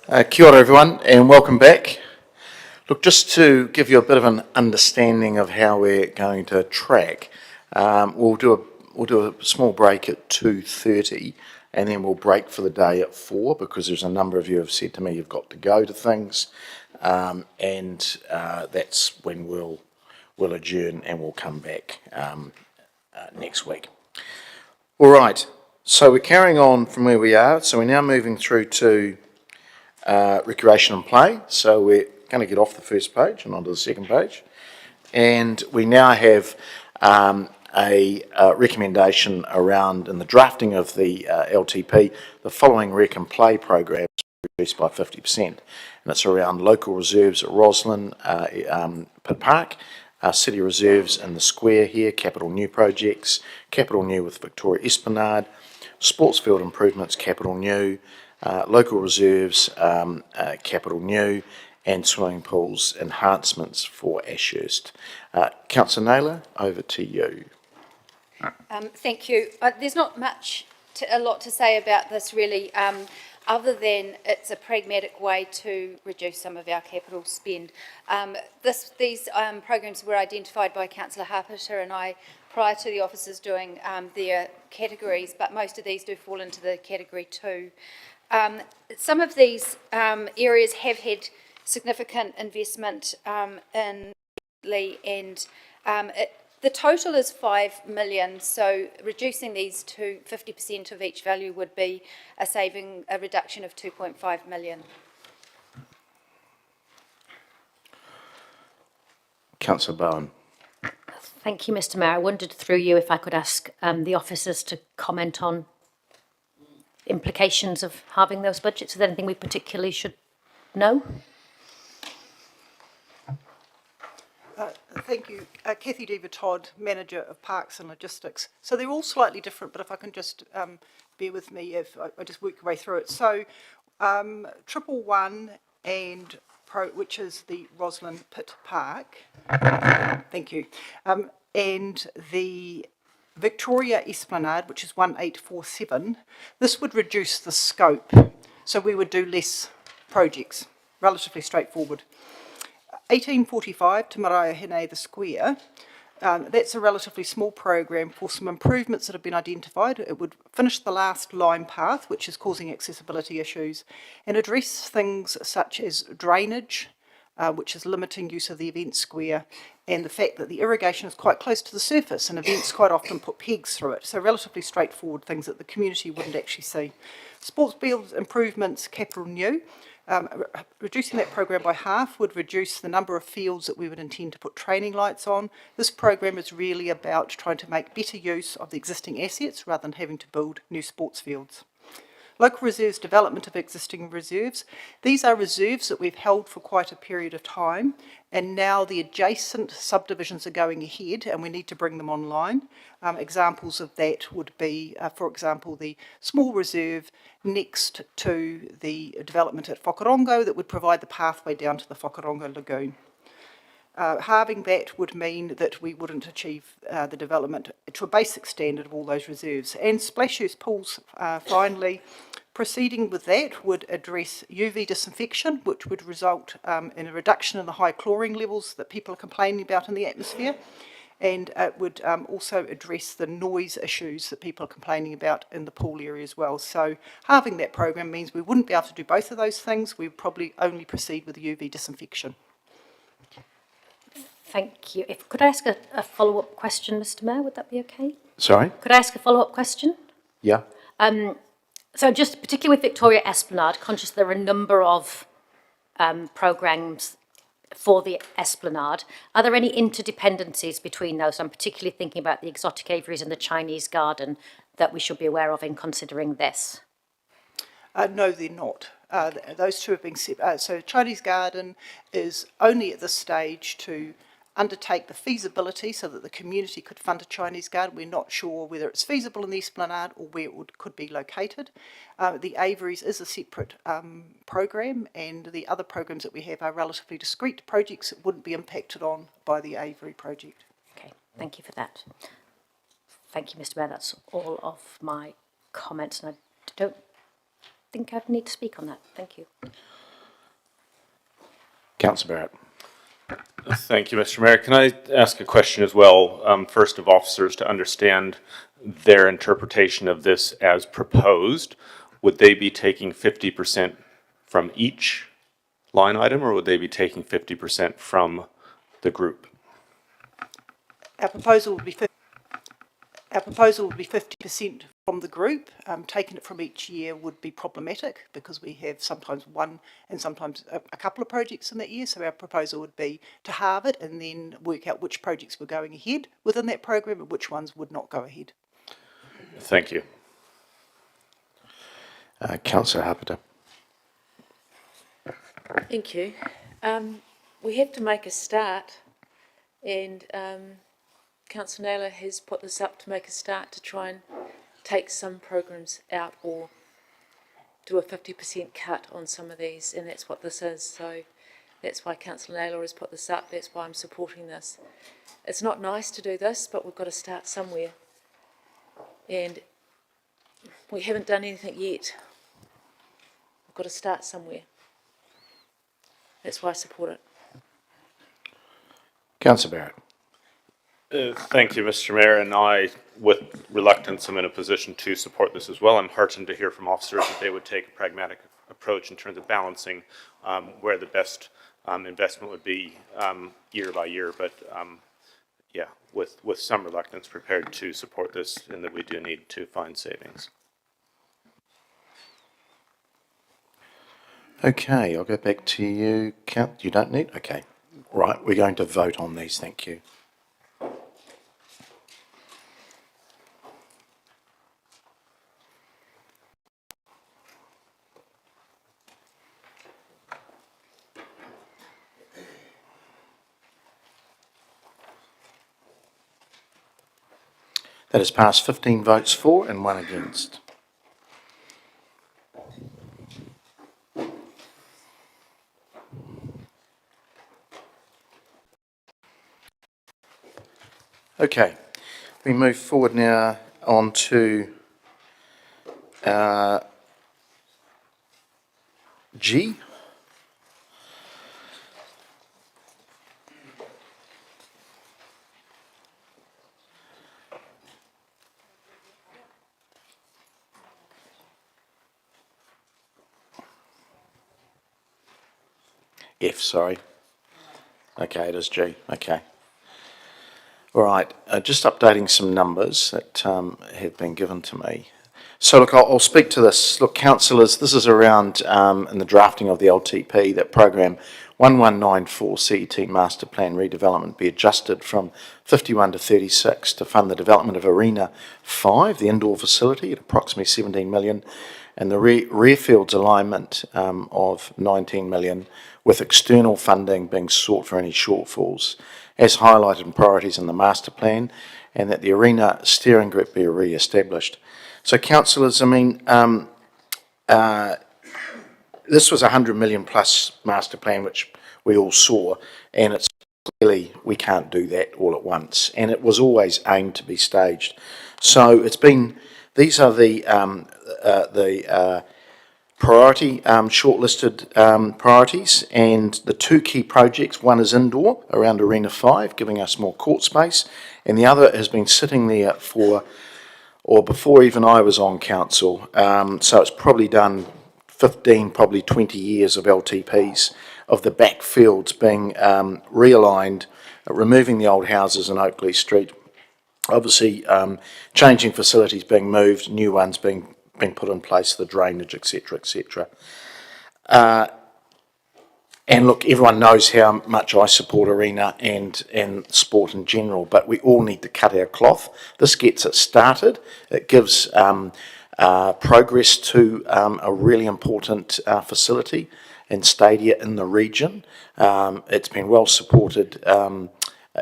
Kia ora everyone and welcome back. Look, just to give you a bit of an understanding of how we're going to track, we'll do a small break at 2:30 and then we'll break for the day at 4 because there's a number of you have said to me you've got to go to things, and that's when we'll adjourn and we'll come back next week. All right, so we're carrying on from where we are. So we're now moving through to recreation and play. So we're going to get off the first page and onto the second page. And we now have a recommendation around, in the drafting of the LTP, the following rec and play programs reduced by 50%. And it's around local reserves at Roslyn Pitt Park, city reserves in the square here, capital new projects, capital new with Victoria Esplanade, sports field improvements, capital new, local reserves, capital new, and swimming pools enhancements for Ashurst. Councillor Naylor, over to you. Thank you. There's not a lot to say about this really, other than it's a pragmatic way to reduce some of our capital spend. These programs were identified by Councillor Harpeter and I prior to the officers doing their categories, but most of these do fall into the category 2. Some of these areas have had significant investment in and the total is 5 million, so reducing these to 50% of each value would be a reduction of 2.5 million. Councillor Bowen. Thank you, Mr. Mayor. I wondered through you if I could ask the officers to comment on implications of halving those budgets. Is there anything we particularly should know? Thank you. Kathy Deaver-Todd, Manager of Parks and Logistics. So they're all slightly different, but if I can just bear with me if I just work your way through it. So 111 and which is the Roslyn Pitt Park. Thank you. And the Victoria Esplanade, which is 1847, this would reduce the scope. So we would do less projects, relatively straightforward. 1845 to Maraea Hine the Square, that's a relatively small program for some improvements that have been identified. It would finish the last line path, which is causing accessibility issues, and address things such as drainage, which is limiting use of the event square, and the fact that the irrigation is quite close to the surface and events quite often put pegs through it. So relatively straightforward things that the community wouldn't actually see. Sports field improvements, capital new. Reducing that program by half would reduce the number of fields that we would intend to put training lights on. This program is really about trying to make better use of the existing assets rather than having to build new sports fields. Local reserves, development of existing reserves. These are reserves that we've held for quite a period of time, and now the adjacent subdivisions are going ahead and we need to bring them online. Examples of that would be, for example, the small reserve next to the development at Whakarongo that would provide the pathway down to the Whakarongo Lagoon. Halving that would mean that we wouldn't achieve the development to a basic standard of all those reserves. And splash use pools, finally, proceeding with that would address UV disinfection, which would result in a reduction in the high chlorine levels that people are complaining about in the atmosphere. And it would also address the noise issues that people are complaining about in the pool area as well. So halving that program means we wouldn't be able to do both of those things. We would probably only proceed with the UV disinfection. Thank you. Could I ask a follow-up question, Mr. Mayor? Would that be okay? Sorry? Could I ask a follow-up question? Yeah. So just particularly with Victoria Esplanade, conscious there are a number of programmes for the Esplanade. Are there any interdependencies between those? I'm particularly thinking about the exotic aviaries and the Chinese garden that we should be aware of in considering this. No, they're not. Those two have been so Chinese garden is only at this stage to undertake the feasibility so that the community could fund a Chinese garden. We're not sure whether it's feasible in the Esplanade or where it could be located. The aviaries is a separate program, and the other programs that we have are relatively discrete projects that wouldn't be impacted on by the aviary project. Okay, thank you for that. Thank you, Mr. Mayor. That's all of my comments, and I don't think I need to speak on that. Thank you. Councillor Barrett. Thank you, Mr. Mayor. Can I ask a question as well, first of officers, to understand their interpretation of this as proposed? Would they be taking 50% from each line item, or would they be taking 50% from the group? Our proposal would be 50% from the group. Taking it from each year would be problematic because we have sometimes one and sometimes a couple of projects in that year. So our proposal would be to halve it and then work out which projects were going ahead within that program and which ones would not go ahead. Thank you. Councillor Harpiter. Thank you. We have to make a start, and Councillor Naylor has put this up to make a start to try and take some programs out or do a 50% cut on some of these, and that's what this is. So that's why Councillor Naylor has put this up. That's why I'm supporting this. It's not nice to do this, but we've got to start somewhere, and we haven't done anything yet. We've got to start somewhere. That's why I support it. Councillor Barrett. Thank you, Mr. Mayor, and I, with reluctance, am in a position to support this as well. I'm heartened to hear from officers that they would take a pragmatic approach in terms of balancing where the best investment would be year by year, but yeah, with some reluctance, prepared to support this, and that we do need to find savings. Okay, I'll go back to you. You don't need? Okay. Right, we're going to vote on these. Thank you. That has passed 15 votes for and 1 against. Okay, we move forward now on to G. F, sorry. Okay, it is G. Okay. All right, just updating some numbers that have been given to me. So look, I'll speak to this. Look, councillors, this is around in the drafting of the LTP that program 1194 CET Master Plan redevelopment be adjusted from 51 to 36 to fund the development of Arena 5, the indoor facility, at approximately 17 million, and the rear fields alignment of 19 million, with external funding being sought for any shortfalls, as highlighted in priorities in the master plan, and that the Arena steering group be re-established. So councillors, I mean, this was a 100 million plus master plan, which we all saw, and it's clearly we can't do that all at once, and it was always aimed to be staged. So it's been, these are the priority shortlisted priorities, and the two key projects, one is indoor around Arena 5, giving us more court space, and the other has been sitting there for, or before even I was on council, so it's probably done 15, probably 20 years of LTPs of the backfields being realigned, removing the old houses in Oakley Street, obviously changing facilities being moved, new ones being put in place, the drainage, etc., etc. And look, everyone knows how much I support Arena and sport in general, but we all need to cut our cloth. This gets it started. It gives progress to a really important facility and stadia in the region. It's been well supported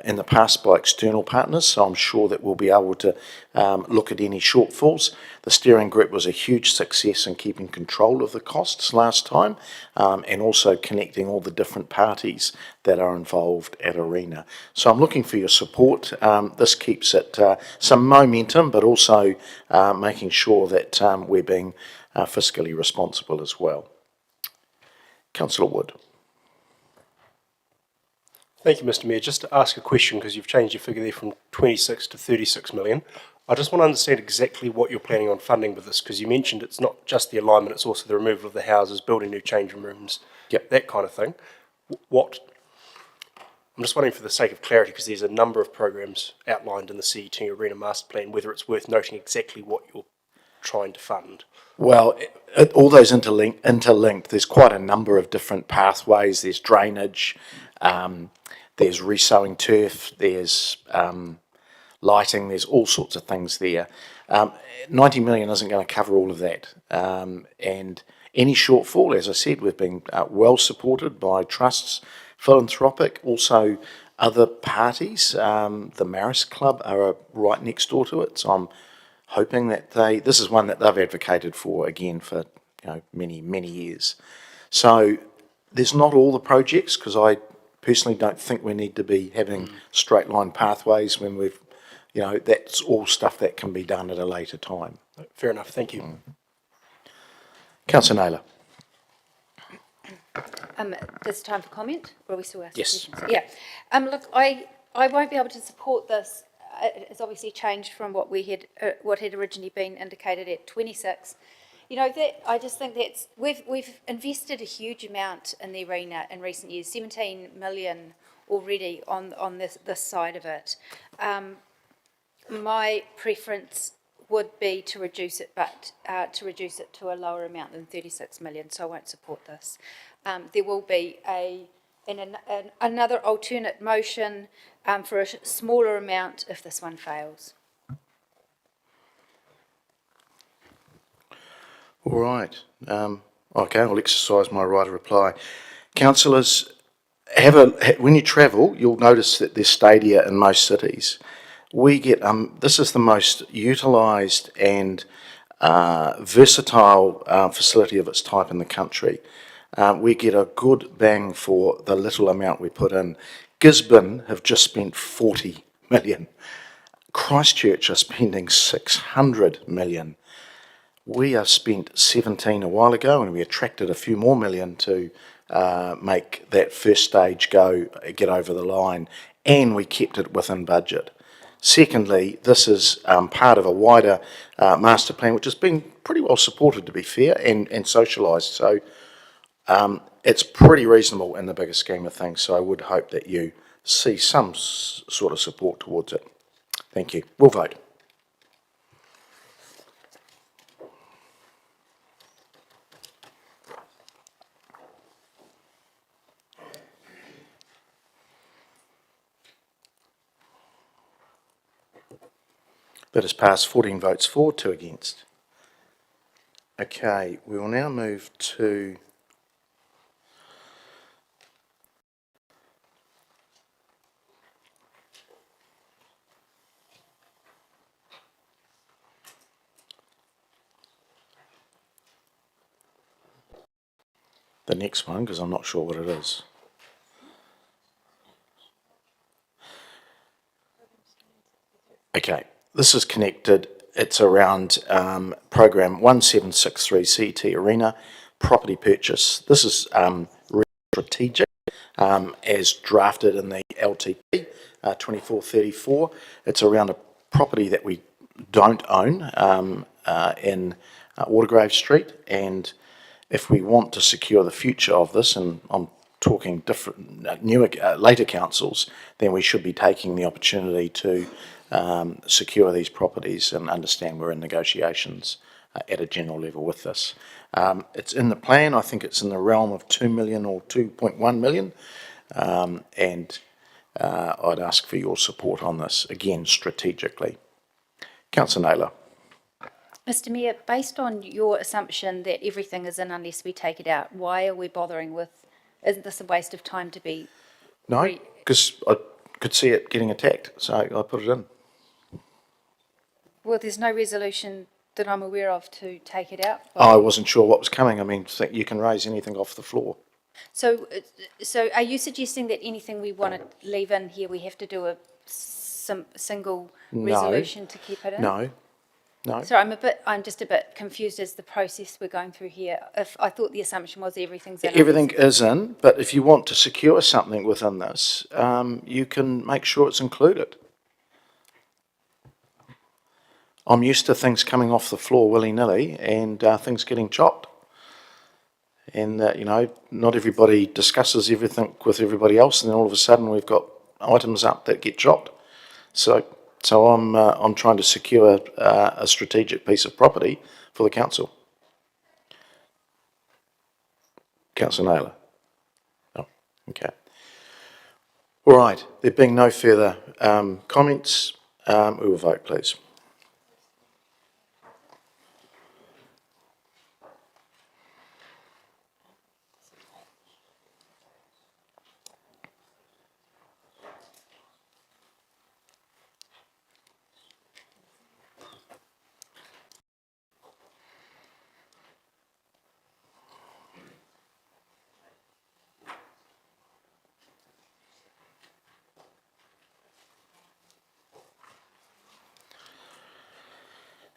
in the past by external partners, so I'm sure that we'll be able to look at any shortfalls. The steering group was a huge success in keeping control of the costs last time, and also connecting all the different parties that are involved at ARENA. So I'm looking for your support. This keeps it some momentum, but also making sure that we're being fiscally responsible as well. Councillor Wood. Thank you, Mr. Mayor. Just to ask a question, because you've changed your figure there from 26 to 36 million. I just want to understand exactly what you're planning on funding with this, because you mentioned it's not just the alignment, it's also the removal of the houses, building new changing rooms, that kind of thing. I'm just wondering, for the sake of clarity, because there's a number of programs outlined in the CET Arena Master Plan, whether it's worth noting exactly what you're trying to fund. Well, all those interlinked. There's quite a number of different pathways. There's drainage, there's resowing turf, there's lighting, there's all sorts of things there. 90 million isn't going to cover all of that. And any shortfall, as I said, we've been well supported by trusts, philanthropic, also other parties. The Maris Club are right next door to it, so I'm hoping that this is one that they've advocated for, again, for many, many years. So there's not all the projects, because I personally don't think we need to be having straight line pathways when we've, that's all stuff that can be done at a later time. Fair enough, thank you. Councillor Naylor. This time for comment, or are we still asking Yes. questions? Yeah. Look, I won't be able to support this. It's obviously changed from what what had originally been indicated at 26. I just think we've invested a huge amount in the arena in recent years, 17 million already on this side of it. My preference would be to reduce it, but to reduce it to a lower amount than 36 million, so I won't support this. There will be another alternate motion for a smaller amount if this one fails. All right. Okay, I'll exercise my right of reply. Councillors, when you travel, you'll notice that there's stadia in most cities. We get this is the most utilised and versatile facility of its type in the country. We get a good bang for the little amount we put in. Gisborne have just spent 40 million. Christchurch are spending 600 million. We have spent 17 a while ago, and we attracted a few more million to make that first stage get over the line, and we kept it within budget. Secondly, this is part of a wider master plan, which has been pretty well supported, to be fair, and socialised. So it's pretty reasonable in the bigger scheme of things. So I would hope that you see some sort of support towards it. Thank you. We'll vote. That has passed 14 votes for, 2 against. Okay, we will now move to the next one, because I'm not sure what it is. Okay. This is connected. It's around program 1763 CET Arena property purchase. This is strategic as drafted in the LTP 2434. It's around a property that we don't own in Watergrave Street, and if we want to secure the future of this, and I'm talking different later councils, then we should be taking the opportunity to secure these properties, and understand we're in negotiations at a general level with this. It's in the plan. I think it's in the realm of 2 million or 2.1 million, and I'd ask for your support on this, again, strategically. Councillor Naylor. Mr Mayor, based on your assumption that everything is in unless we take it out, why are we bothering with, isn't this a waste of time to be? No, because could see it getting attacked, so I put it in. Well, there's no resolution that I'm aware of to take it out. I wasn't sure what was coming. I mean, you can raise anything off the floor. So are you suggesting that anything we want to leave in here, we have to do a single resolution to keep it in? No, no. So I'm just a bit confused as the process we're going through here. If I thought the assumption was everything's in. Everything is in, but if you want to secure something within this, you can make sure it's included. I'm used to things coming off the floor willy-nilly and things getting chopped. And, you know, not everybody discusses everything with everybody else, and then all of a sudden we've got items up that get chopped. So I'm trying to secure a strategic piece of property for the council. Councillor Naylor. Oh, okay. All right, there being no further comments, we will vote, please.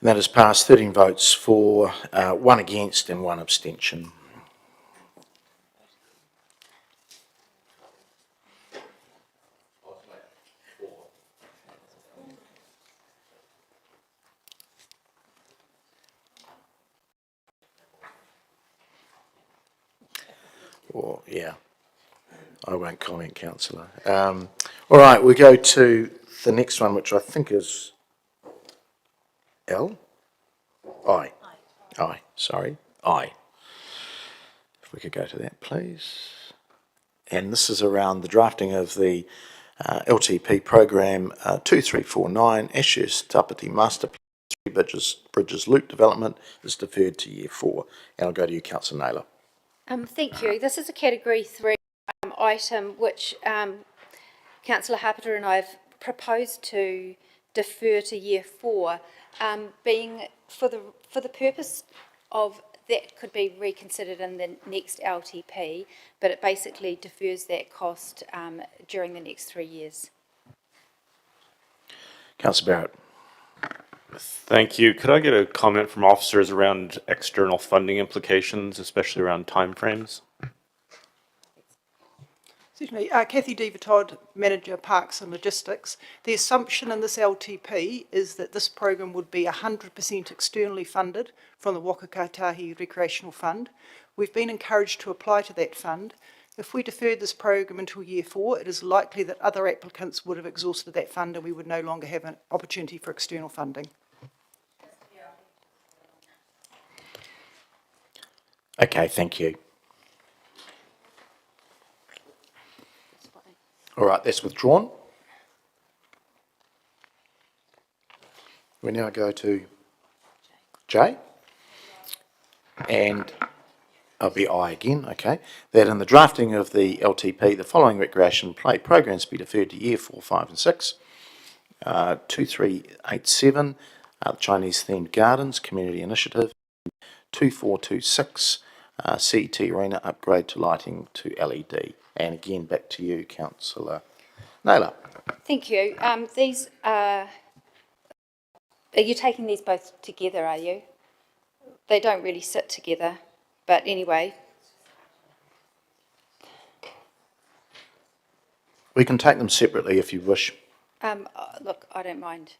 And that has passed 13 votes for, 1 against and 1 abstention. Or, yeah, I won't comment, councillor. All right, we go to the next one, which I think is L? I. I, sorry, I. If we could go to that, please. And this is around the drafting of the LTP program 2349, Ashurst Tapiti Master Plan, Three Bridges Loop Development is deferred to year 4. And I'll go to you, Councillor Naylor. Thank you. This is a Category 3 item which Councillor Hapeta and I have proposed to defer to year 4, being for the purpose of that could be reconsidered in the next LTP, but it basically defers that cost during the next 3 years. Councillor Barrett. Thank you. Could I get a comment from officers around external funding implications, especially around timeframes? Certainly. Kathy Deaver-Todd, Manager Parks and Logistics. The assumption in this LTP is that this program would be 100% externally funded from the Waka Kotahi Recreational Fund. We've been encouraged to apply to that fund. If we deferred this program until year 4, it is likely that other applicants would have exhausted that fund and we would no longer have an opportunity for external funding. Okay, thank you. All right, that's withdrawn. We now go to J. And I'll be I again, okay. That in the drafting of the LTP, the following recreation play programs be deferred to year 4, 5 and 6. 2387, the Chinese Themed Gardens Community Initiative. 2426, CET Arena upgrade to lighting to LED. And again, back to you, Councillor Naylor. Thank you. These are you taking these both together, are you? They don't really sit together, but anyway. We can take them separately if you wish. Look, I don't mind.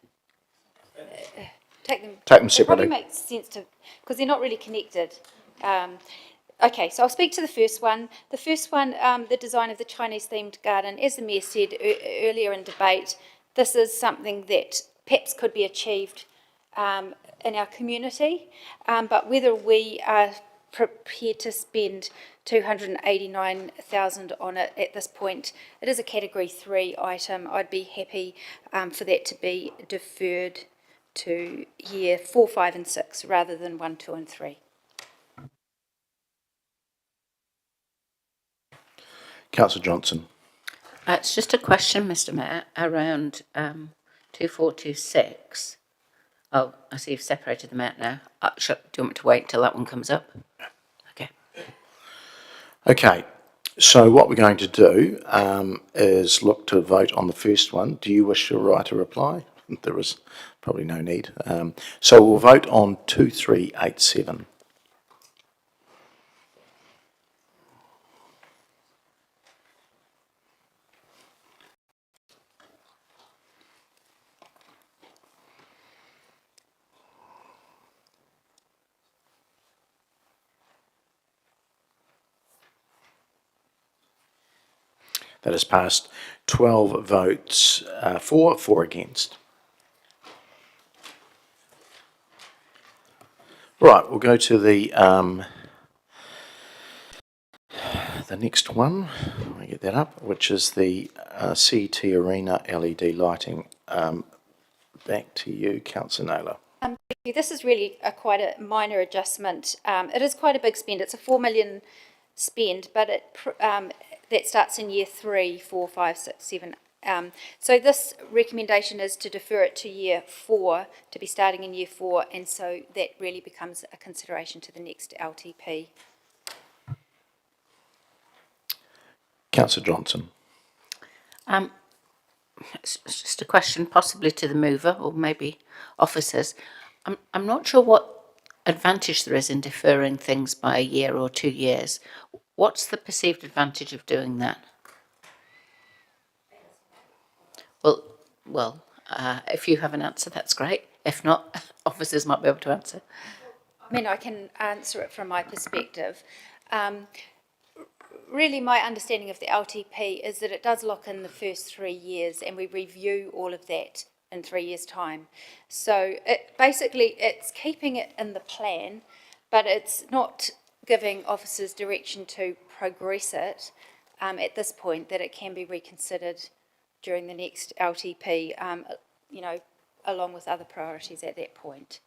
Take them separately. It probably makes sense to, because they're not really connected. Okay, so I'll speak to the first one. The first one, the design of the Chinese-themed garden, as the Mayor said earlier in debate, this is something that perhaps could be achieved in our community, but whether we are prepared to spend $289,000 on it at this point, it is a Category 3 item. I'd be happy for that to be deferred to year 4, 5 and 6 rather than 1, 2 and 3. Councillor Johnson. It's just a question, Mr Mayor, around 2426. Oh, I see you've separated them out now. Do you want me to wait until that one comes up? Okay. Okay, so what we're going to do is look to vote on the first one. Do you wish to write a reply? There is probably no need. So we'll vote on 2387. That has passed 12 votes for, 4 against. Right, we'll go to the next one. Let me get that up, which is the CT Arena LED lighting. Back to you, Councillor Naylor. This is really quite a minor adjustment. It is quite a big spend. It's a 4 million spend, but that starts in year 3, 4, 5, 6, 7. So this recommendation is to defer it to year 4, to be starting in year 4, and so that really becomes a consideration to the next LTP. Councillor Johnson. It's just a question possibly to the mover or maybe officers. I'm not sure what advantage there is in deferring things by a year or 2 years. What's the perceived advantage of doing that? Well, if you have an answer, that's great. If not, officers might be able to answer. I mean, I can answer it from my perspective. Really, my understanding of the LTP is that it does lock in the first 3 years, and we review all of that in 3 years' time. So it's keeping it in the plan, but it's not giving officers direction to progress it at this point, that it can be reconsidered during the next LTP, along with other priorities at that point.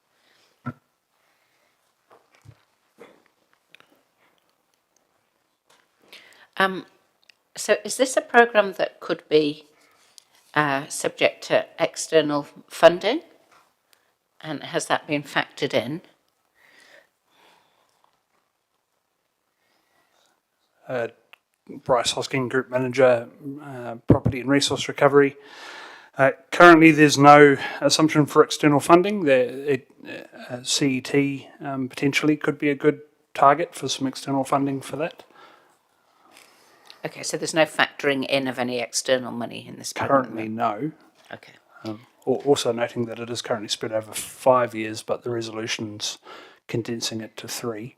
So is this a programme that could be subject to external funding? And has that been factored in? Bryce Hosking, Group Manager, Property and Resource Recovery. Currently, there's no assumption for external funding. CET potentially could be a good target for some external funding for that. Okay, so there's no factoring in of any external money in this programme? Currently, no. Okay. Also noting that it is currently spread over 5 years, but the resolution's condensing it to 3.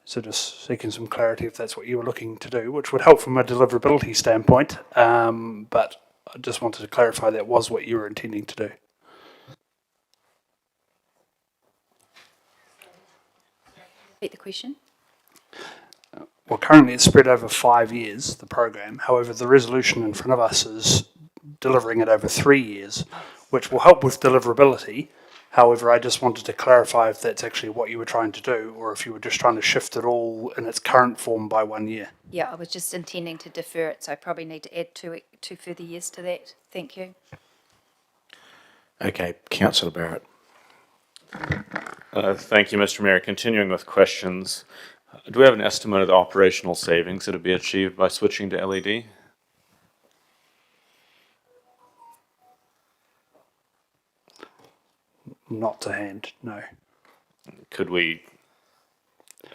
So just seeking some clarity if that's what you were looking to do, which would help from a deliverability standpoint. But I just wanted to clarify that was what you were intending to do. Repeat the question. Well, currently it's spread over 5 years, the program. However, the resolution in front of us is delivering it over 3 years, which will help with deliverability. However, I just wanted to clarify if that's actually what you were trying to do, or if you were just trying to shift it all in its current form by 1 year. Yeah, I was just intending to defer it, so I probably need to add 2 further years to that. Thank you. Okay, Councillor Barrett. Thank you, Mr Mayor. Continuing with questions, do we have an estimate of the operational savings that would be achieved by switching to LED? Not to hand, no. Could we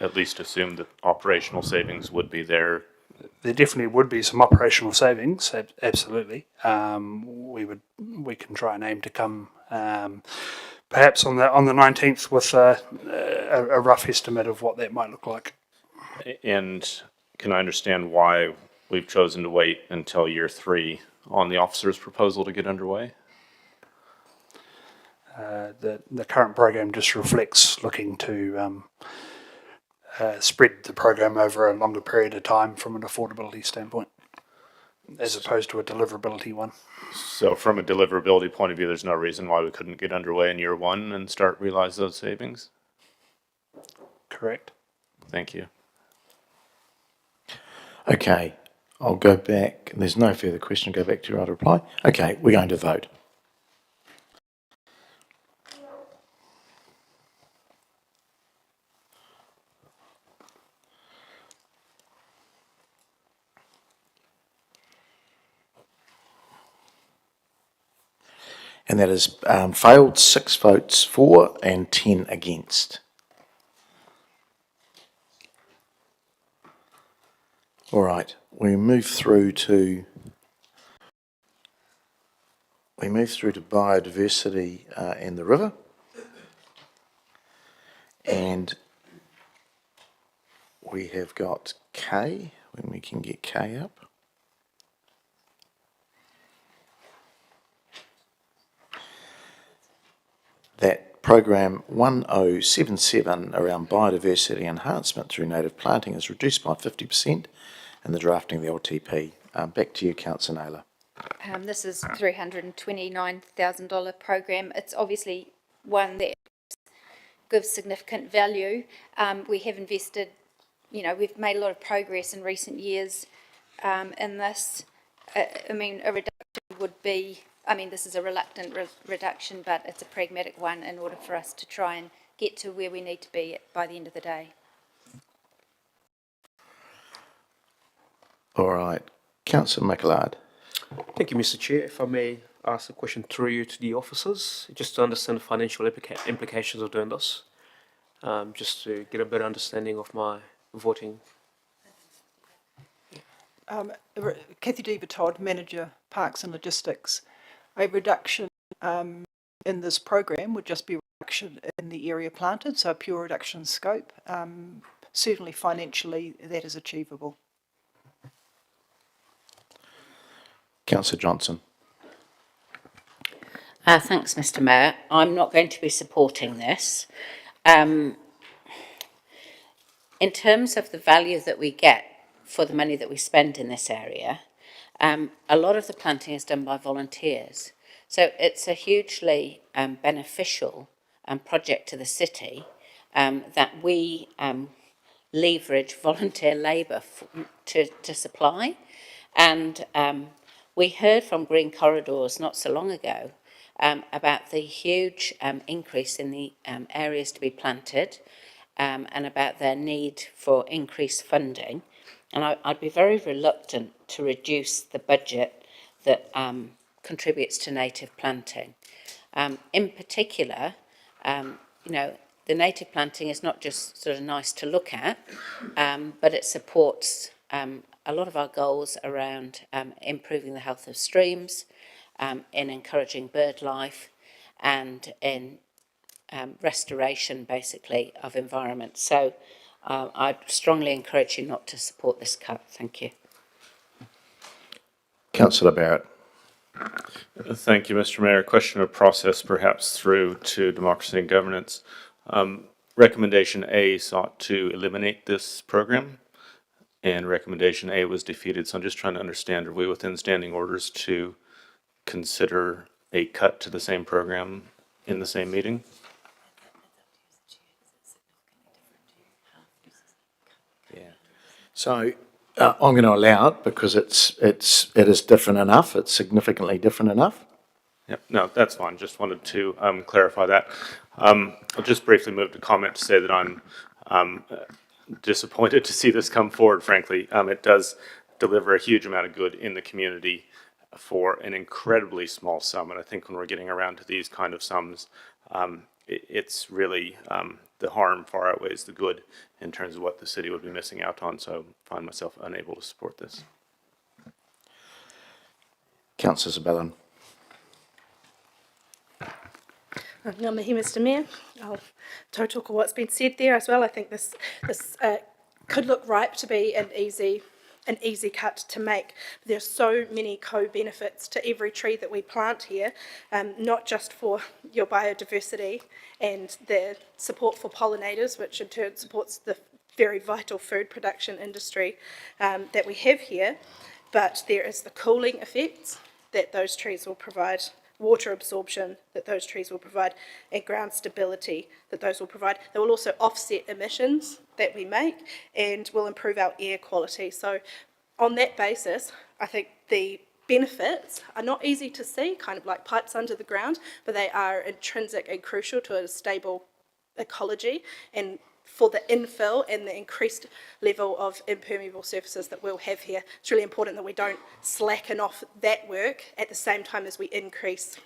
at least assume that operational savings would be there? There definitely would be some operational savings, absolutely. We can try and aim to come perhaps on the 19th with a rough estimate of what that might look like. And can I understand why we've chosen to wait until year 3 on the officer's proposal to get underway? The current program just reflects looking to spread the program over a longer period of time from an affordability standpoint, as opposed to a deliverability one. So from a deliverability point of view, there's no reason why we couldn't get underway in year 1 and start realize those savings? Correct. Thank you. Okay, I'll go back. There's no further question. Go back to your right reply. Okay, we're going to vote. And that has failed, 6 votes for and 10 against. All right, we move through to biodiversity and the river. And we have got K, when we can get K up. That program 1077 around biodiversity enhancement through native planting is reduced by 50% in the drafting of the LTP. Back to you, Councillor Naylor. This is $329,000 program. It's obviously one that gives significant value. We have invested, we've made a lot of progress in recent years in this. I mean, a reduction would be, this is a reluctant reduction, but it's a pragmatic one in order for us to try and get to where we need to be by the end of the day. All right, Councillor McLeod. Thank you, Mr. Chair. If I may ask a question through you to the officers, just to understand the financial implications of doing this, just to get a better understanding of my voting. Kathy Deaver-Todd, Manager, Parks and Logistics. A reduction in this program would just be a reduction in the area planted, so a pure reduction in scope. Certainly financially, that is achievable. Councillor Johnson. Thanks, Mr. Mayor. I'm not going to be supporting this. In terms of the value that we get for the money that we spend in this area, a lot of the planting is done by volunteers. So it's a hugely beneficial project to the city that we leverage volunteer labour to supply. And we heard from Green Corridors not so long ago about the huge increase in the areas to be planted and about their need for increased funding. And I'd be very reluctant to reduce the budget that contributes to native planting. In particular, the native planting is not just sort of nice to look at, but it supports a lot of our goals around improving the health of streams, in encouraging bird life, and in restoration, basically, of environment. So I'd strongly encourage you not to support this cut. Thank you. Councillor Barrett. Thank you, Mr. Mayor. Question of process, perhaps through to Democracy and Governance. Recommendation A sought to eliminate this program, and recommendation A was defeated. So I'm just trying to understand, are we within standing orders to consider a cut to the same program in the same meeting? Yeah. So I'm going to allow it because it is different enough. It's significantly different enough. Yep, no, that's fine. Just wanted to clarify that. I'll just briefly move to comment to say that I'm disappointed to see this come forward, frankly. It does deliver a huge amount of good in the community for an incredibly small sum. And I think when we're getting around to these kind of sums, it's really the harm far outweighs the good in terms of what the city would be missing out on. So I find myself unable to support this. Councillor Zabellan. Ngā mihi, Mr. Mayor. I'll tautoko what's been said there as well. I think this could look ripe to be an easy cut to make. There's so many co-benefits to every tree that we plant here, not just for your biodiversity and the support for pollinators, which in turn supports the very vital food production industry that we have here, but there is the cooling effects that those trees will provide, water absorption that those trees will provide, and ground stability that those will provide. They will also offset emissions that we make and will improve our air quality. So on that basis, I think the benefits are not easy to see, kind of like pipes under the ground, but they are intrinsic and crucial to a stable ecology and for the infill and the increased level of impermeable surfaces that we'll have here. It's really important that we don't slacken off that work at the same time as we increase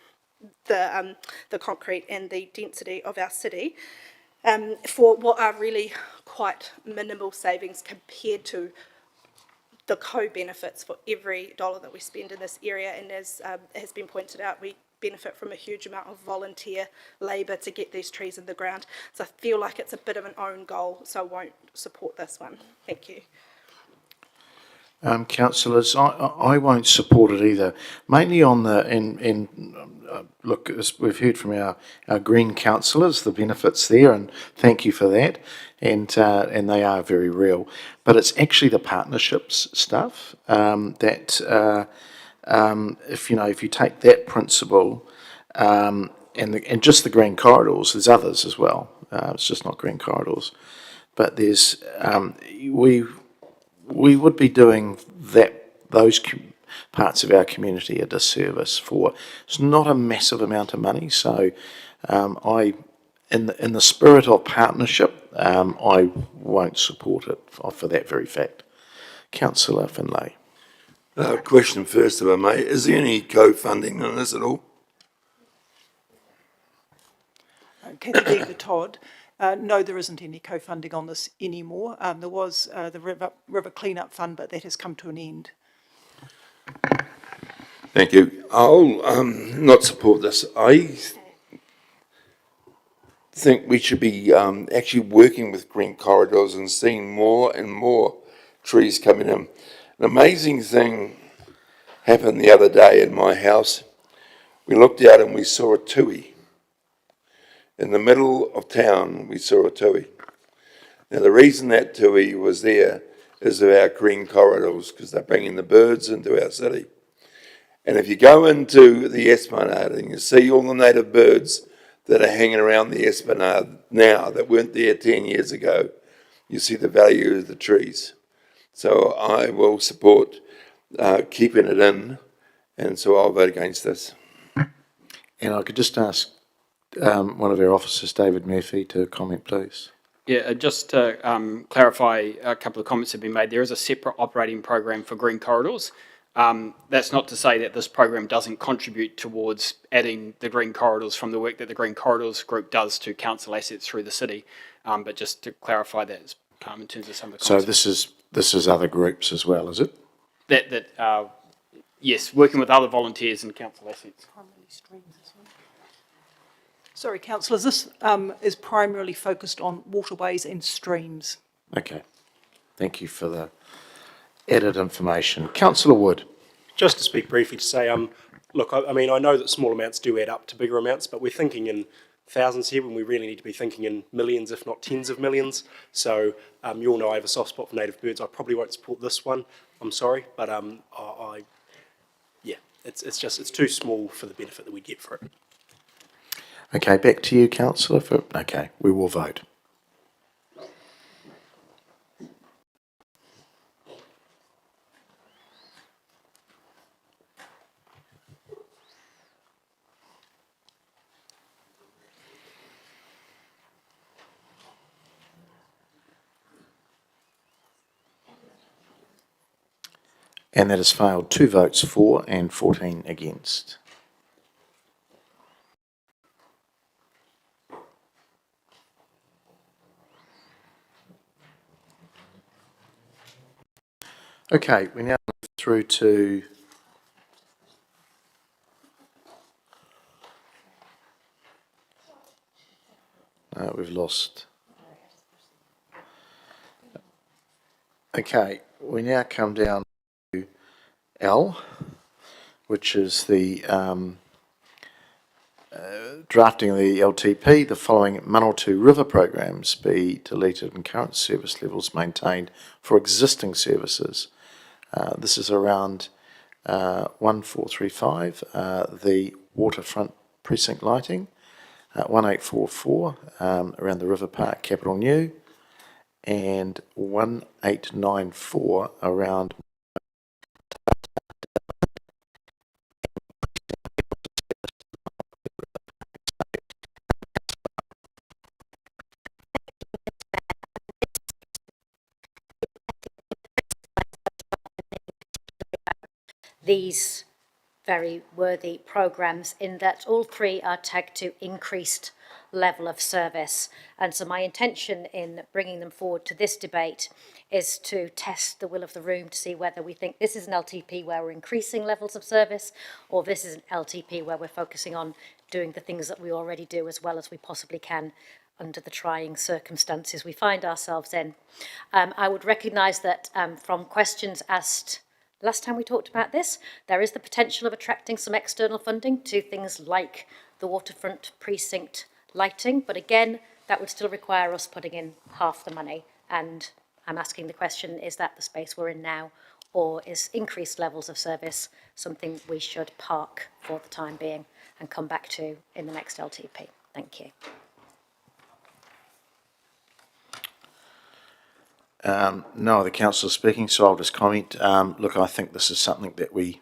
the concrete and the density of our city for what are really quite minimal savings compared to the co-benefits for every dollar that we spend in this area. And as has been pointed out, we benefit from a huge amount of volunteer labour to get these trees in the ground. So I feel like it's a bit of an own goal, so I won't support this one. Thank you. Councillors, I won't support it either, mainly on the, look, as we've heard from our green councillors, the benefits there, and thank you for that, and they are very real. But it's actually the partnerships stuff that, if you take that principle and just the green corridors, there's others as well. It's just not green corridors, but there's we would be doing those parts of our community a disservice for. It's not a massive amount of money, so in the spirit of partnership, I won't support it for that very fact. Councillor Finlay. Question first, if I may. Is there any co-funding on this at all? Kathy Deaver Todd. No, there isn't any co-funding on this anymore. There was the River Cleanup Fund, but that has come to an end. Thank you. I'll not support this. I think we should be actually working with green corridors and seeing more and more trees coming in. An amazing thing happened the other day in my house. We looked out and we saw a tui. In the middle of town, we saw a tui. Now, the reason that tui was there is of our green corridors, because they're bringing the birds into our city. And if you go into the Esplanade and you see all the native birds that are hanging around the Esplanade now that weren't there 10 years ago, you see the value of the trees. So I will support keeping it in, and so I'll vote against this. And I could just ask one of our officers, David Murphy, to comment, please. Yeah, just to clarify, a couple of comments have been made. There is a separate operating program for green corridors. That's not to say that this program doesn't contribute towards adding the green corridors from the work that the Green Corridors Group does to council assets through the city. But just to clarify that in terms of some of the comments. So this is other groups as well, is it? Yes, working with other volunteers and council assets. Sorry, councillors, this is primarily focused on waterways and streams. Okay. Thank you for the added information. Councillor Wood. Just to speak briefly to say, look, I mean, I know that small amounts do add up to bigger amounts, but we're thinking in thousands here when we really need to be thinking in millions, if not tens of millions. So you all know I have a soft spot for native birds. I probably won't support this one. I'm sorry, but yeah, it's too small for the benefit that we get for it. Okay, back to you, councillor. Okay, we will vote. And that has failed. 2 votes for and 14 against. Okay, we now move through to we've lost. Okay, we now come down to L, which is the drafting of the LTP. The following Manawatu River programs be deleted and current service levels maintained for existing services. This is around 1435, the waterfront precinct lighting, 1844 around the River Park Capital New, and 1894 around these very worthy programmes in that all three are tagged to increased level of service. And so my intention in bringing them forward to this debate is to test the will of the room to see whether we think this is an LTP where we're increasing levels of service, or this is an LTP where we're focusing on doing the things that we already do as well as we possibly can under the trying circumstances we find ourselves in. I would recognise that from questions asked last time we talked about this, there is the potential of attracting some external funding to things like the waterfront precinct lighting, but again, that would still require us putting in half the money. And I'm asking the question, is that the space we're in now, or is increased levels of service something we should park for the time being and come back to in the next LTP? Thank you. No other councillors speaking, so I'll just comment. Look, I think this is something that we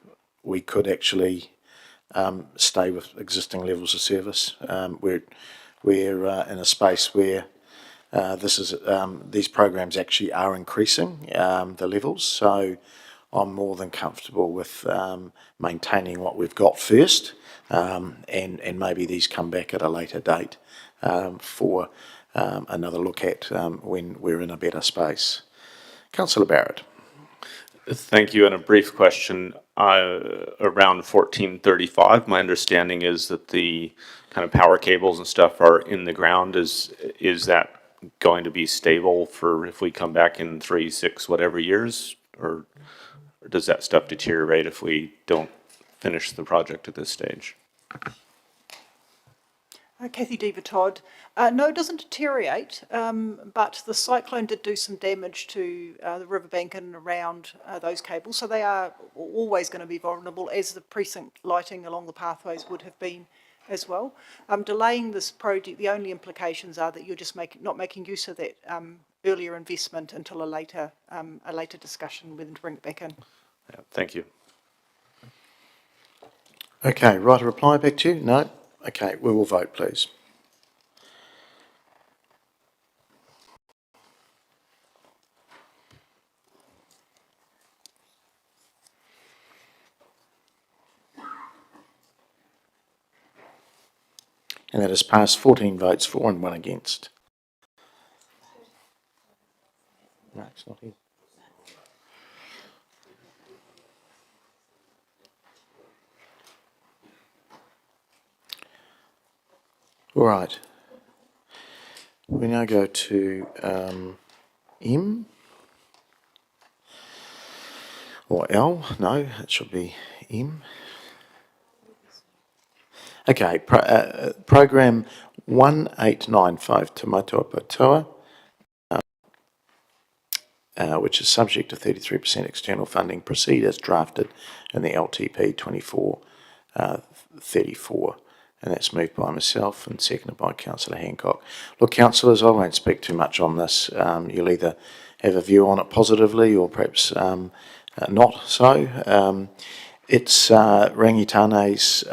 could actually stay with existing levels of service. We're in a space where these programs actually are increasing the levels, so I'm more than comfortable with maintaining what we've got first, and maybe these come back at a later date for another look at when we're in a better space. Councillor Barrett. Thank you. And a brief question around 1435. My understanding is that the kind of power cables and stuff are in the ground. Is that going to be stable for if we come back in 3, 6, whatever years, or does that stuff deteriorate if we don't finish the project at this stage? Kathy Deaver-Todd. No, it doesn't deteriorate, but the cyclone did do some damage to the riverbank and around those cables, so they are always going to be vulnerable, as the precinct lighting along the pathways would have been as well. Delaying this project, the only implications are that you're just not making use of that earlier investment until a later discussion when to bring it back in. Yeah, thank you. Okay, right, a reply back to you? No? Okay, we will vote, please. And that has passed 14 votes for and 1 against. No, it's not here. All right. We now go to M. Or L. No, it should be M. Okay, program 1895 Te Mataupatoa, which is subject to 33% external funding, proceed as drafted in the LTP 2434. And that's moved by myself and seconded by Councillor Hancock. Look, councillors, I won't speak too much on this. You'll either have a view on it positively or perhaps not so. It's Rangitane's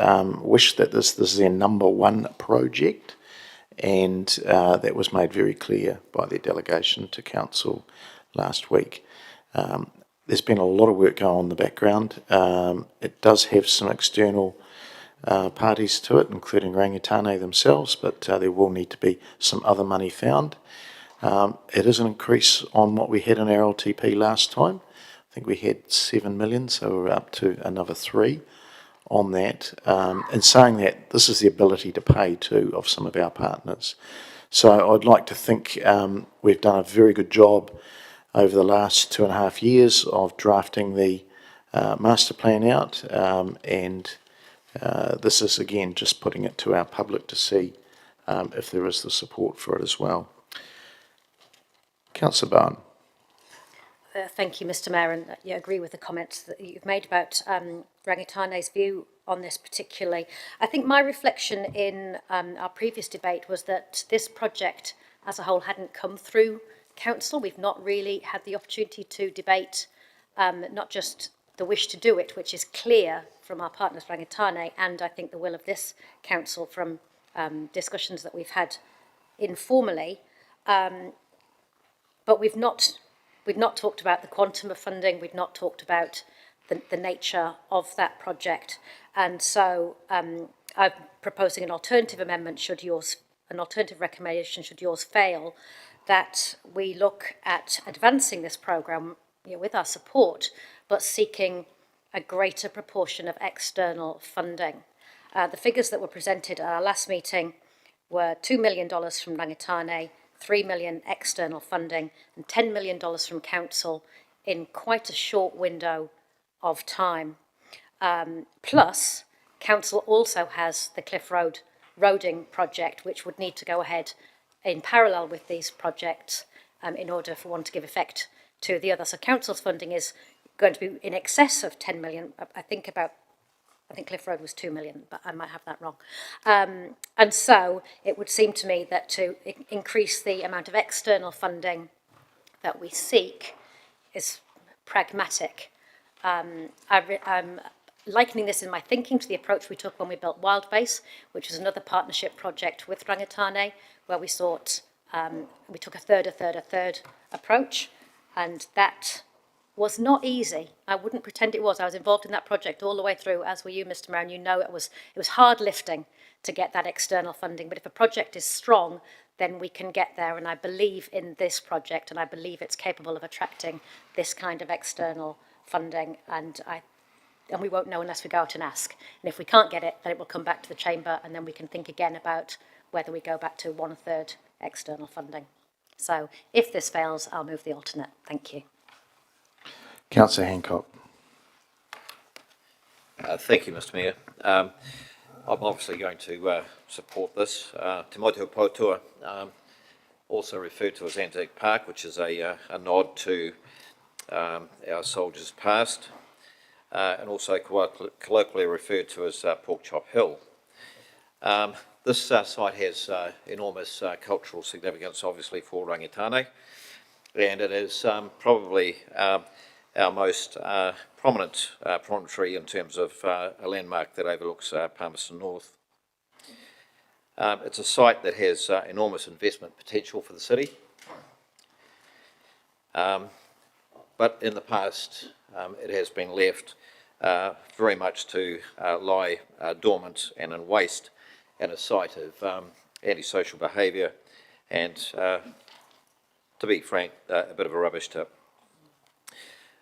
wish that this is their number one project, and that was made very clear by their delegation to council last week. There's been a lot of work going on in the background. It does have some external parties to it, including Rangitane themselves, but there will need to be some other money found. It is an increase on what we had in our LTP last time. I think we had 7 million, so we're up to another 3 on that. And saying that, this is the ability to pay too of some of our partners. So I'd like to think we've done a very good job over the last 2.5 years of drafting the master plan out, and this is again just putting it to our public to see if there is the support for it as well. Councillor Bowen. Thank you, Mr Mayor, and I agree with the comments that you've made about Rangitane's view on this particularly. I think my reflection in our previous debate was that this project as a whole hadn't come through council. We've not really had the opportunity to debate not just the wish to do it, which is clear from our partners Rangitane, and I think the will of this council from discussions that we've had informally. But we've not talked about the quantum of funding. We've not talked about the nature of that project, and so I'm proposing an alternative amendment an alternative recommendation should yours fail, that we look at advancing this programme with our support, but seeking a greater proportion of external funding. The figures that were presented at our last meeting were $2 million from Rangitane, 3 million external funding, and $10 million from council in quite a short window of time. Plus, council also has the Cliff Road roading project, which would need to go ahead in parallel with these projects in order for one to give effect to the other. So council's funding is going to be in excess of 10 million. I think Cliff Road was 2 million, but I might have that wrong. And so it would seem to me that to increase the amount of external funding that we seek is pragmatic. I'm likening this in my thinking to the approach we took when we built Wildbase, which was another partnership project with Rangitane, where we sought, we took a third approach, and that was not easy. I wouldn't pretend it was. I was involved in that project all the way through, as were you, Mr. Mayor, and you know it was hard lifting to get that external funding. But if a project is strong, then we can get there, and I believe in this project, and I believe it's capable of attracting this kind of external funding, and we won't know unless we go out and ask. And if we can't get it, then it will come back to the chamber, and then we can think again about whether we go back to 1/3 external funding. So if this fails, I'll move the alternate. Thank you. Councillor Hancock. Thank you, Mr. Mayor. I'm obviously going to support this. Te Motu Poutua, also referred to as Antique Park, which is a nod to our soldiers past, and also colloquially referred to as Pork Chop Hill. This site has enormous cultural significance, obviously, for Rangitane, and it is probably our most prominent promontory in terms of a landmark that overlooks Palmerston North. It's a site that has enormous investment potential for the city, but in the past it has been left very much to lie dormant and in waste, and a site of antisocial behaviour and, to be frank, a bit of a rubbish tip.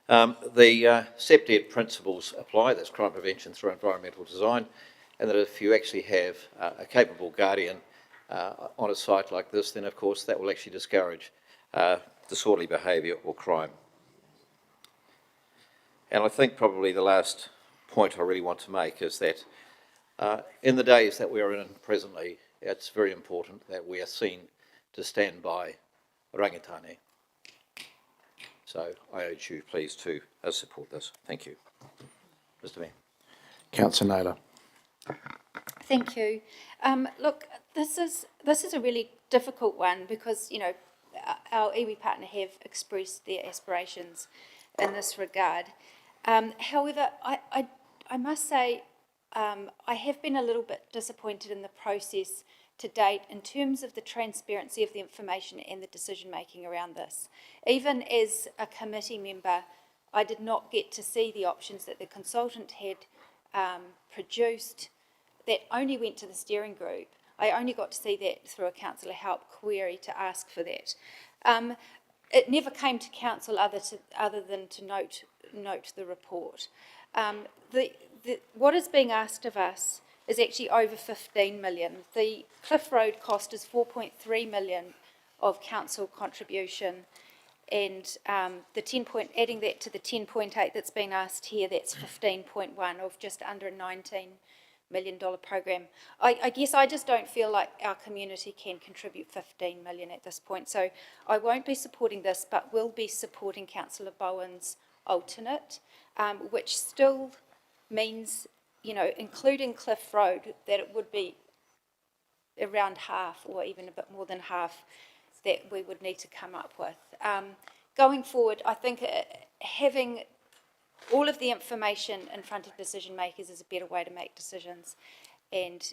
The CEPDED principles apply, that's crime prevention through environmental design, and that if you actually have a capable guardian on a site like this, then of course that will actually discourage disorderly behaviour or crime. And I think probably the last point I really want to make is that in the days that we are in presently, it's very important that we are seen to stand by Rangitane. So I urge you please to support this. Thank you. Mr. Mayor. Councillor Naylor. Thank you. Look, this is a really difficult one because, you know, our iwi partner have expressed their aspirations in this regard. However, I must say I have been a little bit disappointed in the process to date in terms of the transparency of the information and the decision making around this. Even as a committee member, I did not get to see the options that the consultant had produced that only went to the steering group. I only got to see that through a councillor help query to ask for that. It never came to council other than to note the report. What is being asked of us is actually over 15 million. The Cliff Road cost is 4.3 million of council contribution, and adding that to the 10.8 that's been asked here, that's 15.1 of just under a $19 million programme. I guess I just don't feel like our community can contribute 15 million at this point. So I won't be supporting this, but will be supporting Councillor Bowen's alternate, which still means, you know, including Cliff Road, that it would be around half or even a bit more than half that we would need to come up with. Going forward, I think having all of the information in front of decision makers is a better way to make decisions. And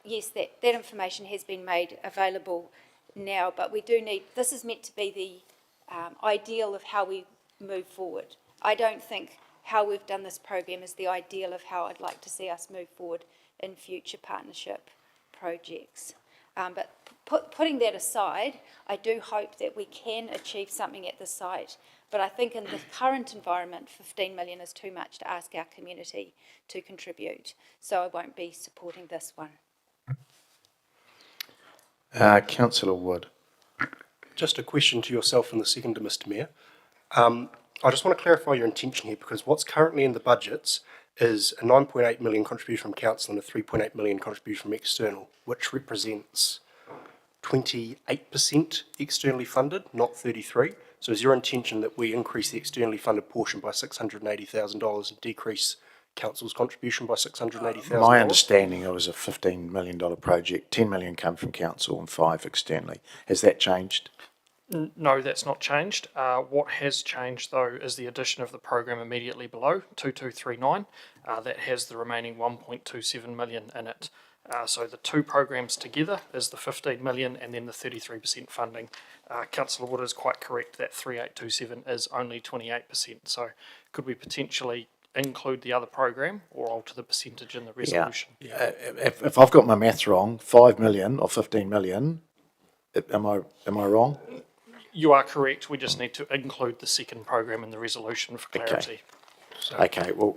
yes, that information has been made available now, but we do need, this is meant to be the ideal of how we move forward. I don't think how we've done this program is the ideal of how I'd like to see us move forward in future partnership projects. But putting that aside, I do hope that we can achieve something at the site. But I think in the current environment, 15 million is too much to ask our community to contribute. So I won't be supporting this one. Councillor Wood. Just a question to yourself and the second to Mr Mayor. I just want to clarify your intention here, because what's currently in the budgets is a 9.8 million contribution from council and a 3.8 million contribution from external, which represents 28% externally funded, not 33. So is your intention that we increase the externally funded portion by $680,000 and decrease council's contribution by $680,000? My understanding, it was a $15 million project, 10 million come from council and 5 externally. Has that changed? No, that's not changed. What has changed, though, is the addition of the program immediately below, 2239, that has the remaining 1.27 million in it. So the two programs together is the 15 million and then the 33% funding. Councillor Wood is quite correct that 3827 is only 28%. So could we potentially include the other program or alter the percentage in the resolution? Yeah. If I've got my maths wrong, 5 million or 15 million, am I wrong? You are correct. We just need to include the second program in the resolution for clarity. Okay, well,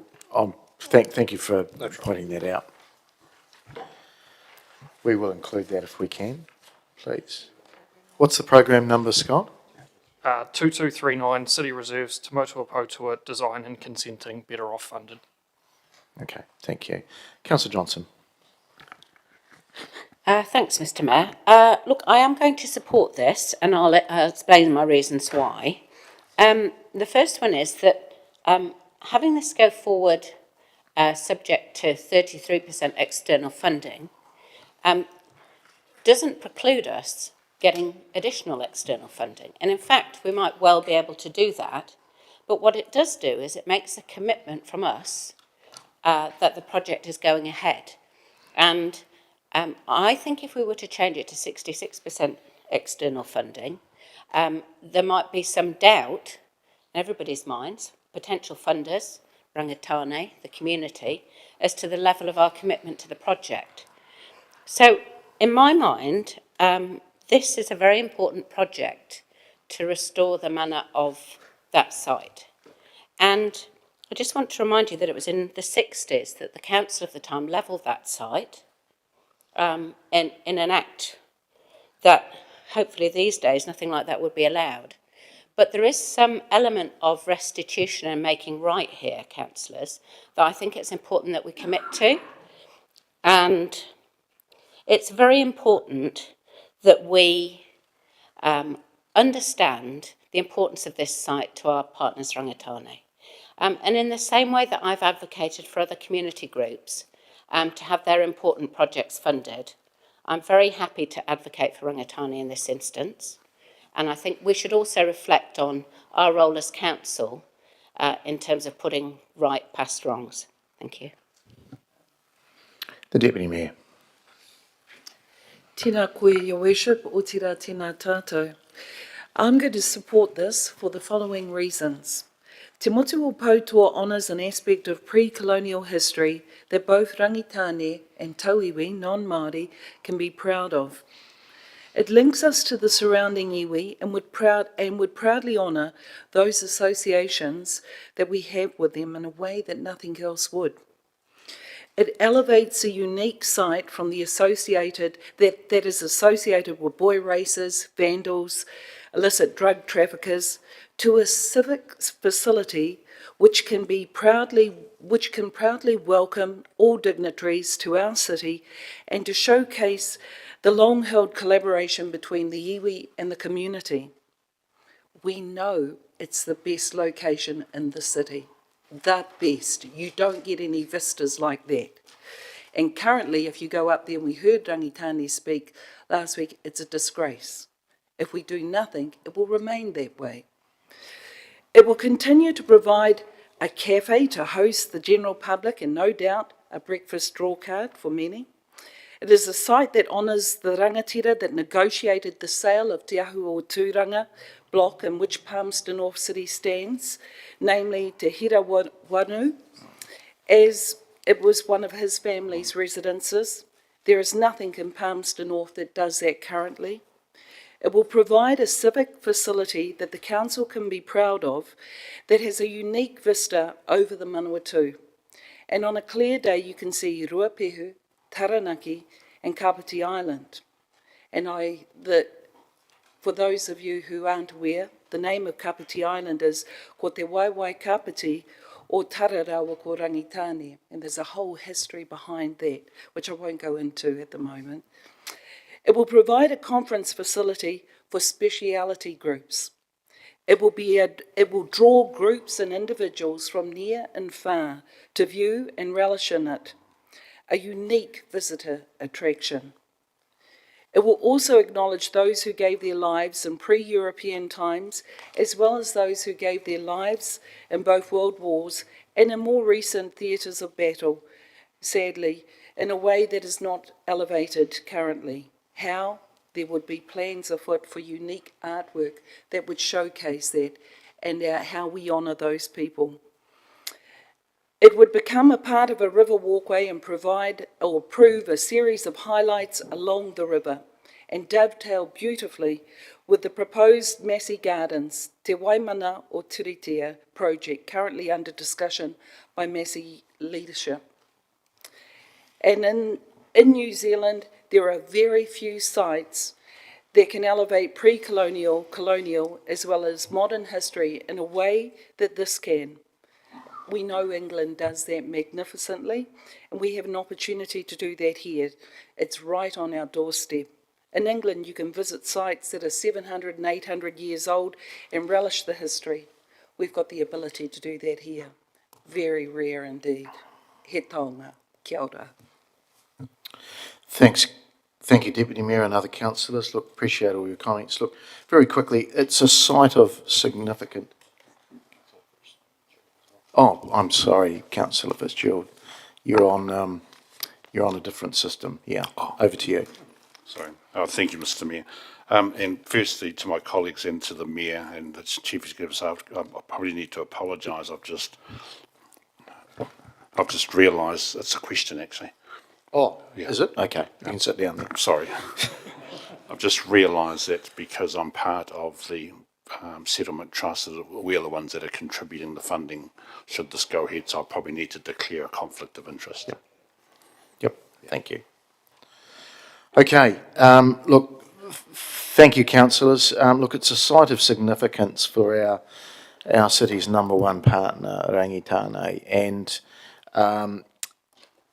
thank you for pointing that out. We will include that if we can, please. What's the program number, Scott? 2239 City Reserves, Te Motua Poutua, design and consenting, better off funded. Okay, thank you. Councillor Johnson. Thanks, Mr Mayor. Look, I am going to support this, and I'll explain my reasons why. The first one is that having this go forward subject to 33% external funding doesn't preclude us getting additional external funding. And in fact, we might well be able to do that. But what it does do is it makes a commitment from us that the project is going ahead. And I think if we were to change it to 66% external funding, there might be some doubt in everybody's minds, potential funders, Rangitāne, the community, as to the level of our commitment to the project. So, in my mind, this is a very important project to restore the mana of that site. And I just want to remind you that it was in the 60s that the council of the time levelled that site in an act that hopefully these days nothing like that would be allowed. But there is some element of restitution and making right here, councillors, that I think it's important that we commit to. And it's very important that we understand the importance of this site to our partners Rangitāne. And in the same way that I've advocated for other community groups to have their important projects funded, I'm very happy to advocate for Rangitāne in this instance. And I think we should also reflect on our role as council in terms of putting right past wrongs. Thank you. The Deputy Mayor. Tēnā koe, Your Worship, o tira tēnā tātou. I'm going to support this for the following reasons. Te Motua Poutua honours an aspect of pre-colonial history that both Rangitāne and Tauiwi, non-Māori, can be proud of. It links us to the surrounding iwi and would proudly honour those associations that we have with them in a way that nothing else would. It elevates a unique site from the that is associated with boy racers, vandals, illicit drug traffickers, to a civic facility which can proudly welcome all dignitaries to our city and to showcase the long-held collaboration between the iwi and the community. We know it's the best location in the city. The best. You don't get any vistas like that. And currently, if you go up there, and we heard Rangitāne speak last week, it's a disgrace. If we do nothing, it will remain that way. It will continue to provide a cafe to host the general public, and no doubt a breakfast draw card for many. It is a site that honours the rangatira that negotiated the sale of Te Ahu o Tūranga block in which Palmerston North City stands, namely Te Hira Wanu, as it was one of his family's residences. There is nothing in Palmerston North that does that currently. It will provide a civic facility that the council can be proud of that has a unique vista over the Manawatu. And on a clear day you can see Ruapehu, Taranaki and Kapiti Island. And for those of you who aren't aware, the name of Kapiti Island is Ko Te Waiwai Kapiti o Tararawa ko Rangitane. And there's a whole history behind that, which I won't go into at the moment. It will provide a conference facility for speciality groups. It will draw groups and individuals from near and far to view and relish in it. A unique visitor attraction. It will also acknowledge those who gave their lives in pre-European times, as well as those who gave their lives in both world wars and in more recent theatres of battle, sadly, in a way that is not elevated currently. How? There would be plans afoot for unique artwork that would showcase that and how we honour those people. It would become a part of a river walkway and provide or prove a series of highlights along the river and dovetail beautifully with the proposed Massey Gardens, Te Waimana o Turitea project currently under discussion by Massey leadership. And in New Zealand, there are very few sites that can elevate pre-colonial, colonial, as well as modern history in a way that this can. We know England does that magnificently, and we have an opportunity to do that here. It's right on our doorstep. In England, you can visit sites that are 700 and 800 years old and relish the history. We've got the ability to do that here. Very rare indeed. He taonga. Kia ora. Thanks. Thank you, Deputy Mayor and other councillors. Look, appreciate all your comments. Look, very quickly, it's a site of significant... Oh, I'm sorry, Councillor Fitzgerald. You're on a different system. Yeah, over to you. Sorry. Thank you, Mr. Mayor. And firstly, to my colleagues and to the Mayor and the Chief Executive, I probably need to apologise. I've just realised it's a question, actually. Oh, yeah. Is it? Okay, you can sit down there. Sorry. I've just realised that because I'm part of the settlement trust, we're the ones that are contributing the funding should this go ahead, so I probably need to declare a conflict of interest. Yep. Thank you. Okay, look, thank you, councillors. Look, it's a site of significance for our city's number one partner, Rangitane,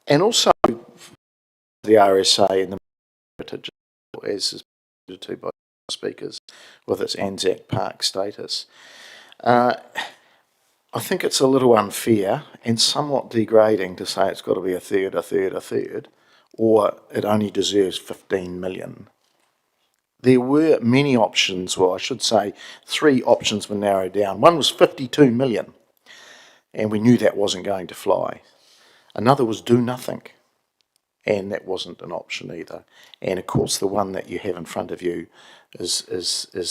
and also the RSA and the heritage, as is alluded to by speakers, with its Anzac Park status. I think it's a little unfair and somewhat degrading to say it's got to be a third, or it only deserves 15 million. There were many options, well, I should say 3 options were narrowed down. One was 52 million, and we knew that wasn't going to fly. Another was do nothing, and that wasn't an option either. And of course, the one that you have in front of you is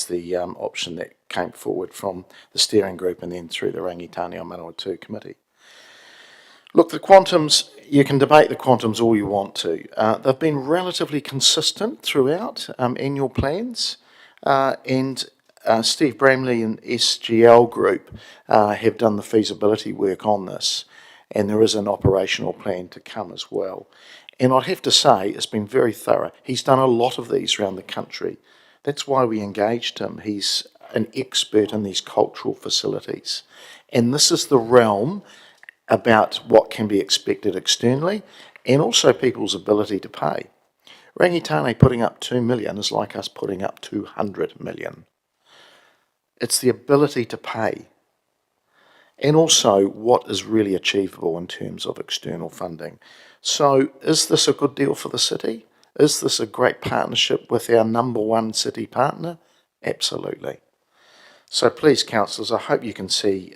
the option that came forward from the steering group and then through the Rangitane o Manawatu committee. Look, the quantums, you can debate the quantums all you want to. They've been relatively consistent throughout annual plans, and Steve Bramley and SGL Group have done the feasibility work on this, and there is an operational plan to come as well. And I'd have to say, it's been very thorough. He's done a lot of these around the country. That's why we engaged him. He's an expert in these cultural facilities. And this is the realm about what can be expected externally and also people's ability to pay. Rangitane putting up 2 million is like us putting up 200 million. It's the ability to pay and also what is really achievable in terms of external funding. So is this a good deal for the city? Is this a great partnership with our number one city partner? Absolutely. So please, councillors, I hope you can see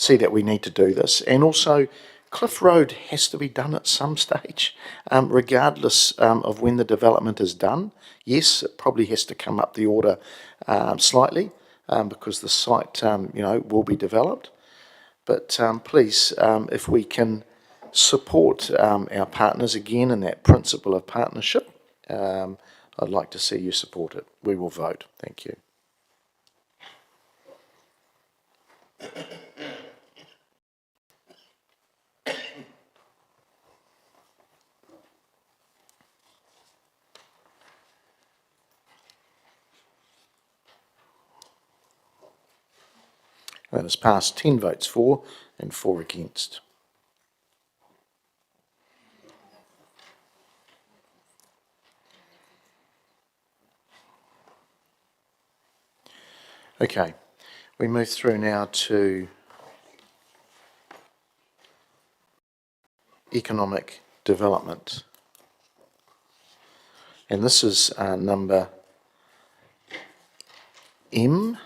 see that we need to do this. And also, Cliff Road has to be done at some stage, regardless of when the development is done. Yes, it probably has to come up the order slightly because the site, will be developed. But please, if we can support our partners again in that principle of partnership, I'd like to see you support it. We will vote. Thank you. That has passed 10 votes for and 4 against. Okay, we move through now to economic development. And this is number N,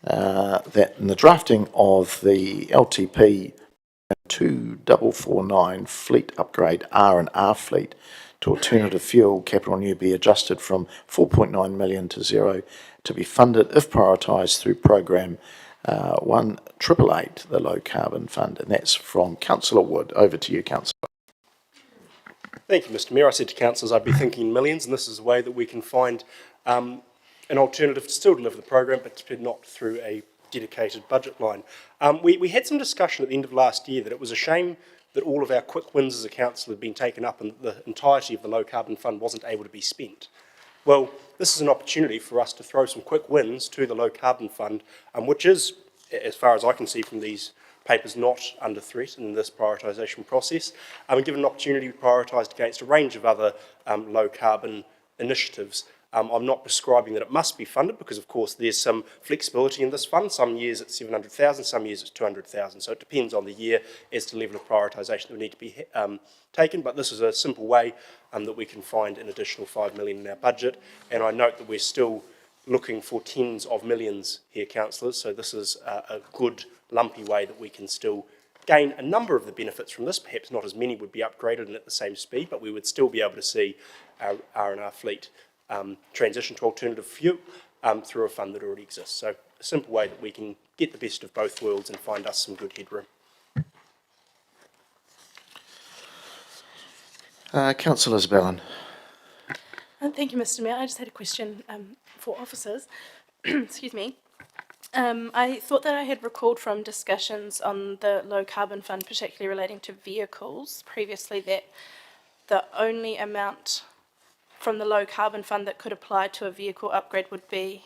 that in the drafting of the LTP 2449 fleet upgrade R&R fleet to alternative fuel, capital new be adjusted from 4.9 million to 0 to be funded if prioritised through program 1888, the low carbon fund. And that's from Councillor Wood. Over to you, Councillor. Thank you, Mr Mayor. I said to councillors I'd be thinking millions, and this is a way that we can find an alternative to still deliver the program, but not through a dedicated budget line. We had some discussion at the end of last year that it was a shame that all of our quick wins as a council had been taken up and the entirety of the low carbon fund wasn't able to be spent. Well, this is an opportunity for us to throw some quick wins to the low carbon fund, which is, as far as I can see from these papers, not under threat in this prioritisation process. And given an opportunity to be prioritised against a range of other low carbon initiatives. I'm not prescribing that it must be funded because, of course, there's some flexibility in this fund. Some years it's 700,000, some years it's 200,000. So it depends on the year as to the level of prioritisation that would need to be taken. But this is a simple way that we can find an additional 5 million in our budget. And I note that we're still looking for tens of millions here, councillors. So this is a good lumpy way that we can still gain a number of the benefits from this. Perhaps not as many would be upgraded and at the same speed, but we would still be able to see our R&R fleet transition to alternative fuel through a fund that already exists. So a simple way that we can get the best of both worlds and find us some good headroom. Councillor Isabellan. Thank you, Mr Mayor. I just had a question for officers. Excuse me. I thought that I had recalled from discussions on the low carbon fund, particularly relating to vehicles, previously that the only amount from the low carbon fund that could apply to a vehicle upgrade would be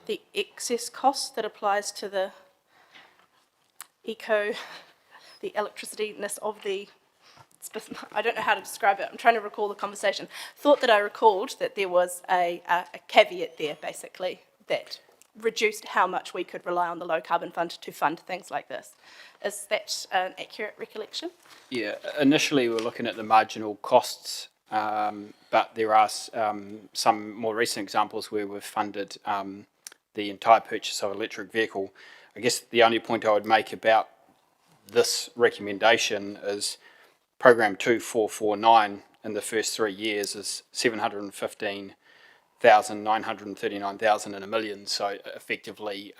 the excess cost that applies to the the electricity-ness of the, I don't know how to describe it, I'm trying to recall the conversation. Thought that I recalled that there was a caveat there, basically, that reduced how much we could rely on the low carbon fund to fund things like this. Is that an accurate recollection? Yeah, initially we were looking at the marginal costs, but there are some more recent examples where we've funded the entire purchase of an electric vehicle. I guess the only point I would make about this recommendation is program 2449 in the first 3 years is 715,000, 939,000 and $1 million. So effectively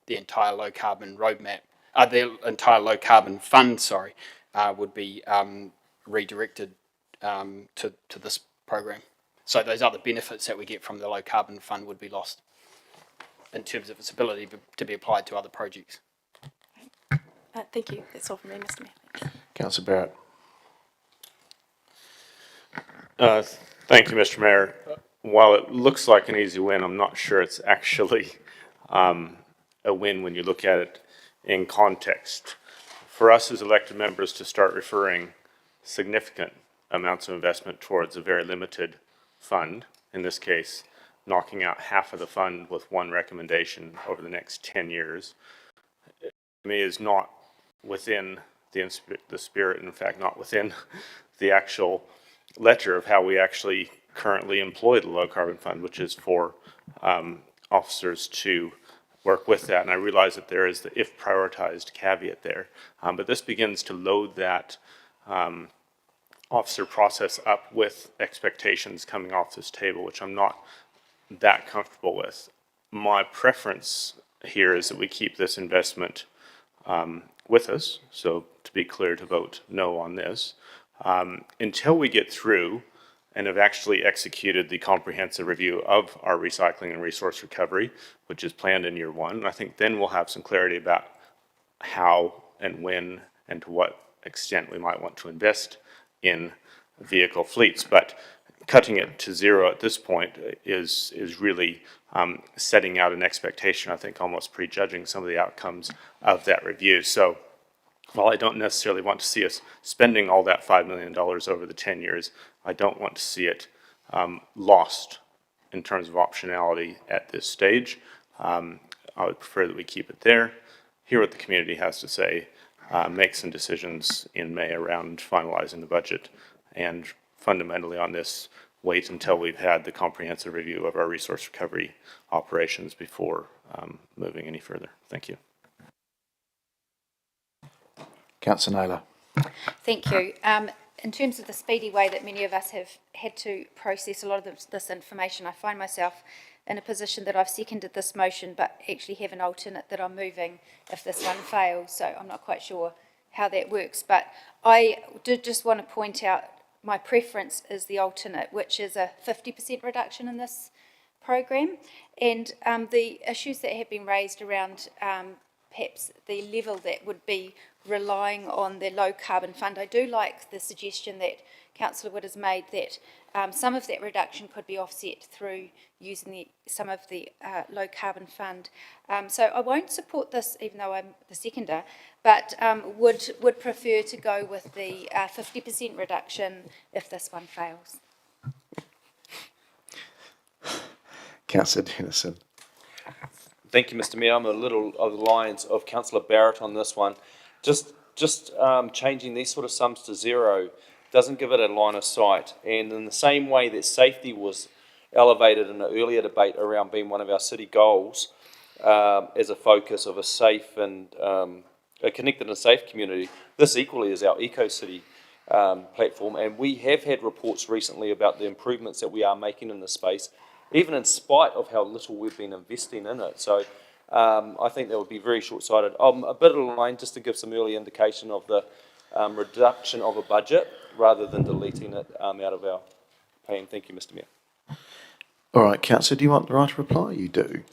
the entire low carbon roadmap, the entire low carbon fund, sorry, would be redirected to this program. So those other benefits that we get from the low carbon fund would be lost in terms of its ability to be applied to other projects. Thank you. That's all from me, Mr Mayor. Councillor Barrett. Thank you, Mr. Mayor. While it looks like an easy win, I'm not sure it's actually a win when you look at it in context. For us as elected members to start referring significant amounts of investment towards a very limited fund, in this case, knocking out half of the fund with one recommendation over the next 10 years, to me is not within the spirit, in fact, not within the actual letter of how we actually currently employ the low carbon fund, which is for officers to work with that. And I realize that there is the if prioritized caveat there. But this begins to load that officer process up with expectations coming off this table, which I'm not that comfortable with. My preference here is that we keep this investment with us. So to be clear, to vote no on this until we get through and have actually executed the comprehensive review of our recycling and resource recovery, which is planned in year one. And I think then we'll have some clarity about how and when and to what extent we might want to invest in vehicle fleets. But cutting it to zero at this point is really setting out an expectation, I think almost prejudging some of the outcomes of that review. So while I don't necessarily want to see us spending all that $5 million over the 10 years, I don't want to see it lost in terms of optionality at this stage. I would prefer that we keep it there, hear what the community has to say, make some decisions in May around finalizing the budget, and fundamentally on this, wait until we've had the comprehensive review of our resource recovery operations before moving any further. Thank you. Councillor Naylor. Thank you. In terms of the speedy way that many of us have had to process a lot of this information, I find myself in a position that I've seconded this motion but actually have an alternate that I'm moving if this one fails, so I'm not quite sure how that works. But I did just want to point out my preference is the alternate, which is a 50% reduction in this program, and the issues that have been raised around perhaps the level that would be relying on the low carbon fund. I do like the suggestion that Councillor Wood has made that some of that reduction could be offset through using some of the low carbon fund. So I won't support this, even though I'm the seconder, but would prefer to go with the 50% reduction if this one fails. Councillor Dennison. Thank you, Mr. Mayor. I'm a little of the lines of Councillor Barrett on this one. Just changing these sort of sums to zero doesn't give it a line of sight. And in the same way that safety was elevated in an earlier debate around being one of our city goals as a focus of a safe and a connected and safe community, this equally is our EcoCity platform. And we have had reports recently about the improvements that we are making in this space, even in spite of how little we've been investing in it. So I think that would be very short-sighted. I'm a bit of a line just to give some early indication of the reduction of a budget rather than deleting it out of our plan. Thank you, Mr. Mayor. All right, Councillor, do you want the right to reply? You do.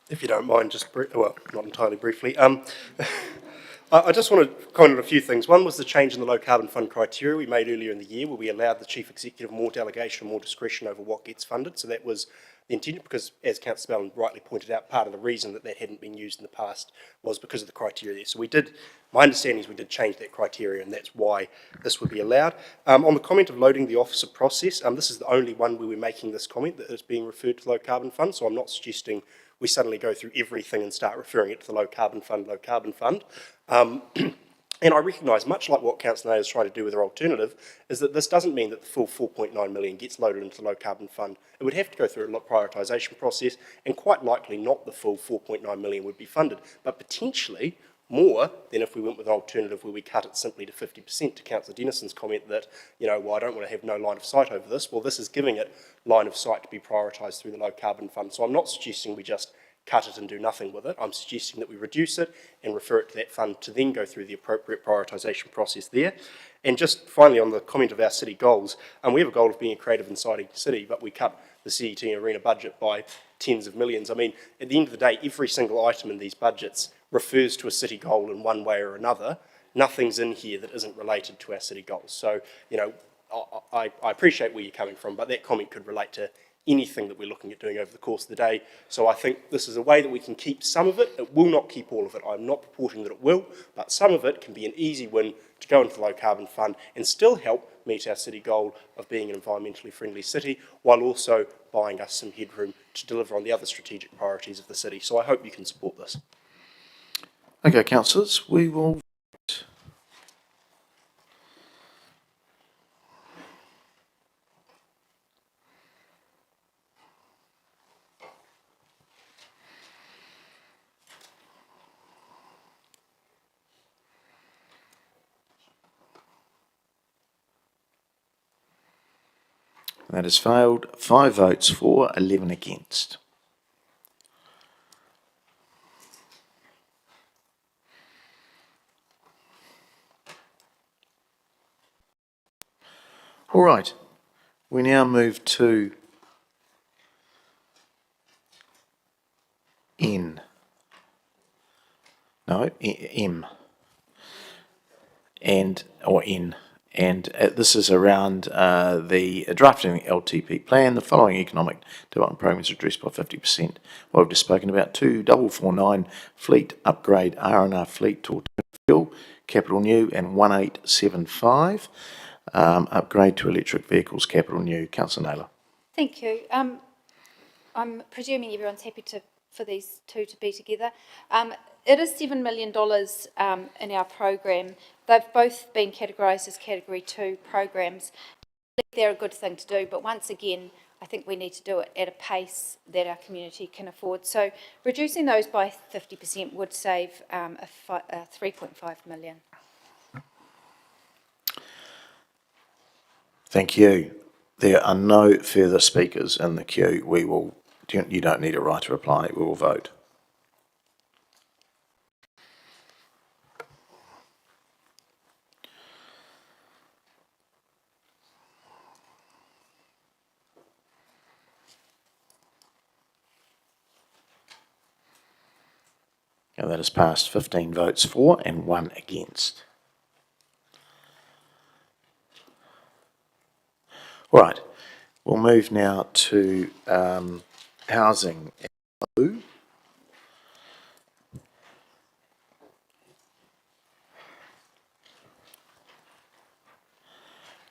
If you don't mind, just well, not entirely briefly. I just want to comment on a few things. One was the change in the low carbon fund criteria we made earlier in the year, where we allowed the chief executive more delegation, more discretion over what gets funded. So that was the intent, because as Councillor Bellin rightly pointed out, part of the reason that that hadn't been used in the past was because of the criteria there. So we did, my understanding is we did change that criteria, and that's why this would be allowed. On the comment of loading the officer process, this is the only one where we're making this comment that is being referred to low carbon fund. So I'm not suggesting we suddenly go through everything and start referring it to the low carbon fund. And I recognise, much like what Councillor Naylor is trying to do with her alternative, is that this doesn't mean that the full 4.9 million gets loaded into the low carbon fund. It would have to go through a prioritisation process, and quite likely not the full 4.9 million would be funded, but potentially more than if we went with an alternative where we cut it simply to 50%, to Councillor Dennison's comment that, you know, well, I don't want to have no line of sight over this. Well, this is giving it line of sight to be prioritised through the low carbon fund. So I'm not suggesting we just cut it and do nothing with it. I'm suggesting that we reduce it and refer it to that fund to then go through the appropriate prioritisation process there. And just finally on the comment of our city goals, we have a goal of being a creative and exciting city, but we cut the CET and arena budget by tens of millions. I mean, at the end of the day, every single item in these budgets refers to a city goal in one way or another. Nothing's in here that isn't related to our city goals. So, you know, I appreciate where you're coming from, but that comment could relate to anything that we're looking at doing over the course of the day. So I think this is a way that we can keep some of it. It will not keep all of it. I'm not purporting that it will, but some of it can be an easy win to go into the low carbon fund and still help meet our city goal of being an environmentally friendly city, while also buying us some headroom to deliver on the other strategic priorities of the city. So I hope you can support this. Okay, councillors, we will. That has failed. 5 votes for, 11 against. All right, we now move to M. Or N. And this is around the drafting the LTP plan. The following economic development programs are addressed by 50%. What I've just spoken about, 2449 fleet upgrade R&R fleet to fuel, capital new, and 1875 upgrade to electric vehicles, capital new. Councillor Naylor. Thank you. I'm presuming everyone's happy for these two to be together. It is $7 million in our program. They've both been categorised as Category 2 programs. They're a good thing to do, but once again, I think we need to do it at a pace that our community can afford. So reducing those by 50% would save a 3.5 million. Thank you. There are no further speakers in the queue. You don't need a right to reply. We will vote. Now that has passed. 15 votes for and 1 against. All right, we'll move now to housing.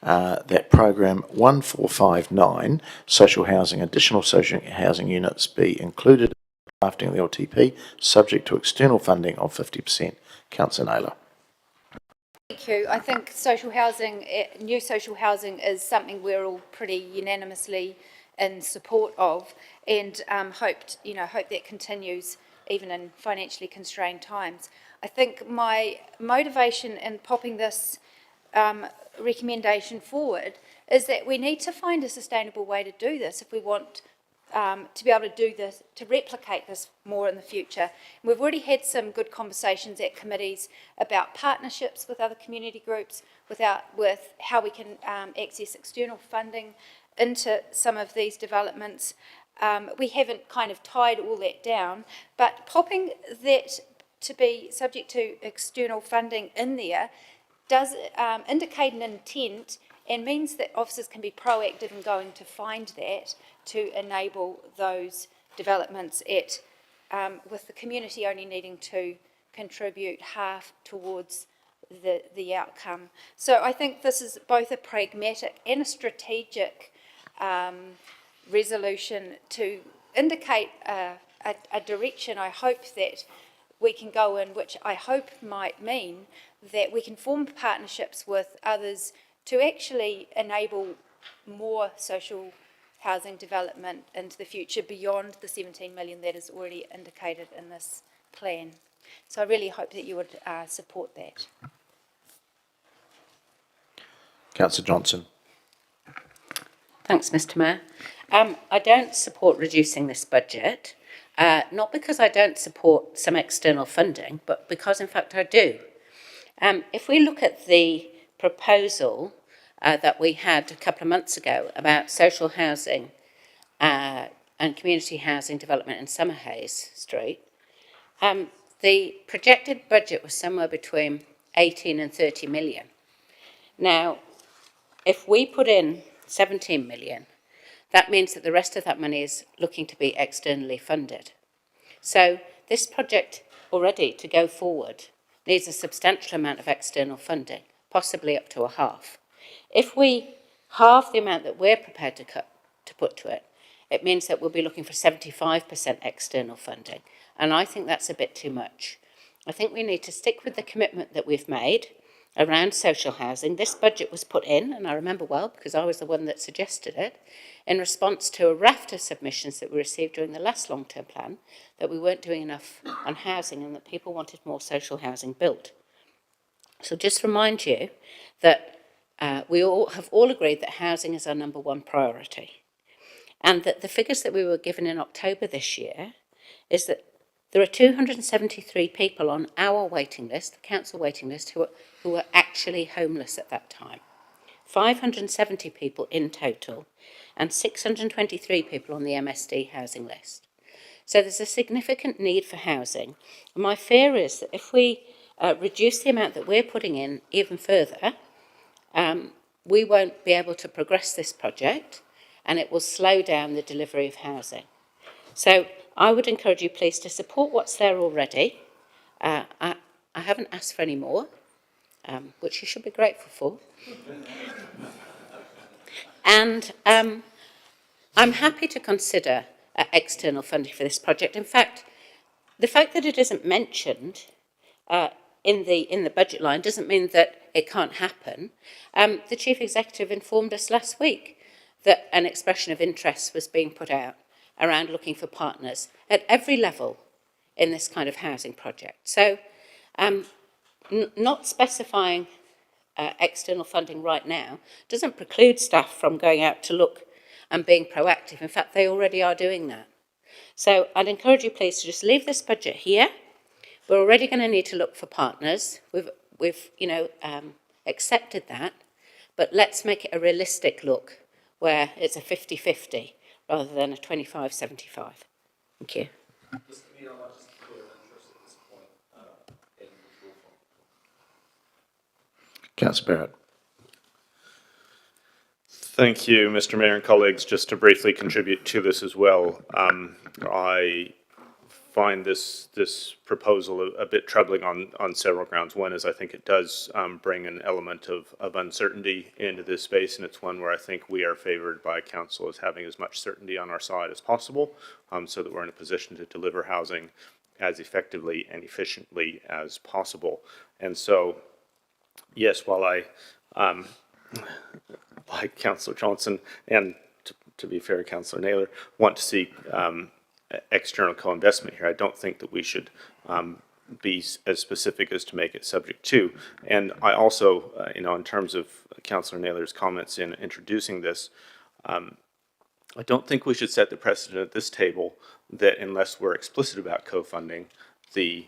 That program 1459, social housing, additional social housing units be included in drafting the LTP, subject to external funding of 50%. Councillor Naylor. Thank you. I think social housing, new social housing is something we're all pretty unanimously in support of, and hope that continues even in financially constrained times. I think my motivation in popping this recommendation forward is that we need to find a sustainable way to do this if we want to be able to do this, to replicate this more in the future. And we've already had some good conversations at committees about partnerships with other community groups, with how we can access external funding into some of these developments. We haven't kind of tied all that down, but popping that to be subject to external funding in there does indicate an intent and means that officers can be proactive in going to find that to enable those developments with the community only needing to contribute half towards the outcome. So I think this is both a pragmatic and a strategic resolution to indicate a direction I hope that we can go in, which I hope might mean that we can form partnerships with others to actually enable more social housing development into the future beyond the 17 million that is already indicated in this plan. So I really hope that you would support that. Councillor Johnson. Thanks, Mr. Mayor. I don't support reducing this budget, not because I don't support some external funding, but because in fact I do. If we look at the proposal that we had a couple of months ago about social housing and community housing development in Summerhays Street, the projected budget was somewhere between 18 and 30 million. Now, if we put in 17 million, that means that the rest of that money is looking to be externally funded. So this project already, to go forward, needs a substantial amount of external funding, possibly up to a half. If we halve the amount that we're prepared to put to it, it means that we'll be looking for 75% external funding. And I think that's a bit too much. I think we need to stick with the commitment that we've made around social housing. This budget was put in, and I remember well because I was the one that suggested it, in response to a raft of submissions that we received during the last long-term plan that we weren't doing enough on housing and that people wanted more social housing built. So just remind you that we all have all agreed that housing is our number one priority, and that the figures that we were given in October this year is that there are 273 people on our waiting list, the council waiting list, who were actually homeless at that time. 570 people in total, and 623 people on the MSD housing list. So there's a significant need for housing. And my fear is that if we reduce the amount that we're putting in even further, we won't be able to progress this project, and it will slow down the delivery of housing. So I would encourage you, please, to support what's there already. I haven't asked for any more, which you should be grateful for. And I'm happy to consider external funding for this project. In fact, the fact that it isn't mentioned in the budget line doesn't mean that it can't happen. The Chief Executive informed us last week that an expression of interest was being put out around looking for partners at every level in this kind of housing project. So not specifying external funding right now doesn't preclude staff from going out to look and being proactive. In fact, they already are doing that. So I'd encourage you, please, to just leave this budget here. We're already going to need to look for partners. We've accepted that, but let's make it a realistic look where it's a 50-50 rather than a 25-75. Thank you. Councillor Barrett. Thank you, Mr. Mayor and colleagues. Just to briefly contribute to this as well, I find this proposal a bit troubling on several grounds. One is I think it does bring an element of uncertainty into this space, and it's one where I think we are favoured by council as having as much certainty on our side as possible, so that we're in a position to deliver housing as effectively and efficiently as possible. And so, yes, while I like Councillor Johnson, and to be fair, Councillor Naylor, want to see external co-investment here, I don't think that we should be as specific as to make it subject to. And I also, in terms of Councillor Naylor's comments in introducing this, I don't think we should set the precedent at this table that unless we're explicit about co-funding, the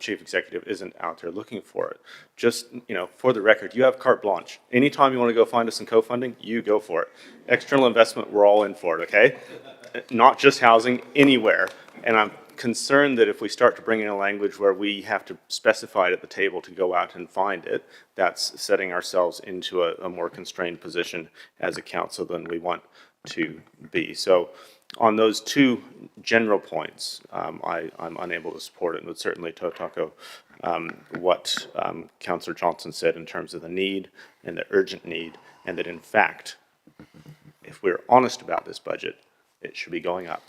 Chief Executive isn't out there looking for it. Just, for the record, you have carte blanche. Anytime you want to go find us some co-funding, you go for it. External investment, we're all in for it, okay? Not just housing, anywhere. And I'm concerned that if we start to bring in a language where we have to specify it at the table to go out and find it, that's setting ourselves into a more constrained position as a council than we want to be. So on those two general points, I'm unable to support it, and would certainly tautoko what Councillor Johnson said in terms of the need and the urgent need, and that in fact, if we're honest about this budget, it should be going up.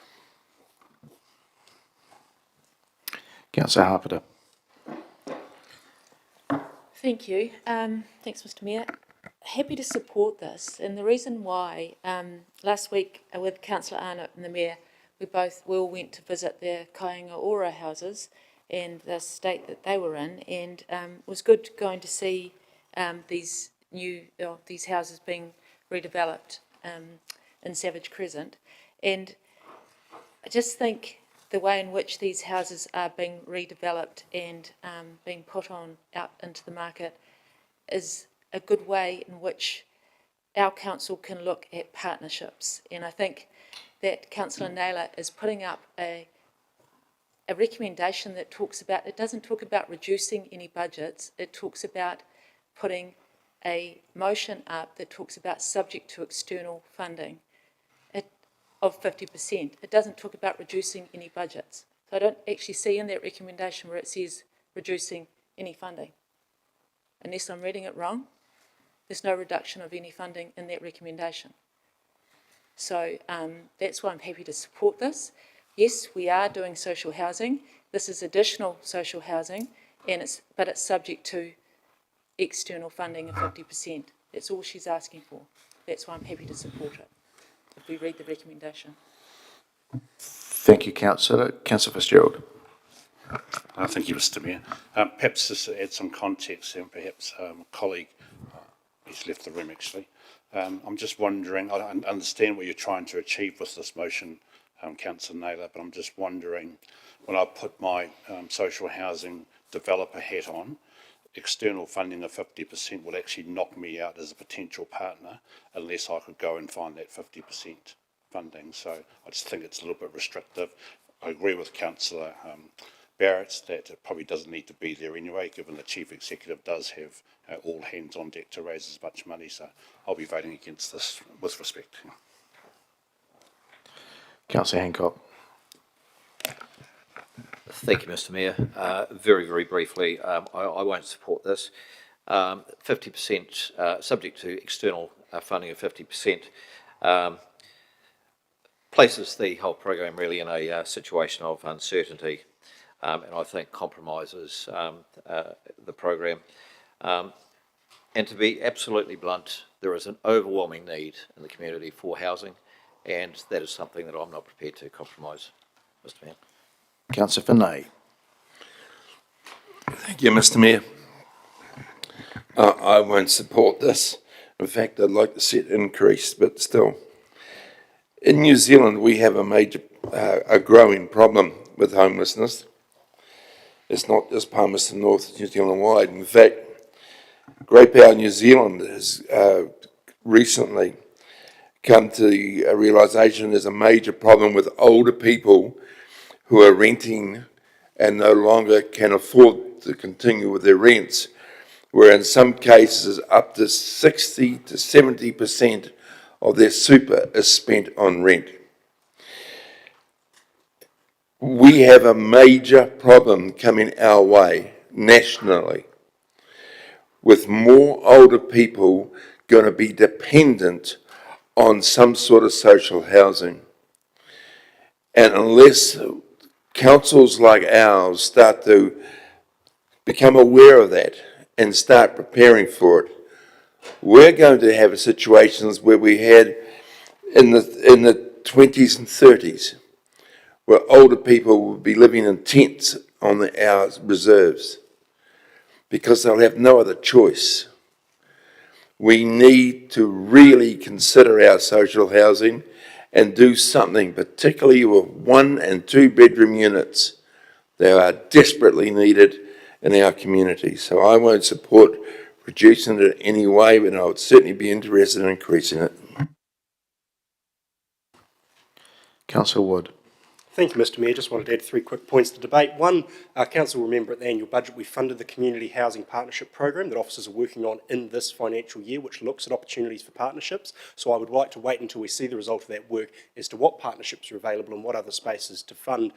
Councillor Harpiter. Thank you. Thanks, Mr. Mayor. Happy to support this, and the reason why, last week with Councillor Arnott and the Mayor, we all went to visit the Kāinga Ora houses and the state that they were in, and it was good going to see these houses being redeveloped in Savage Crescent. And I just think the way in which these houses are being redeveloped and being put out into the market is a good way in which our council can look at partnerships. And I think that Councillor Naylor is putting up a recommendation that it doesn't talk about reducing any budgets, it talks about putting a motion up that talks about subject to external funding of 50%. It doesn't talk about reducing any budgets. So I don't actually see in that recommendation where it says reducing any funding. Unless I'm reading it wrong, there's no reduction of any funding in that recommendation. So that's why I'm happy to support this. Yes, we are doing social housing. This is additional social housing, but it's subject to external funding of 50%. That's all she's asking for. That's why I'm happy to support it, if we read the recommendation. Thank you, Councillor. Councillor Fitzgerald. Thank you, Mr. Mayor. Perhaps just to add some context, and perhaps a colleague he's left the room actually. I'm just wondering, I understand what you're trying to achieve with this motion, Councillor Naylor, but I'm just wondering, when I put my social housing developer hat on, external funding of 50% would actually knock me out as a potential partner unless I could go and find that 50% funding. So I just think it's a little bit restrictive. I agree with Councillor Barrett that it probably doesn't need to be there anyway, given the Chief Executive does have all hands on deck to raise as much money. So I'll be voting against this with respect. Councillor Hancock. Thank you, Mr. Mayor. Very, very briefly, I won't support this. 50%, subject to external funding of 50%, places the whole program really in a situation of uncertainty, and I think compromises the program. And to be absolutely blunt, there is an overwhelming need in the community for housing, and that is something that I'm not prepared to compromise, Mr. Mayor. Councillor Finney. Thank you, Mr. Mayor. I won't support this. In fact, I'd like to see it increase, but still. In New Zealand, we have a growing problem with homelessness. It's not just Palmerston North, it's New Zealand wide. In fact, Grey Power New Zealand has recently come to a realisation there's a major problem with older people who are renting and no longer can afford to continue with their rents, where in some cases up to 60 to 70% of their super is spent on rent. We have a major problem coming our way nationally, with more older people going to be dependent on some sort of social housing. And unless councils like ours start to become aware of that and start preparing for it, we're going to have situations where we had in the 20s and 30s, where older people will be living in tents on our reserves because they'll have no other choice. We need to really consider our social housing and do something, particularly with 1 and 2 bedroom units. They are desperately needed in our community. So I won't support reducing it in any way, but I would certainly be interested in increasing it. Councillor Wood. Thank you, Mr. Mayor. Just wanted to add 3 quick points to debate. One, Council will remember at the annual budget we funded the Community Housing Partnership Program that officers are working on in this financial year, which looks at opportunities for partnerships. So I would like to wait until we see the result of that work as to what partnerships are available and what other spaces to fund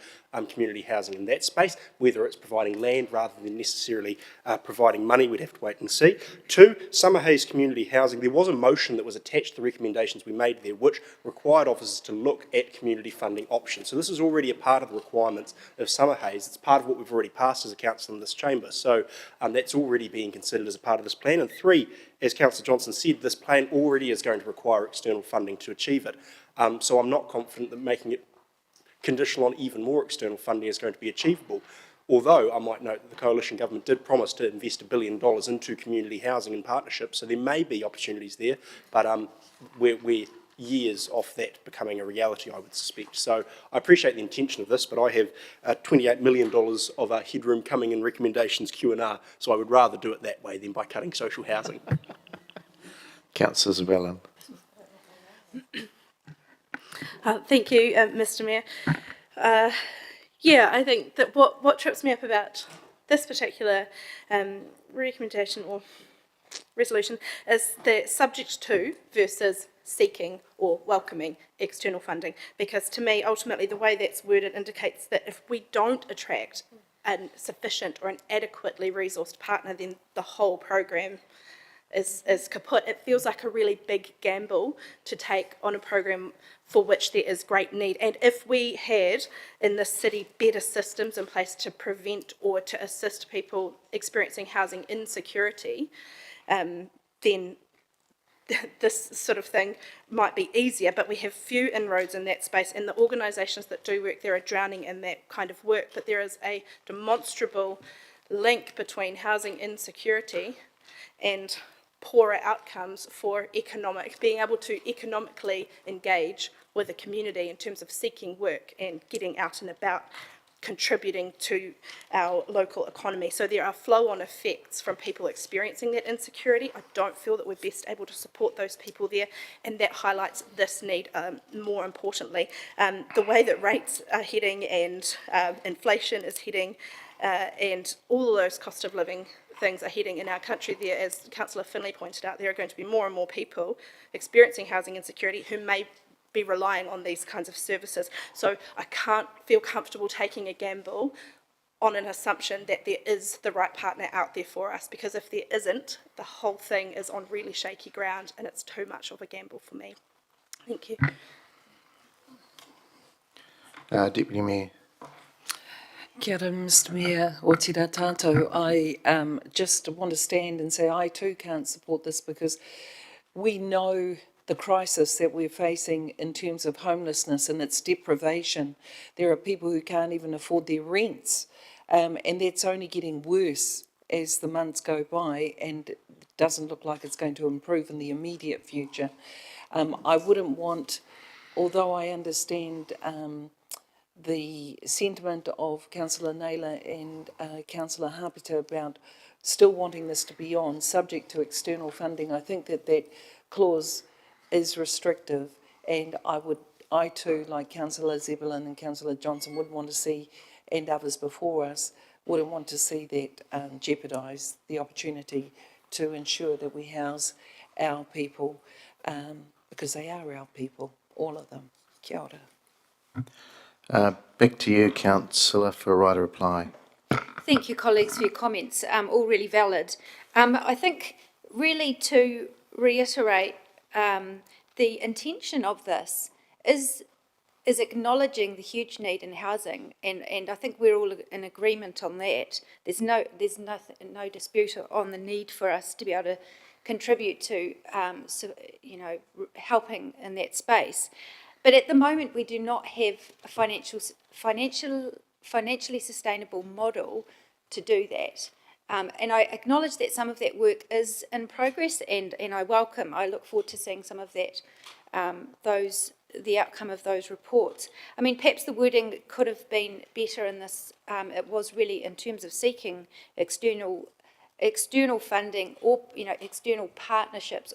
community housing in that space, whether it's providing land rather than necessarily providing money. We'd have to wait and see. 2, Summer Hayes Community Housing. There was a motion that was attached to the recommendations we made there, which required officers to look at community funding options. So this is already a part of the requirements of Summer Hayes. It's part of what we've already passed as a council in this chamber. So that's already being considered as a part of this plan. And 3, as Councillor Johnson said, this plan already is going to require external funding to achieve it. So I'm not confident that making it conditional on even more external funding is going to be achievable. Although I might note that the coalition government did promise to invest $1 billion into community housing and partnerships, so there may be opportunities there, but we're years off that becoming a reality, I would suspect. So I appreciate the intention of this, but I have $28 million of headroom coming in recommendations Q&R, so I would rather do it that way than by cutting social housing. Councillor Zabellan. Thank you, Mr. Mayor. Yeah, I think that what trips me up about this particular recommendation or resolution is the subject to versus seeking or welcoming external funding, because to me, ultimately, the way that's worded indicates that if we don't attract a sufficient or an adequately resourced partner, then the whole program is kaput. It feels like a really big gamble to take on a program for which there is great need. And if we had in this city better systems in place to prevent or to assist people experiencing housing insecurity, then this sort of thing might be easier, but we have few inroads in that space, and the organisations that do work there are drowning in that kind of work. But there is a demonstrable link between housing insecurity and poorer outcomes for being able to economically engage with the community in terms of seeking work and getting out and about, contributing to our local economy. So there are flow-on effects from people experiencing that insecurity. I don't feel that we're best able to support those people there, and that highlights this need more importantly. The way that rates are heading and inflation is heading, and all of those cost of living things are heading in our country there, as Councillor Finlay pointed out, there are going to be more and more people experiencing housing insecurity who may be relying on these kinds of services. So I can't feel comfortable taking a gamble on an assumption that there is the right partner out there for us, because if there isn't, the whole thing is on really shaky ground and it's too much of a gamble for me. Thank you. Deputy Mayor. Kia ora, Mr Mayor, o tira tātou. I just want to stand and say I too can't support this, because we know the crisis that we're facing in terms of homelessness and its deprivation. There are people who can't even afford their rents, and that's only getting worse as the months go by, and it doesn't look like it's going to improve in the immediate future. I wouldn't want, although I understand the sentiment of Councillor Naylor and Councillor Hapita about still wanting this to be on, subject to external funding, I think that that clause is restrictive, and I too, like Councillor Zebulin and Councillor Johnson, would want to see, and others before us, wouldn't want to see that jeopardise the opportunity to ensure that we house our people, because they are our people, all of them. Kia ora. Back to you, Councillor, for a right of reply. Thank you, colleagues, for your comments, all really valid. I think really to reiterate, the intention of this is acknowledging the huge need in housing, and I think we're all in agreement on that. There's no dispute on the need for us to be able to contribute to, helping in that space. But at the moment, we do not have a financially sustainable model to do that. And I acknowledge that some of that work is in progress, and I look forward to seeing some of that, the outcome of those reports. I mean, perhaps the wording could have been better in this. It was really in terms of seeking external funding or, external partnerships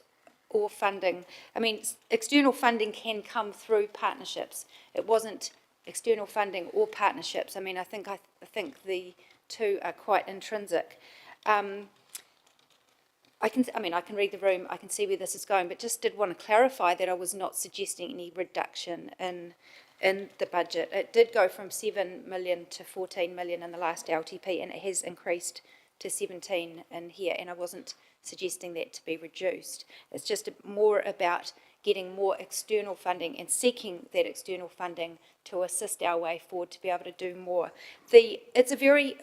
or funding. I mean, external funding can come through partnerships. It wasn't external funding or partnerships. I mean, I think the two are quite intrinsic. I can read the room, I can see where this is going, but just did want to clarify that I was not suggesting any reduction in the budget. It did go from 7 million to 14 million in the last LTP, and it has increased to 17 in here, and I wasn't suggesting that to be reduced. It's just more about getting more external funding and seeking that external funding to assist our way forward to be able to do more.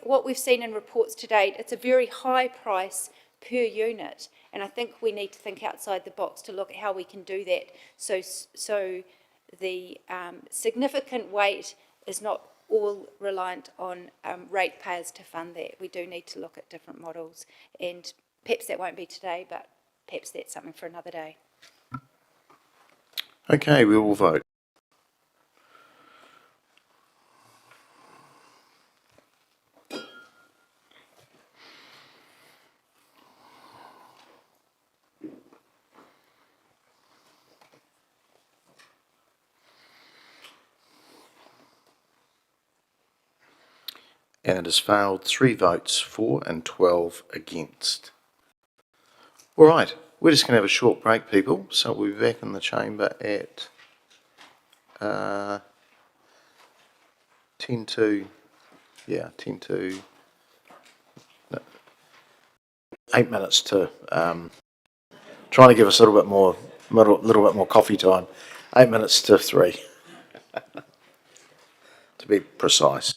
What we've seen in reports to date, it's a very high price per unit, and I think we need to think outside the box to look at how we can do that so the significant weight is not all reliant on ratepayers to fund that. We do need to look at different models, and perhaps that won't be today, but perhaps that's something for another day. Okay, we will vote. And it has failed 3 votes for and 12 against. All right, we're just going to have a short break, people. So we'll be back in the chamber at 10 to 8 minutes to trying to give us a little bit more coffee time. 8 minutes to 3 to be precise.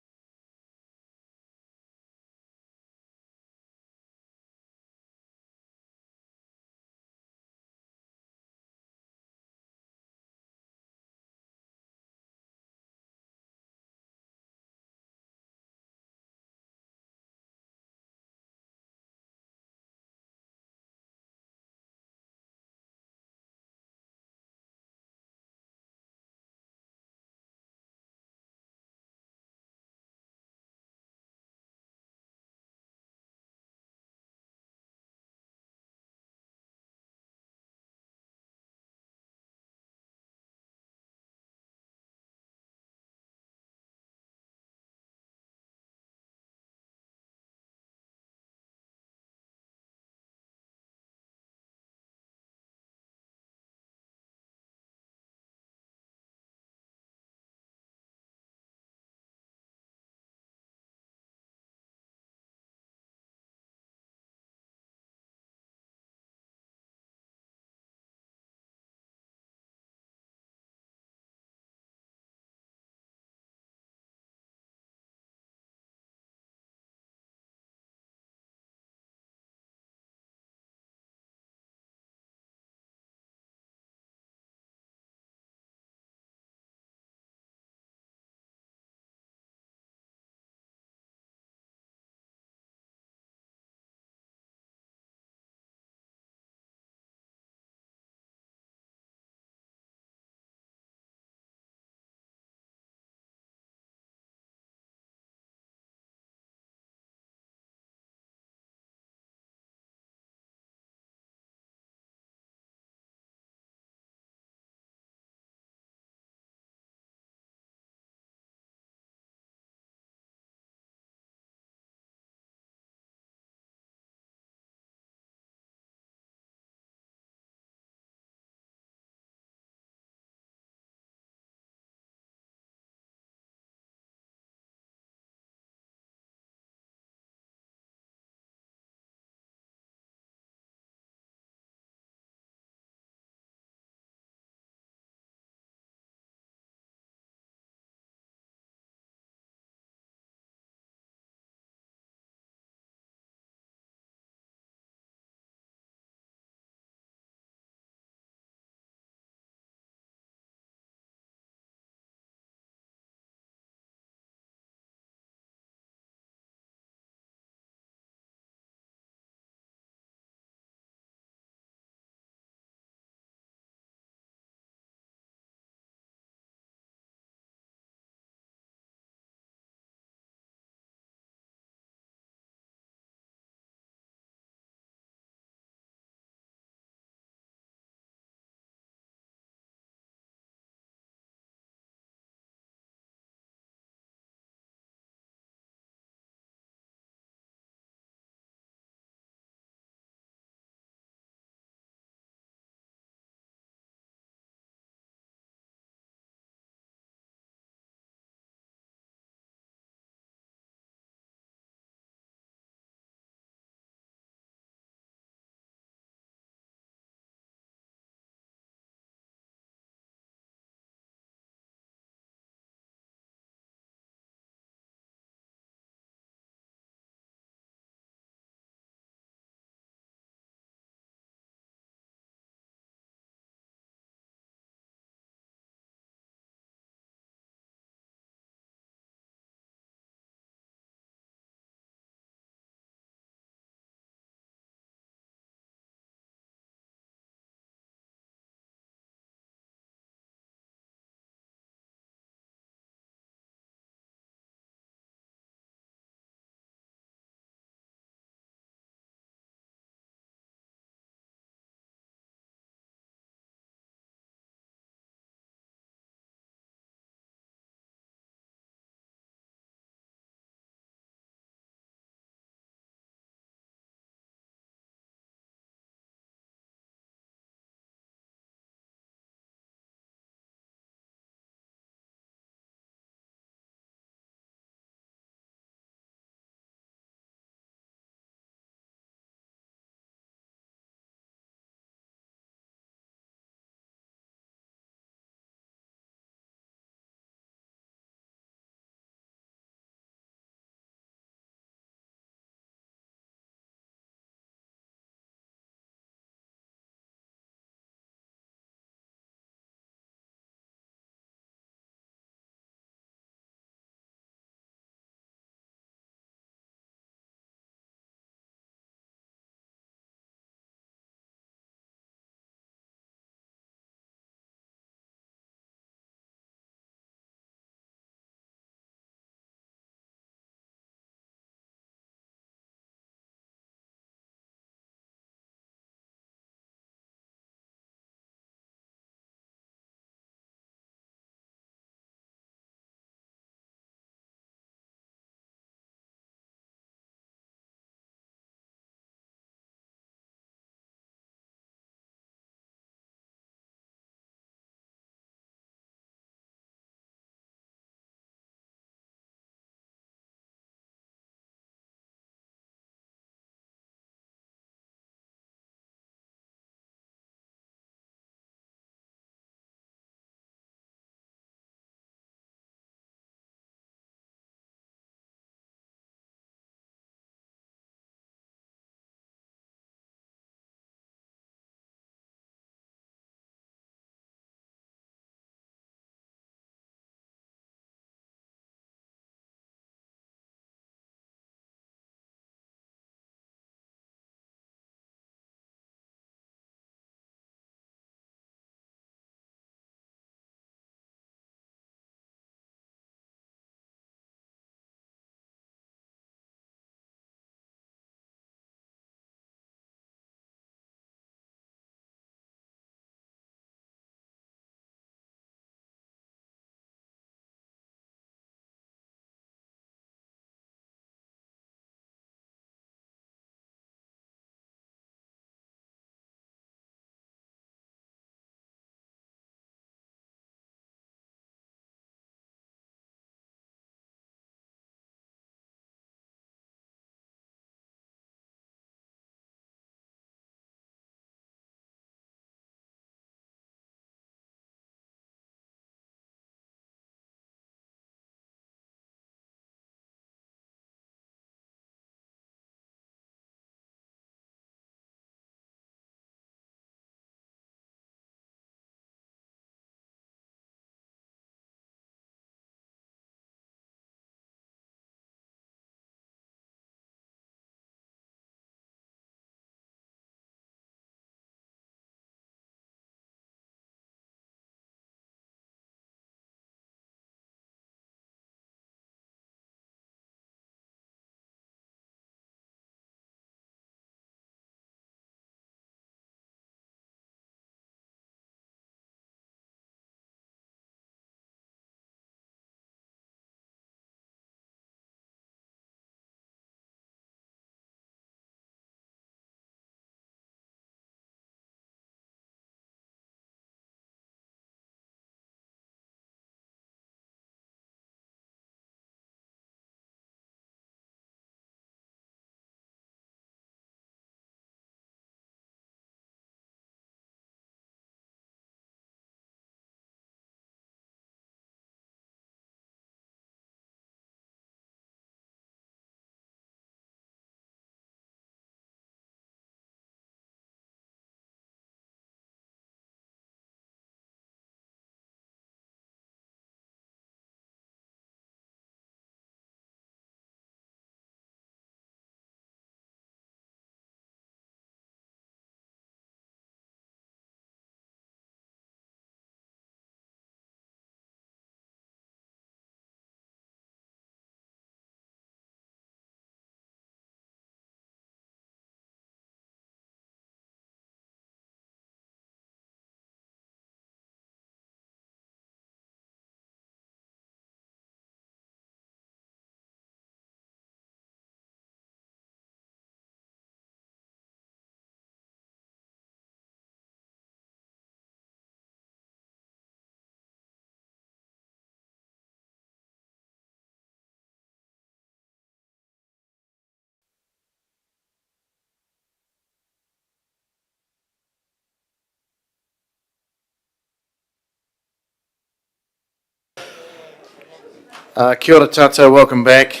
Kia ora tātou, welcome back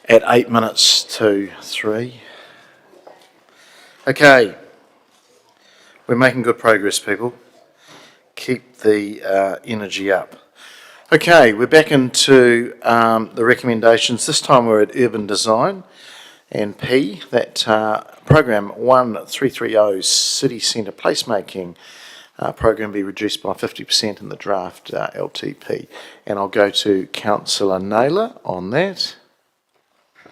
at 8 minutes to 3. Okay, we're making good progress, people. Keep the energy up. Okay, we're back into the recommendations. This time we're at urban design and P, that program 1330, city centre placemaking program be reduced by 50% in the draft LTP. And I'll go to Councillor Naylor on that.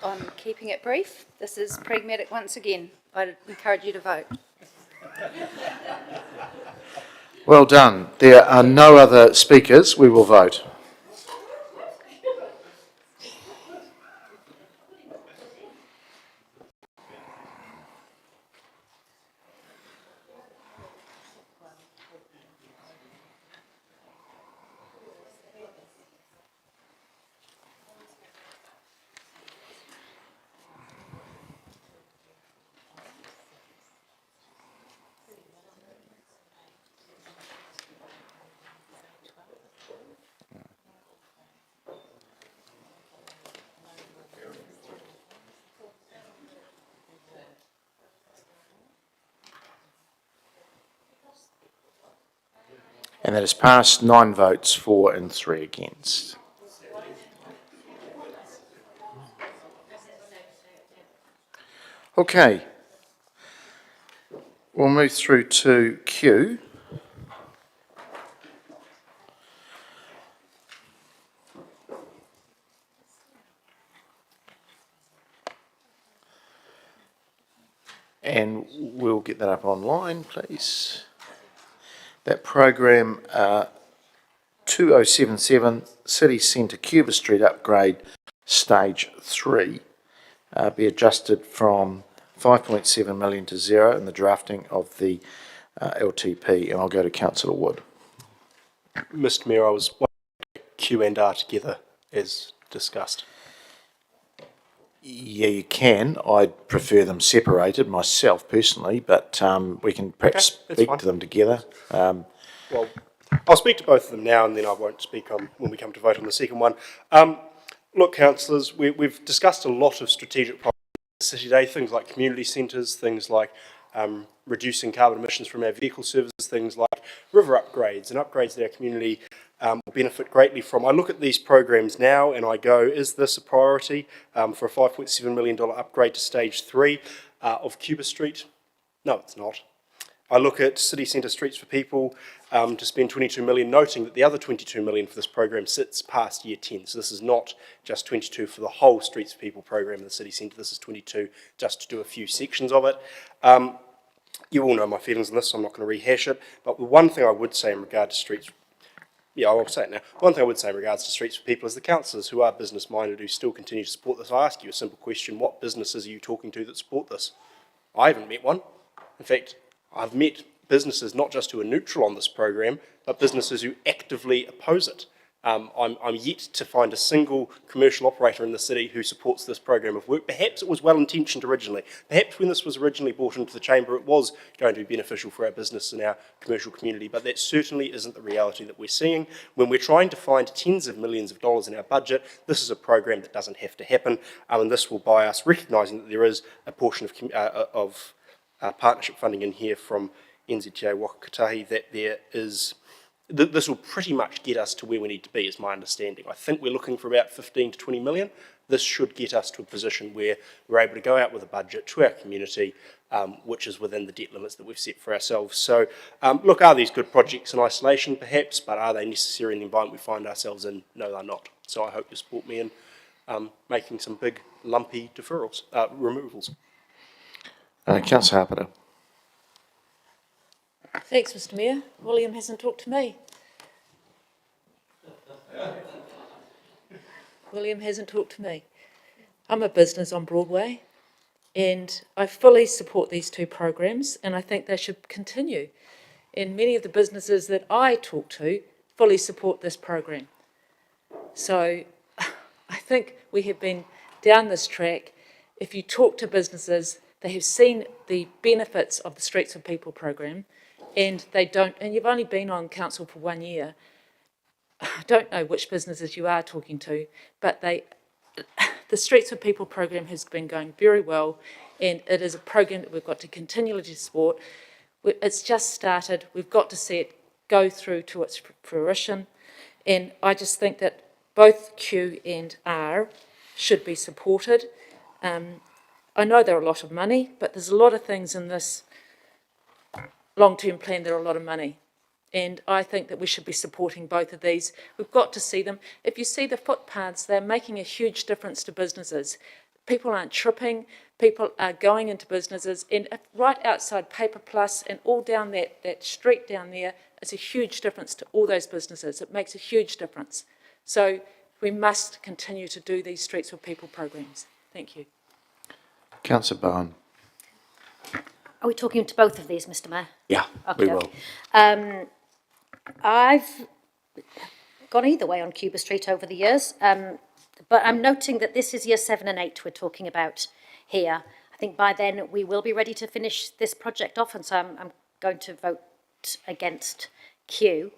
On keeping it brief, this is pragmatic once again. I'd encourage you to vote. Well done. There are no other speakers. We will vote. And that is passed, 9 votes for and 3 against. Okay. We'll move through to Q. And we'll get that up online, please. That program 2077 City Centre Cuba Street upgrade stage 3 be adjusted from 5.7 million to 0 in the drafting of the LTP, and I'll go to Councillor Wood. Mr Mayor, I was Q and R together as discussed. Yeah, you can. I'd prefer them separated myself personally, but we can perhaps speak to them together. Well, I'll speak to both of them now and then I won't speak on when we come to vote on the second one. Look, councillors, we've discussed a lot of strategic problems in the city today, things like community centres, things like reducing carbon emissions from our vehicle services, things like river upgrades and upgrades that our community will benefit greatly from. I look at these programs now and I go, is this a priority for a $5.7 million upgrade to stage 3 of Cuba Street? No, it's not. I look at city centre streets for people to spend 22 million, noting that the other 22 million for this program sits past year 10. So this is not just 22 for the whole Streets for People program in the city centre. This is 22 just to do a few sections of it. You all know my feelings on this, so I'm not going to rehash it. But the one thing I would say in regard to streets, yeah, I'll say it now. One thing I would say in regards to Streets for People is the councillors who are business-minded who still continue to support this. I ask you a simple question: what businesses are you talking to that support this? I haven't met one. In fact, I've met businesses not just who are neutral on this program, but businesses who actively oppose it. I'm yet to find a single commercial operator in the city who supports this program of work. Perhaps it was well-intentioned originally. Perhaps when this was originally brought into the chamber, it was going to be beneficial for our business and our commercial community, but that certainly isn't the reality that we're seeing. When we're trying to find tens of millions of dollars in our budget, this is a program that doesn't have to happen, and this will buy us, recognising that there is a portion of partnership funding in here from NZTA Waka Kotahi, that there is, this will pretty much get us to where we need to be, is my understanding. I think we're looking for about 15 to 20 million. This should get us to a position where we're able to go out with a budget to our community, which is within the debt limits that we've set for ourselves. So, look, are these good projects in isolation, perhaps, but are they necessary in the environment we find ourselves in? No, they're not. So I hope you support me in making some big, lumpy deferrals, removals. Councillor Harper. Thanks, Mr Mayor. William hasn't talked to me. William hasn't talked to me. I'm a business on Broadway and I fully support these two programs and I think they should continue. And many of the businesses that I talk to fully support this program. So I think we have been down this track. If you talk to businesses, they have seen the benefits of the Streets for People program and they don't, and you've only been on council for 1 year. I don't know which businesses you are talking to, but the Streets for People program has been going very well, and it is a program that we've got to continually support. It's just started. We've got to see it go through to its fruition, and I just think that both Q and R should be supported. I know they're a lot of money, but there's a lot of things in this long-term plan that are a lot of money. And I think that we should be supporting both of these. We've got to see them. If you see the footpaths, they're making a huge difference to businesses. People aren't tripping, people are going into businesses, and right outside Paper Plus and all down that street down there, it's a huge difference to all those businesses. It makes a huge difference. So we must continue to do these Streets for People programs. Thank you. Councillor Bowen. Are we talking to both of these, Mr Mayor? Yeah, we will. I've gone either way on Cuba Street over the years, but I'm noting that this is year 7 and 8 we're talking about here. I think by then we will be ready to finish this project off, and so I'm going to vote against Q.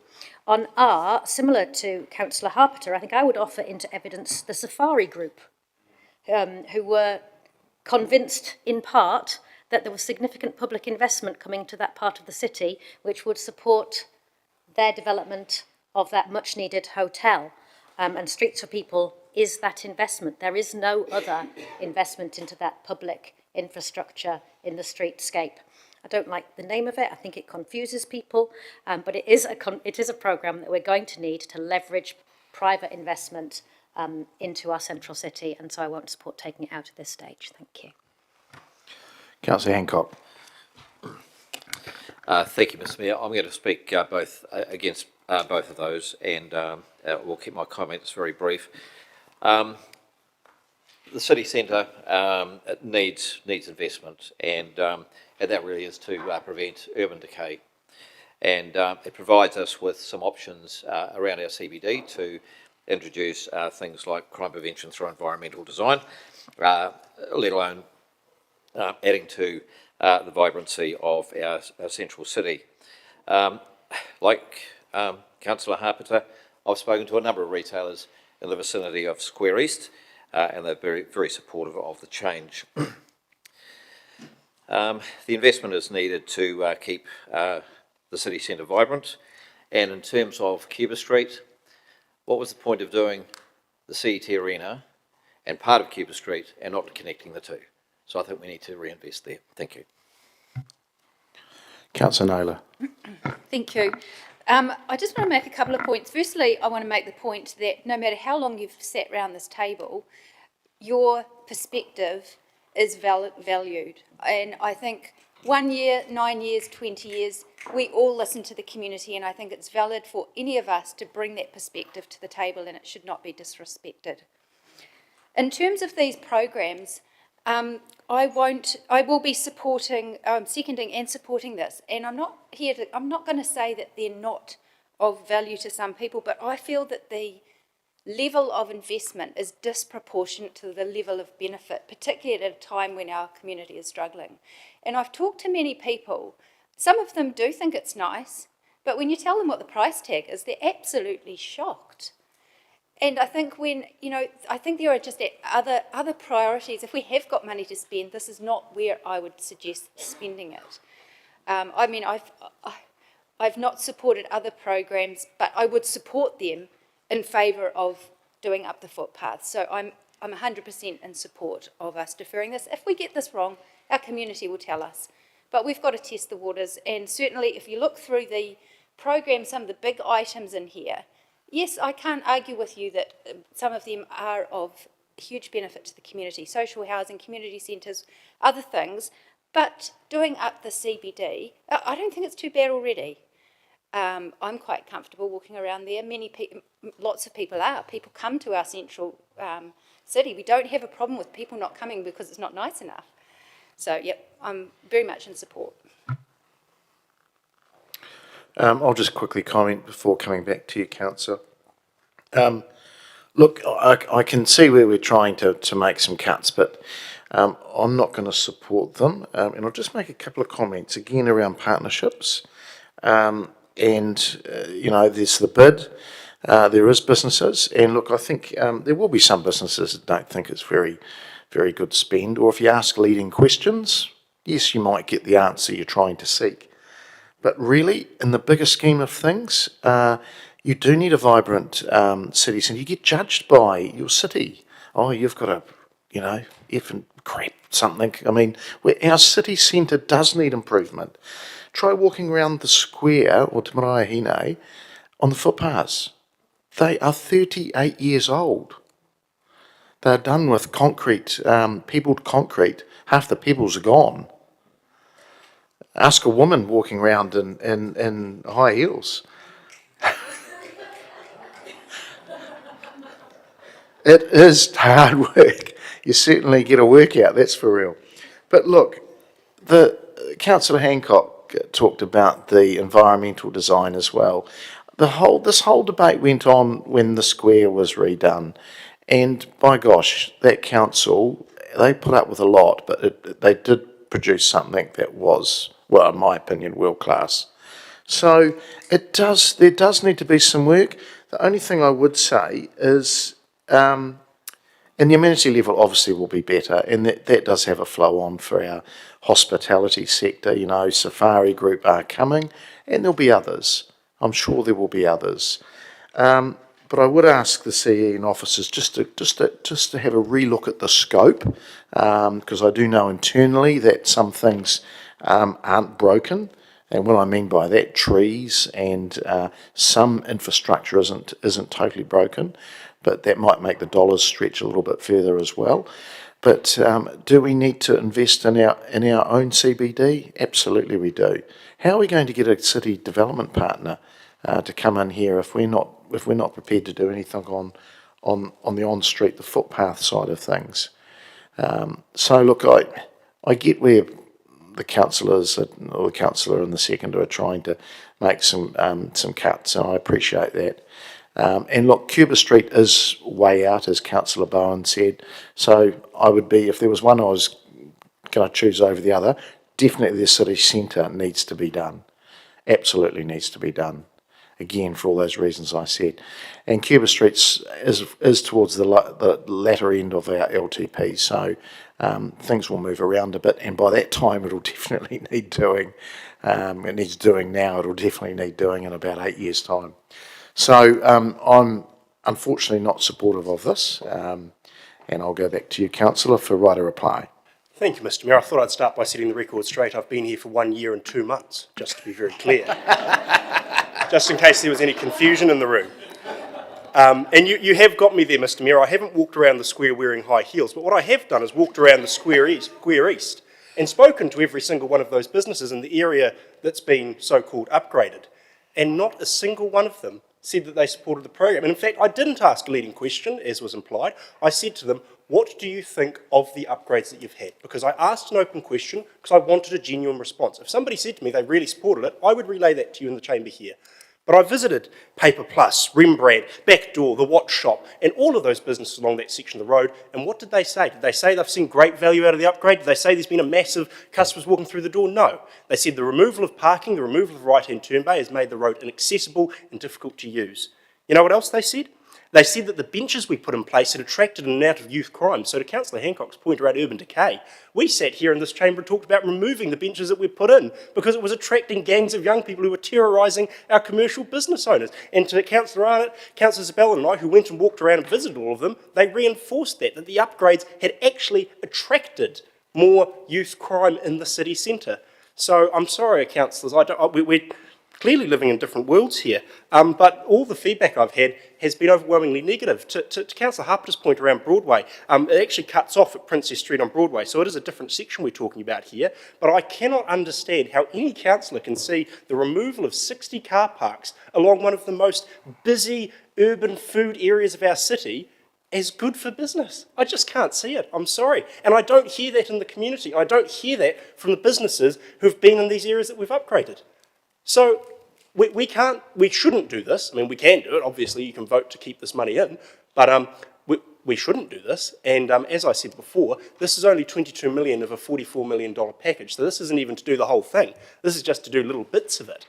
On R, similar to Councillor Harpeter, I think I would offer into evidence the Safari Group, who were convinced in part that there was significant public investment coming to that part of the city, which would support their development of that much-needed hotel. And Streets for People is that investment. There is no other investment into that public infrastructure in the streetscape. I don't like the name of it. I think it confuses people, but it is a programme that we're going to need to leverage private investment into our central city, and so I won't support taking it out at this stage. Thank you. Councillor Hancock. Thank you, Mr Mayor. I'm going to speak against both of those, and we'll keep my comments very brief. The city centre needs investment, and that really is to prevent urban decay. And it provides us with some options around our CBD to introduce things like crime prevention through environmental design, let alone adding to the vibrancy of our central city. Like Councillor Harpeter, I've spoken to a number of retailers in the vicinity of Square East, and they're very, very supportive of the change. The investment is needed to keep the city centre vibrant, and in terms of Cuba Street, what was the point of doing the CET Arena and part of Cuba Street and not connecting the two? So I think we need to reinvest there. Thank you. Councillor Naylor. Thank you. I just want to make a couple of points. Firstly, I want to make the point that no matter how long you've sat around this table, your perspective is valued. And I think 1 year, 9 years, 20 years, we all listen to the community, and I think it's valid for any of us to bring that perspective to the table, and it should not be disrespected. In terms of these programs, I will be supporting, seconding and supporting this, and I'm not going to say that they're not of value to some people, but I feel that the level of investment is disproportionate to the level of benefit, particularly at a time when our community is struggling. And I've talked to many people. Some of them do think it's nice, but when you tell them what the price tag is, they're absolutely shocked. And I think I think there are just other priorities. If we have got money to spend, this is not where I would suggest spending it. I mean, I've not supported other programs, but I would support them in favour of doing up the footpaths. So I'm 100% in support of us deferring this. If we get this wrong, our community will tell us. But we've got to test the waters, and certainly if you look through the program, some of the big items in here, yes, I can't argue with you that some of them are of huge benefit to the community, social housing, community centres, other things, but doing up the CBD, I don't think it's too bad already. I'm quite comfortable walking around there. Lots of people are. People come to our central city. We don't have a problem with people not coming because it's not nice enough. So, yep, I'm very much in support. I'll just quickly comment before coming back to you, Councillor. Look, I can see where we're trying to make some cuts, but I'm not going to support them. And I'll just make a couple of comments, again, around partnerships. And, there's the bid. There is businesses, and look, I think there will be some businesses that don't think it's very, very good spend, or if you ask leading questions, yes, you might get the answer you're trying to seek. But really, in the bigger scheme of things, you do need a vibrant city centre. You get judged by your city. Oh, you've got a, effing crap something. I mean, our city centre does need improvement. Try walking around the square, or Te Maraehine, on the footpaths. They are 38 years old. They're done with concrete, pebbled concrete. Half the pebbles are gone. Ask a woman walking around in high heels. It is hard work. You certainly get a workout, that's for real. But look, Councillor Hancock talked about the environmental design as well. This whole debate went on when the square was redone, and by gosh, that council, they put up with a lot, but they did produce something that was, well, in my opinion, world class. So there does need to be some work. The only thing I would say is, and the amenity level obviously will be better, and that does have a flow on for our hospitality sector. Safari Group are coming, and there'll be others. I'm sure there will be others. But I would ask the CE and officers just to have a relook at the scope, because I do know internally that some things aren't broken. And what I mean by that, trees and some infrastructure isn't totally broken, but that might make the dollars stretch a little bit further as well. But do we need to invest in our own CBD? Absolutely we do. How are we going to get a city development partner to come in here if we're not prepared to do anything on the on-street, the footpath side of things? So look, I get where the councillors or the councillor and the seconder are trying to make some cuts, and I appreciate that. And look, Cuba Street is way out, as Councillor Bowen said. So I would be, if there was one I was going to choose over the other, definitely the city centre needs to be done. Absolutely needs to be done. Again, for all those reasons I said. And Cuba Street is towards the latter end of our LTP, so things will move around a bit, and by that time it'll definitely need doing. It needs doing now, it'll definitely need doing in about 8 years' time. So I'm unfortunately not supportive of this, and I'll go back to you, Councillor, for right of reply. Thank you, Mr Mayor. I thought I'd start by setting the record straight. I've been here for 1 year and 2 months, just to be very clear. Just in case there was any confusion in the room. And you have got me there, Mr Mayor. I haven't walked around the square wearing high heels, but what I have done is walked around the square east and spoken to every single one of those businesses in the area that's been so-called upgraded. And not a single one of them said that they supported the program. And in fact, I didn't ask a leading question, as was implied. I said to them, what do you think of the upgrades that you've had? Because I asked an open question because I wanted a genuine response. If somebody said to me they really supported it, I would relay that to you in the chamber here. But I visited Paper Plus, Rembrandt, Backdoor, The Watch Shop, and all of those businesses along that section of the road. And what did they say? Did they say they've seen great value out of the upgrade? Did they say there's been a massive customers walking through the door? No. They said the removal of parking, the removal of the right-hand turn bay has made the road inaccessible and difficult to use. You know what else they said? They said that the benches we put in place had attracted an amount of youth crime. So to Councillor Hancock's point around urban decay, we sat here in this chamber and talked about removing the benches that we put in because it was attracting gangs of young people who were terrorising our commercial business owners. And to Councillor Arnott, Councillor Isabella and I, who went and walked around and visited all of them, they reinforced that the upgrades had actually attracted more youth crime in the city centre. So I'm sorry, councillors, we're clearly living in different worlds here, but all the feedback I've had has been overwhelmingly negative. To Councillor Harper's point around Broadway, it actually cuts off at Princess Street on Broadway, so it is a different section we're talking about here, but I cannot understand how any councillor can see the removal of 60 car parks along one of the most busy urban food areas of our city as good for business. I just can't see it. I'm sorry. And I don't hear that in the community. I don't hear that from the businesses who've been in these areas that we've upgraded. So we shouldn't do this. I mean, we can do it. Obviously, you can vote to keep this money in, but we shouldn't do this. And as I said before, this is only 22 million of a $44 million package. So this isn't even to do the whole thing. This is just to do little bits of it.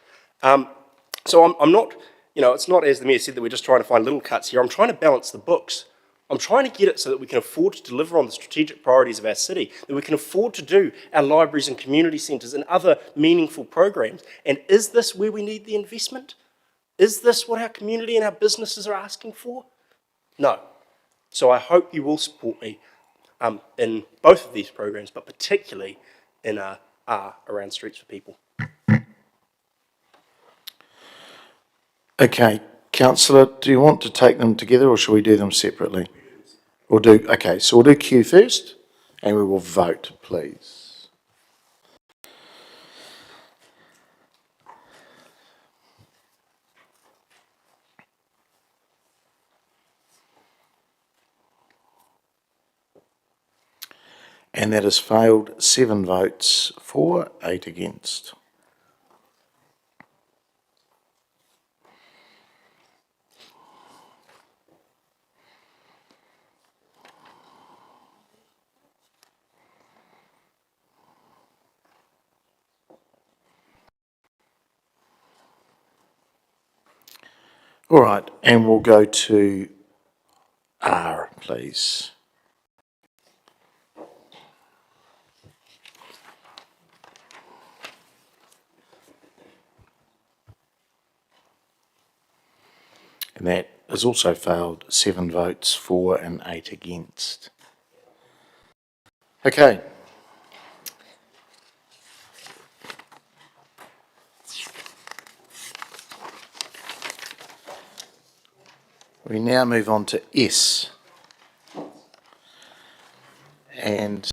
So I'm not You know, it's not, as the Mayor said, that we're just trying to find little cuts here. I'm trying to balance the books. I'm trying to get it so that we can afford to deliver on the strategic priorities of our city, that we can afford to do our libraries and community centres and other meaningful programs. And is this where we need the investment? Is this what our community and our businesses are asking for? No. So I hope you will support me in both of these programs, but particularly in around Streets for People. Okay, councillor, do you want to take them together or shall we do them separately? Okay, so we'll do Q first and we will vote, please. And that has failed, 7 votes for, 8 against. All right, and we'll go to R, please. And that has also failed, 7 votes for and 8 against. Okay. We now move on to S. And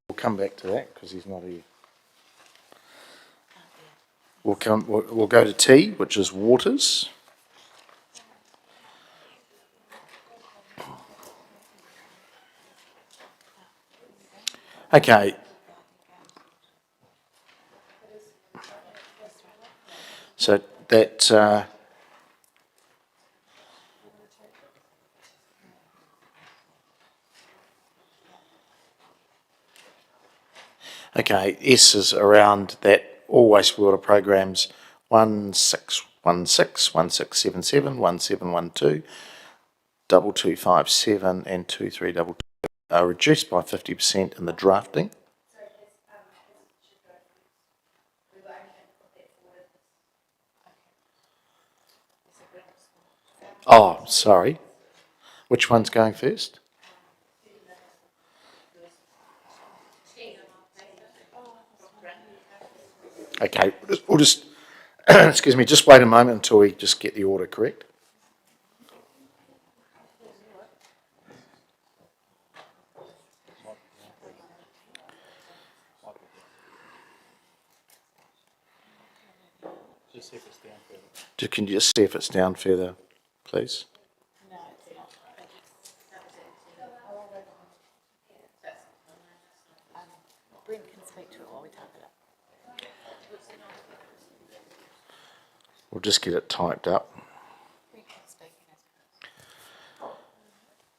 we'll come back to that because he's not here. We'll go to T, which is waters. Okay. So that okay, S is around that all wastewater programs 1616, 1677, 1712, 2257 and 2322 are reduced by 50% in the drafting. Oh, sorry. Which one's going first? Okay, we'll just excuse me, just wait a moment until we just get the order correct. Can you just see if it's down further, please? We'll just get it typed up.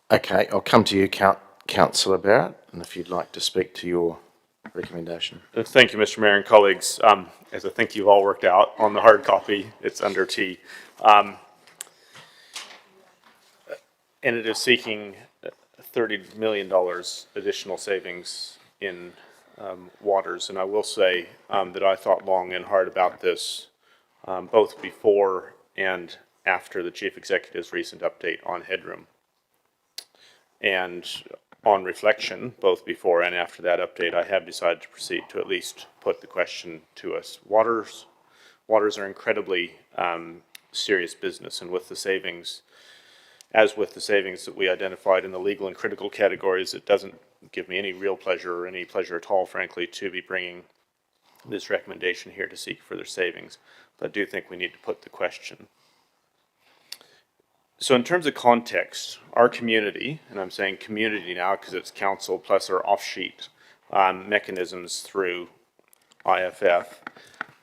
Okay, I'll come to you, Councillor Barrett, and if you'd like to speak to your recommendation. Thank you, Mr. Mayor and colleagues. As I think you've all worked out on the hard copy, it's under T. And it is seeking $30 million additional savings in waters. And I will say that I thought long and hard about this, both before and after the Chief Executive's recent update on headroom. And on reflection, both before and after that update, I have decided to proceed to at least put the question to us. Waters are incredibly serious business, and with the savings, as with the savings that we identified in the legal and critical categories, it doesn't give me any real pleasure or any pleasure at all, frankly, to be bringing this recommendation here to seek further savings. But I do think we need to put the question. So in terms of context, our community, and I'm saying community now because it's council plus our off-sheet mechanisms through IFF,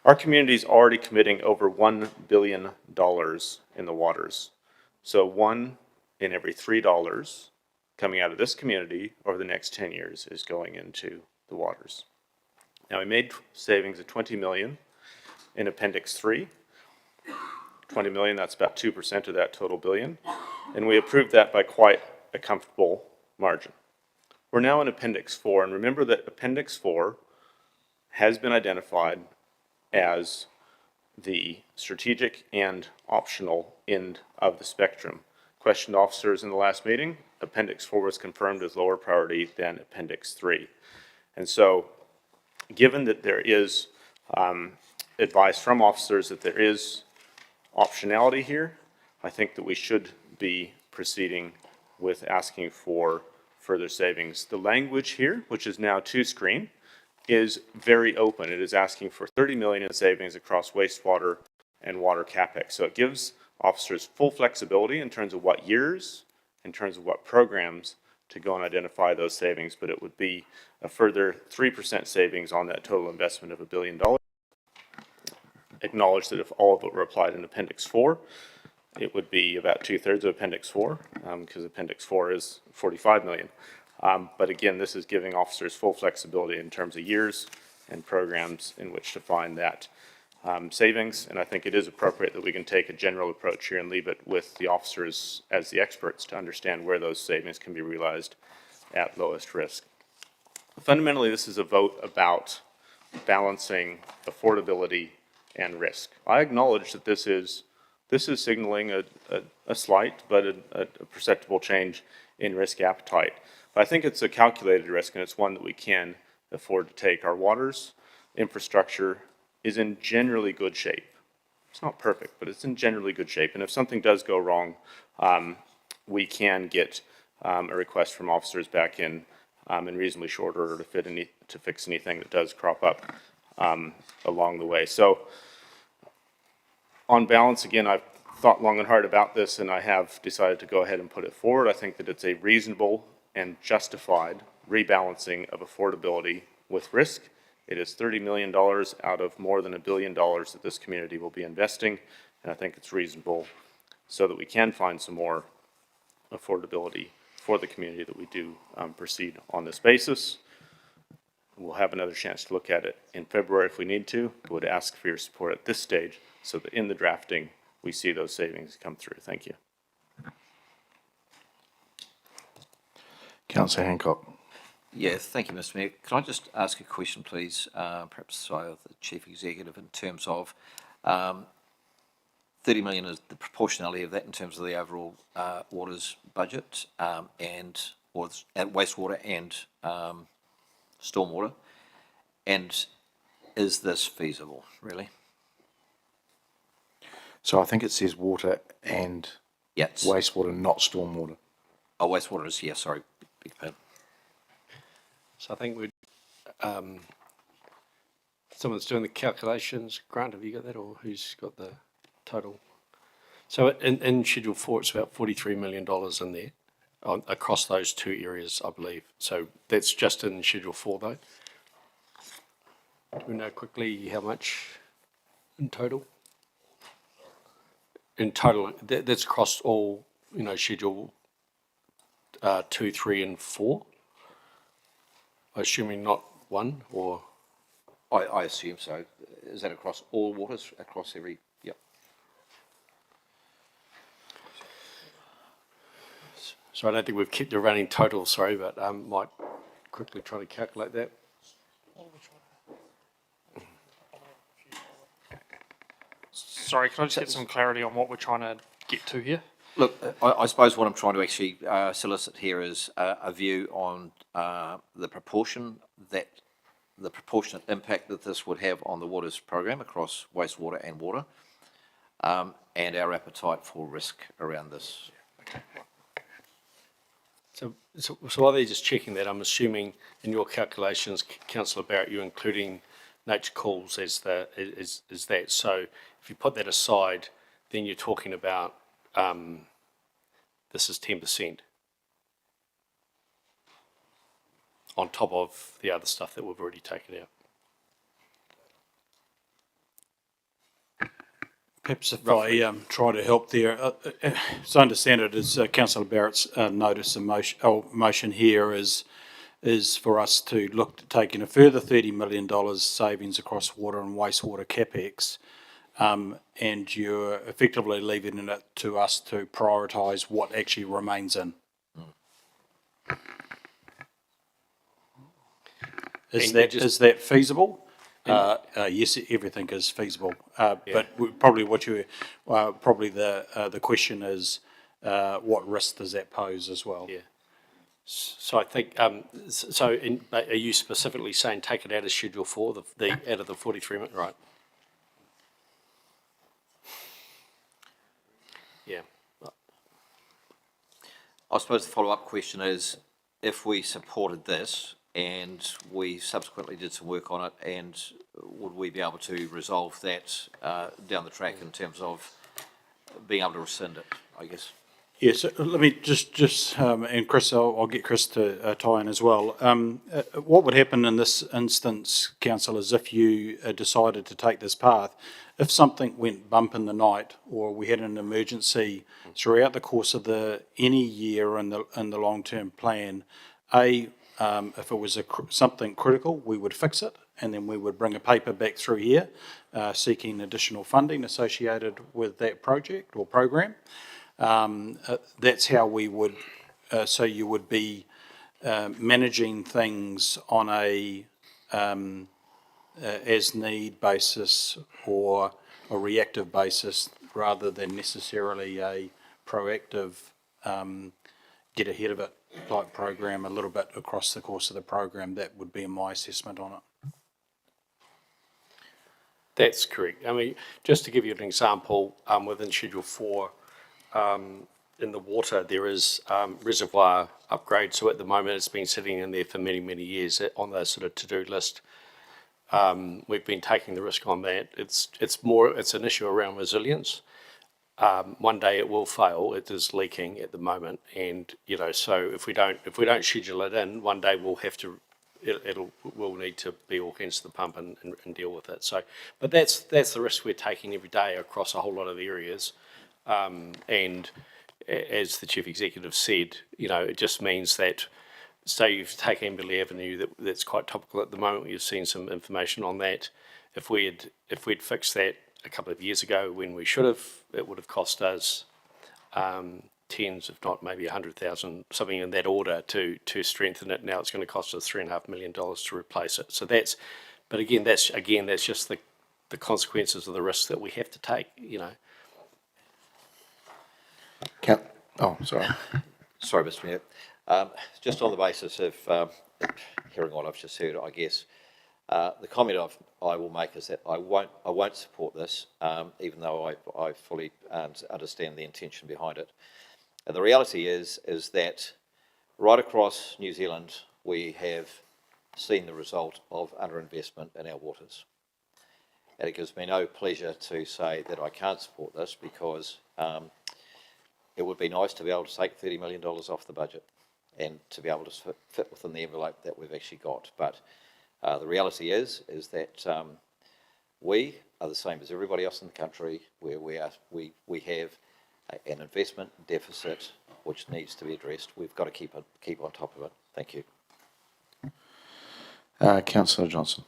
our community is already committing over $1 billion in the waters. So 1 in every $3 coming out of this community over the next 10 years is going into the waters. Now we made savings of $20 million in Appendix 3. 20 million, that's about 2% of that total billion. And we approved that by quite a comfortable margin. We're now in Appendix 4, and remember that Appendix 4 has been identified as the strategic and optional end of the spectrum. Questioned officers in the last meeting, Appendix 4 was confirmed as lower priority than Appendix 3. And so, given that there is advice from officers that there is optionality here, I think that we should be proceeding with asking for further savings. The language here, which is now to screen, is very open. It is asking for 30 million in savings across wastewater and water capex. So it gives officers full flexibility in terms of what years, in terms of what programs to go and identify those savings, but it would be a further 3% savings on that total investment of $1 billion. Acknowledge that if all of it were applied in Appendix 4, it would be about 2/3 of Appendix 4, because Appendix 4 is 45 million. But again, this is giving officers full flexibility in terms of years and programs in which to find that savings. And I think it is appropriate that we can take a general approach here and leave it with the officers as the experts to understand where those savings can be realized at lowest risk. Fundamentally, this is a vote about balancing affordability and risk. I acknowledge that this is signaling a slight but a perceptible change in risk appetite. But I think it's a calculated risk, and it's one that we can afford to take. Our waters infrastructure is in generally good shape. It's not perfect, but it's in generally good shape. And if something does go wrong, we can get a request from officers back in reasonably short order to fix anything that does crop up along the way. So on balance, again, I've thought long and hard about this, and I have decided to go ahead and put it forward. I think that it's a reasonable and justified rebalancing of affordability with risk. It is $30 million out of more than $1 billion that this community will be investing, and I think it's reasonable so that we can find some more affordability for the community that we do proceed on this basis. We'll have another chance to look at it in February if we need to, but would ask for your support at this stage so that in the drafting we see those savings come through. Thank you. Councillor Hancock. Yeah, thank you, Mr. Mayor. Can I just ask a question, please, perhaps of the Chief Executive, in terms of 30 million is the proportionality of that in terms of the overall waters budget or at wastewater and stormwater, and is this feasible, really? So I think it says water and wastewater, not stormwater. Oh, wastewater is, yeah, sorry, big pardon. So I think we'd, someone's doing the calculations. Grant, have you got that, or who's got the total? So in Schedule 4, it's about $43 million in there across those two areas, I believe. So that's just in Schedule 4, though. Do we know quickly how much in total? In total, that's across all, Schedule 2, 3, and 4. Assuming not one, or? I assume so. Is that across all waters, across every, yep. So I don't think we've kept the running total, sorry, but might quickly try to calculate that. Sorry, can I just get some clarity on what we're trying to get to here? Look, I suppose what I'm trying to actually solicit here is a view on the proportionate impact that this would have on the waters program across wastewater and water, and our appetite for risk around this. So while they're just checking that, I'm assuming in your calculations, Councillor Barrett, you're including nature calls as that. So if you put that aside, then you're talking about this is 10% on top of the other stuff that we've already taken out. Perhaps if I try to help there, as I understand it, is Councillor Barrett's notice and motion here is for us to look to taking a further $30 million savings across water and wastewater capex and you're effectively leaving it to us to prioritise what actually remains in. Is that feasible? Yes, everything is feasible, but probably the question is, what risk does that pose as well? Yeah. So I think, are you specifically saying take it out of Schedule 4, out of the 43 million, right? Yeah. I suppose the follow-up question is, if we supported this and we subsequently did some work on it, and would we be able to resolve that down the track in terms of being able to rescind it, I guess? Yes, let me just and Chris, I'll get Chris to tie in as well. What would happen in this instance, Council, is if you decided to take this path, if something went bump in the night, or we had an emergency throughout the course of any year in the long-term plan, if it was something critical, we would fix it, and then we would bring a paper back through here seeking additional funding associated with that project or program. That's how we would, so you would be managing things on a as-need basis or a reactive basis, rather than necessarily a proactive get ahead of it type program a little bit across the course of the program. That would be my assessment on it. That's correct. I mean, just to give you an example, within Schedule 4, in the water, there is reservoir upgrade. So at the moment, it's been sitting in there for many, many years on the sort of to-do list. We've been taking the risk on that. It's an issue around resilience. One day it will fail. It is leaking at the moment, and so if we don't schedule it in, one day we'll have to. We'll need to be all hands to the pump and deal with it. So, but that's the risk we're taking every day across a whole lot of areas. And as the Chief Executive said, it just means that, say you've taken Amberley Avenue, that's quite topical at the moment. You've seen some information on that. If we'd fixed that a couple of years ago when we should have, it would have cost us tens, if not maybe 100,000, something in that order to strengthen it. Now it's going to cost us $3.5 million to replace it. So that's just the consequences of the risks that we have to take. Sorry. Sorry, Mr. Mayor. Just on the basis of hearing what I've just heard, I guess the comment I will make is that I won't support this, even though I fully understand the intention behind it. And the reality is that right across New Zealand we have seen the result of underinvestment in our waters. And it gives me no pleasure to say that I can't support this, because it would be nice to be able to take $30 million off the budget and to be able to fit within the envelope that we've actually got. But the reality is that we are the same as everybody else in the country, where we have an investment deficit which needs to be addressed. We've got to keep on top of it. Thank you. Councillor Johnson.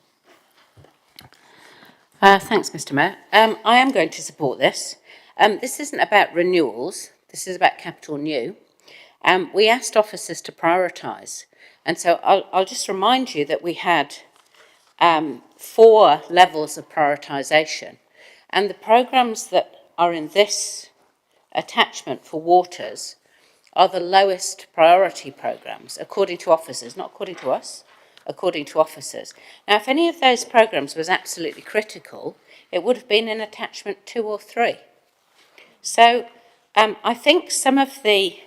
Thanks, Mr. Mayor. I am going to support this. This isn't about renewals. This is about capital new. We asked officers to prioritise, and so I'll just remind you that we had 4 levels of prioritisation, and the programmes that are in this attachment for waters are the lowest priority programmes, according to officers, not according to us, according to officers. Now, if any of those programmes was absolutely critical, it would have been in attachment 2 or 3. So I think some of the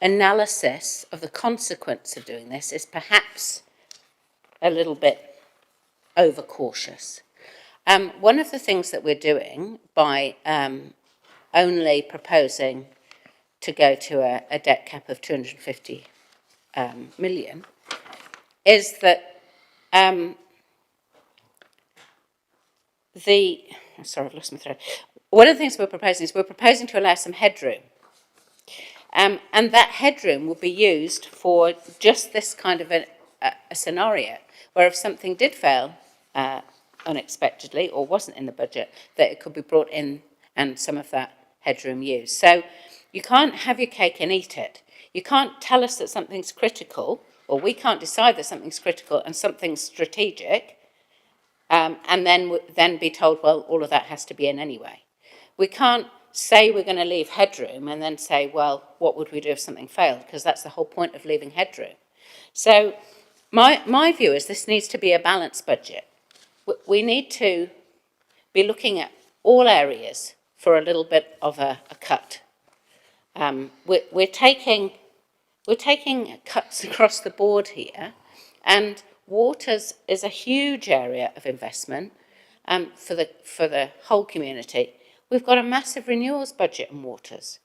analysis of the consequence of doing this is perhaps a little bit overcautious. One of the things that we're doing by only proposing to go to a debt cap of 250 million is that sorry, I've lost my thread. One of the things we're proposing is to allow some headroom. And that headroom will be used for just this kind of a scenario where if something did fail unexpectedly or wasn't in the budget, that it could be brought in and some of that headroom used. So you can't have your cake and eat it. You can't tell us that something's critical, or we can't decide that something's critical and something's strategic, and then be told, well, all of that has to be in anyway. We can't say we're going to leave headroom and then say, well, what would we do if something failed? Because that's the whole point of leaving headroom. So my view is this needs to be a balanced budget. We need to be looking at all areas for a little bit of a cut. We're taking cuts across the board here, and waters is a huge area of investment for the whole community. We've got a massive renewals budget in waters.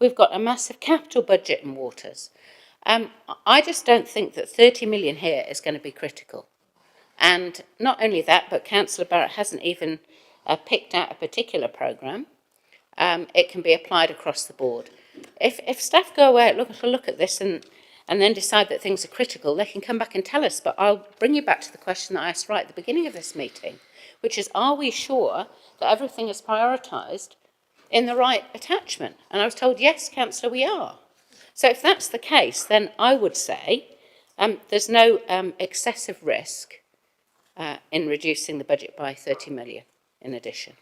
We've got a massive capital budget in waters. I just don't think that 30 million here is going to be critical. And not only that, but Councillor Barrett hasn't even picked out a particular programme. It can be applied across the board. If staff go away, look at this and then decide that things are critical, they can come back and tell us. But I'll bring you back to the question that I asked right at the beginning of this meeting, which is, are we sure that everything is prioritised in the right attachment? And I was told, yes, Councillor, we are. So if that's the case, then I would say there's no excessive risk in reducing the budget by 30 million in addition.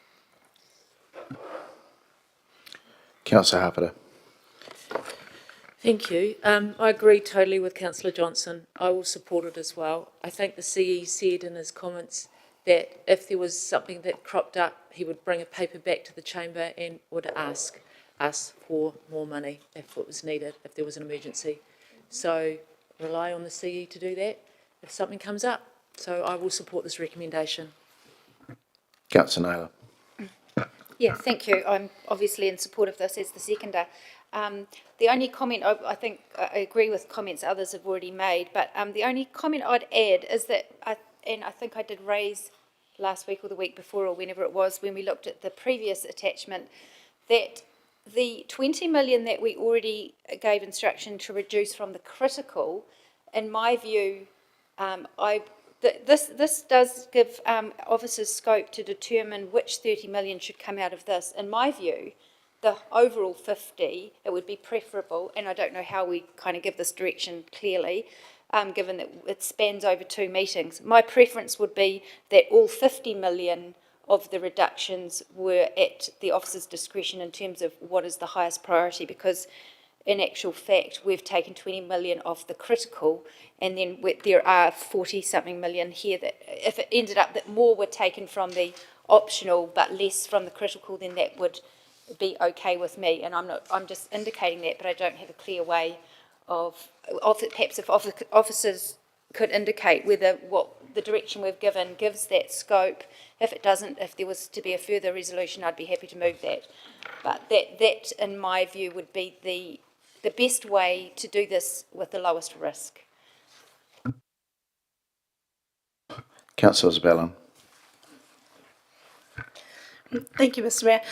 Councillor Harper. Thank you. I agree totally with Councillor Johnson. I will support it as well. I think the CE said in his comments that if there was something that cropped up, he would bring a paper back to the chamber and would ask us for more money if it was needed, if there was an emergency. So rely on the CE to do that if something comes up. So I will support this recommendation. Councillor Naylor. Yeah, thank you. I'm obviously in support of this as the seconder. The only comment, I think I agree with comments others have already made, but the only comment I'd add is that, and I think I did raise last week or the week before or whenever it was when we looked at the previous attachment, that the 20 million that we already gave instruction to reduce from the critical, in my view, this does give officers scope to determine which 30 million should come out of this. In my view, the overall 50, it would be preferable, and I don't know how we kind of give this direction clearly, given that it spans over 2 meetings. My preference would be that all 50 million of the reductions were at the officer's discretion in terms of what is the highest priority, because in actual fact, we've taken 20 million off the critical, and then there are 40-something million here that, if it ended up that more were taken from the optional but less from the critical, then that would be okay with me. And I'm just indicating that, but I don't have a clear way of perhaps if officers could indicate whether what the direction we've given gives that scope. If it doesn't, if there was to be a further resolution, I'd be happy to move that. But that in my view, would be the best way to do this with the lowest risk. Councillor Zabellan. Thank you, Mr. Mayor.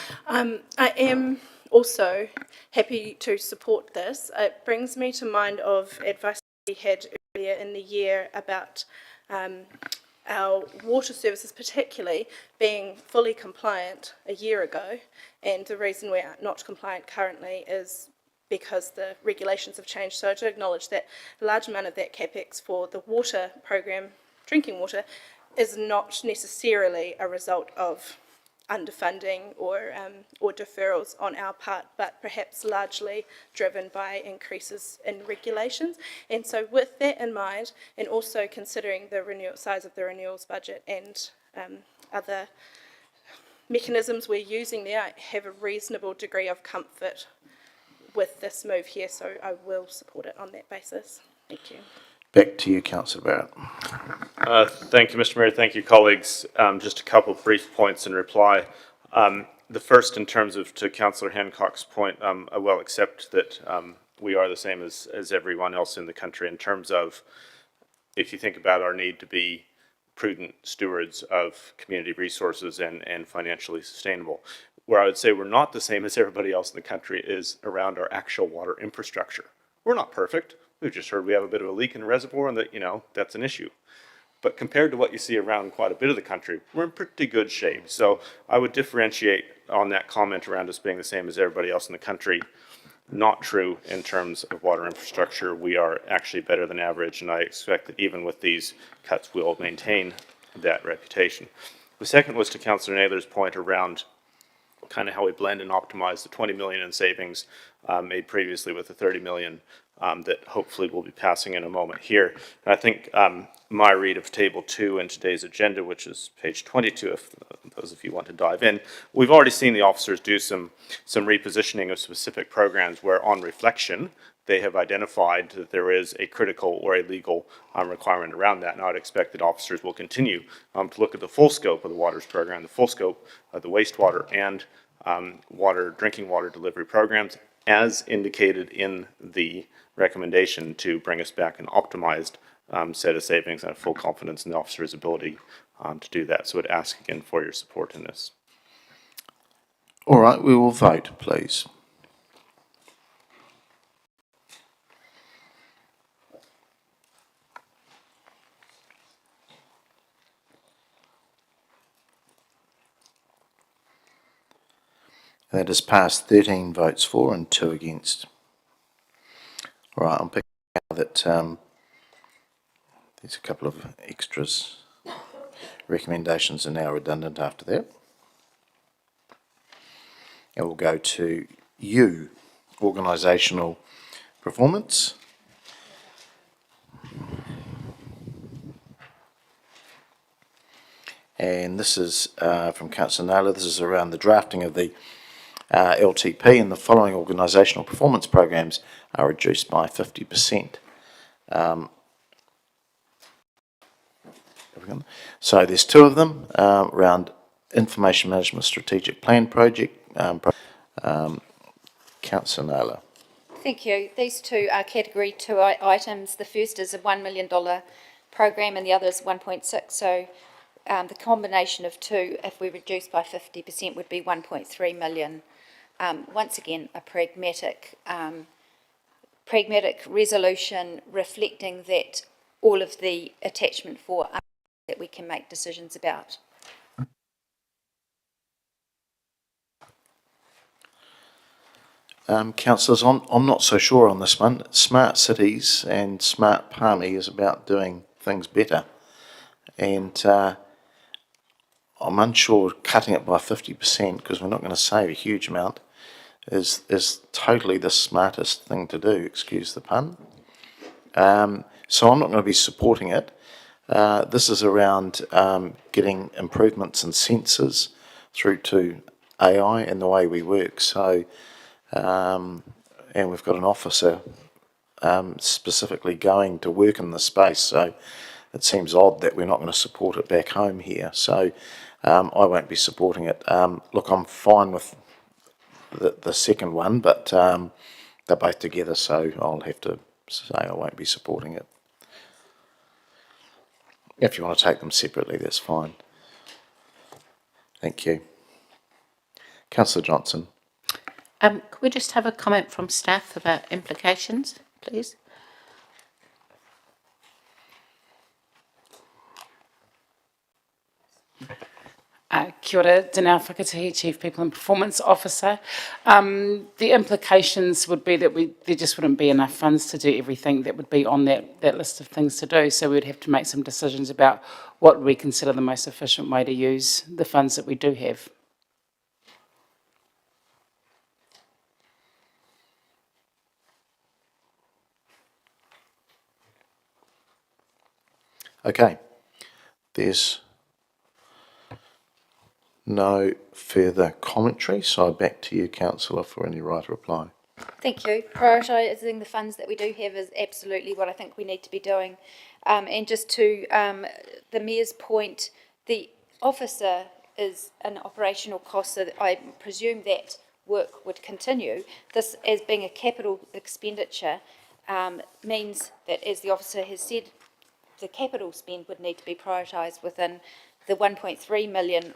I am also happy to support this. It brings me to mind of advice we had earlier in the year about our water services particularly being fully compliant a year ago, and the reason we're not compliant currently is because the regulations have changed. So I do acknowledge that a large amount of that CapEx for the water program, drinking water, is not necessarily a result of underfunding or deferrals on our part, but perhaps largely driven by increases in regulations. And so with that in mind, and also considering the size of the renewals budget and other mechanisms we're using there, I have a reasonable degree of comfort with this move here, so I will support it on that basis. Thank you. Back to you, Councillor Barrett. Thank you, Mr. Mayor. Thank you, colleagues. Just a couple of brief points in reply. The first, in terms of to Councillor Hancock's point, I will accept that we are the same as everyone else in the country in terms of, if you think about our need to be prudent stewards of community resources and financially sustainable. Where I would say we're not the same as everybody else in the country is around our actual water infrastructure. We're not perfect. we've just heard we have a bit of a leak in the reservoir and that, that's an issue. But compared to what you see around quite a bit of the country, we're in pretty good shape. So I would differentiate on that comment around us being the same as everybody else in the country. Not true in terms of water infrastructure. We are actually better than average, and I expect that even with these cuts, we'll maintain that reputation. The second was to Councillor Naylor's point around kind of how we blend and optimize the 20 million in savings made previously with the 30 million that hopefully we'll be passing in a moment here. And I think my read of Table 2 in today's agenda, which is page 22, if those of you want to dive in, we've already seen the officers do some repositioning of specific programs where, on reflection, they have identified that there is a critical or a legal requirement around that. And I would expect that officers will continue to look at the full scope of the waters program, the full scope of the wastewater and drinking water delivery programs, as indicated in the recommendation to bring us back an optimized set of savings, and have full confidence in the officer's ability to do that. So I'd ask again for your support in this. All right, we will vote, please. That is passed 13 votes for and 2 against. All right, I'm picking out that there's a couple of extras. Recommendations are now redundant after that. And we'll go to U, organisational performance. And this is from Councillor Naylor. This is around the drafting of the LTP, and the following organisational performance programs are reduced by 50%. So there's 2 of them around Information Management Strategic Plan Project. Councillor Naylor. Thank you. These 2 are Category 2 items. The first is a $1 million program and the other is 1.6. So the combination of 2, if we reduce by 50%, would be 1.3 million. Once again, a pragmatic resolution reflecting that all of the attachment 4 are that we can make decisions about. Councillors, I'm not so sure on this one. Smart Cities and Smart Palmy is about doing things better. And I'm unsure cutting it by 50%, because we're not going to save a huge amount, is totally the smartest thing to do, excuse the pun. So I'm not going to be supporting it. This is around getting improvements in sensors through to AI and the way we work. So, and we've got an officer specifically going to work in this space. So it seems odd that we're not going to support it back home here. So I won't be supporting it. Look, I'm fine with the second one, but they're both together, so I'll have to say I won't be supporting it. If you want to take them separately, that's fine. Thank you. Councillor Johnson. Could we just have a comment from staff about implications, please? Kia ora, Danelle Whakatahi, Chief People and Performance Officer. The implications would be that there just wouldn't be enough funds to do everything that would be on that list of things to do. So we'd have to make some decisions about what we consider the most efficient way to use the funds that we do have. Okay. There's no further commentary, so back to you, Councillor, for any right reply. Thank you. Prioritising the funds that we do have is absolutely what I think we need to be doing. And just to the Mayor's point, the officer is an operational cost, so I presume that work would continue. This, as being a capital expenditure, means that, as the officer has said, the capital spend would need to be prioritised within the 1.3 million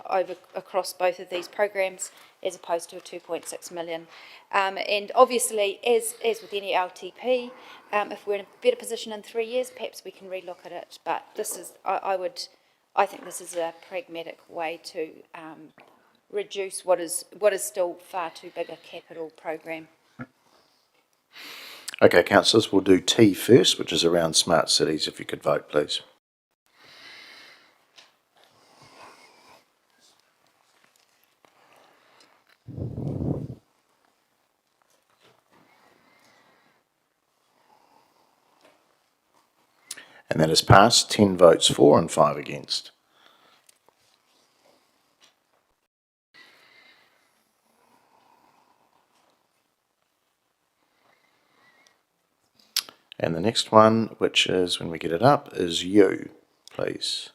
across both of these programs as opposed to a 2.6 million. And obviously, as with any LTP, if we're in a better position in 3 years, perhaps we can relook at it. But this is, I think this is a pragmatic way to reduce what is still far too big a capital program. Okay, councillors, we'll do T first, which is around smart cities. If you could vote, please. And that is passed, 10 votes for and 5 against. And the next one, which is, when we get it up, is U, please.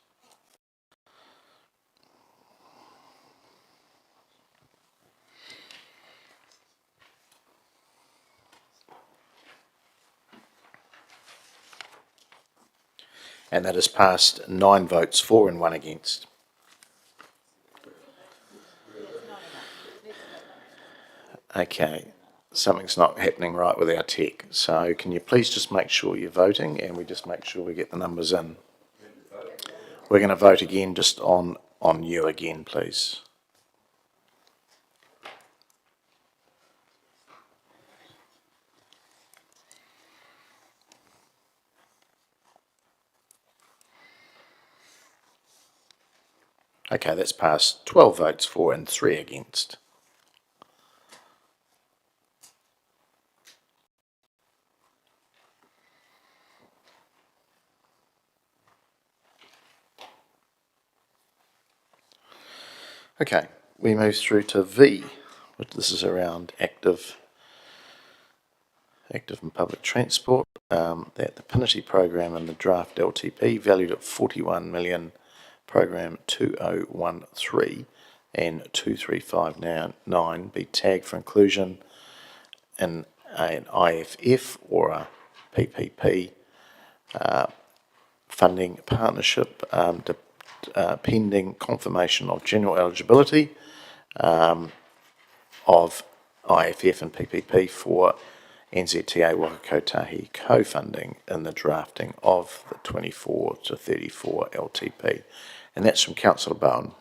And that is passed, 9 votes for and 1 against. Okay, something's not happening right with our tech. So can you please just make sure you're voting and we just make sure we get the numbers in. We're going to vote again just on you again, please. Okay, that's passed, 12 votes for and 3 against. Okay, we move through to V, which this is around active and public transport. That the Pinity program and the draft LTP valued at 41 million, program 2013 and 2359 be tagged for inclusion in an IFF or a PPP funding partnership pending confirmation of general eligibility of IFF and PPP for NZTA Waka Kotahi co-funding in the drafting of the 24 to 34 LTP. And that's from Councillor Bowen.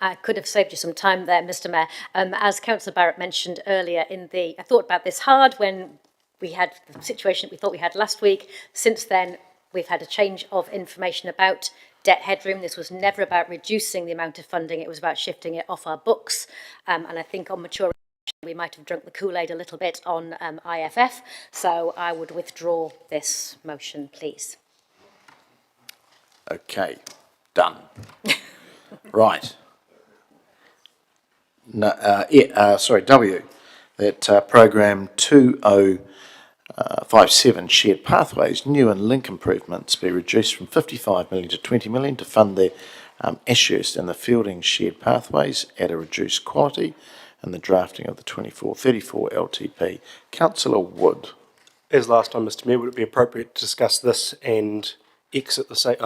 I could have saved you some time there, Mr. Mayor. As Councillor Barrett mentioned earlier, I thought about this hard when we had the situation that we thought we had last week. Since then, we've had a change of information about debt headroom. This was never about reducing the amount of funding, it was about shifting it off our books. And I think on mature we might have drunk the Kool-Aid a little bit on IFF. So I would withdraw this motion, please. Okay, done. Right. No, W. That program 2057 shared pathways, new and link improvements be reduced from 55 million to 20 million to fund the Ashurst and the Fielding shared pathways at a reduced quality and the drafting of the 24-34 LTP. Councillor Wood. As last time, Mr. Mayor, would it be appropriate to discuss this and X at the same,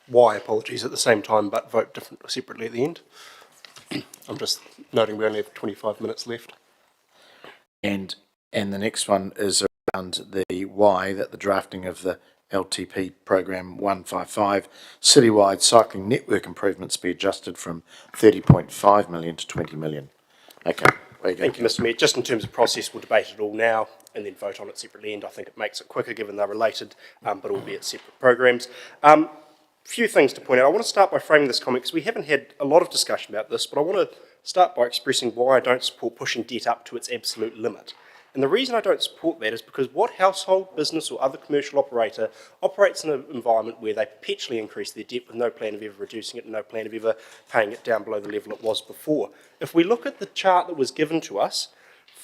Y, apologies, at the same time, but vote separately at the end? I'm just noting we only have 25 minutes left. And the next one is around the Y, that the drafting of the LTP program 155 citywide cycling network improvements be adjusted from 30.5 million to 20 million. Okay, there you go. Thank you, Mr. Mayor. Just in terms of process, we'll debate it all now and then vote on it separately, and I think it makes it quicker given they're related, but albeit separate programs. Few things to point out. I want to start by framing this comment because we haven't had a lot of discussion about this, but I want to start by expressing why I don't support pushing debt up to its absolute limit. And the reason I don't support that is because what household, business or other commercial operator operates in an environment where they perpetually increase their debt with no plan of ever reducing it and no plan of ever paying it down below the level it was before. If we look at the chart that was given to us,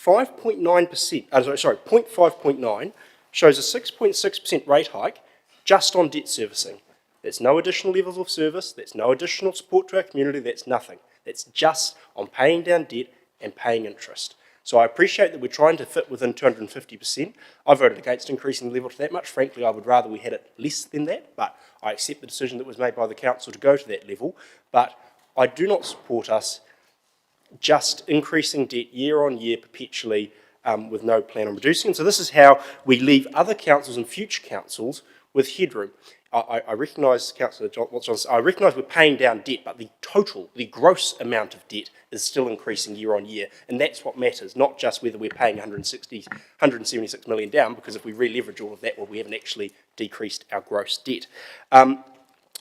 0.5.9 shows a 6.6% rate hike just on debt servicing. There's no additional levels of service, there's no additional support to our community, that's nothing. That's just on paying down debt and paying interest. So I appreciate that we're trying to fit within 250%. I voted against increasing the level to that much. Frankly, I would rather we had it less than that, but I accept the decision that was made by the council to go to that level. But I do not support us just increasing debt year on year perpetually with no plan on reducing it. So this is how we leave other councils and future councils with headroom. I recognise, Councillor Watson, I recognise we're paying down debt, but the gross amount of debt is still increasing year on year, and that's what matters, not just whether we're paying 176 million down, because if we re-leverage all of that, well, we haven't actually decreased our gross debt.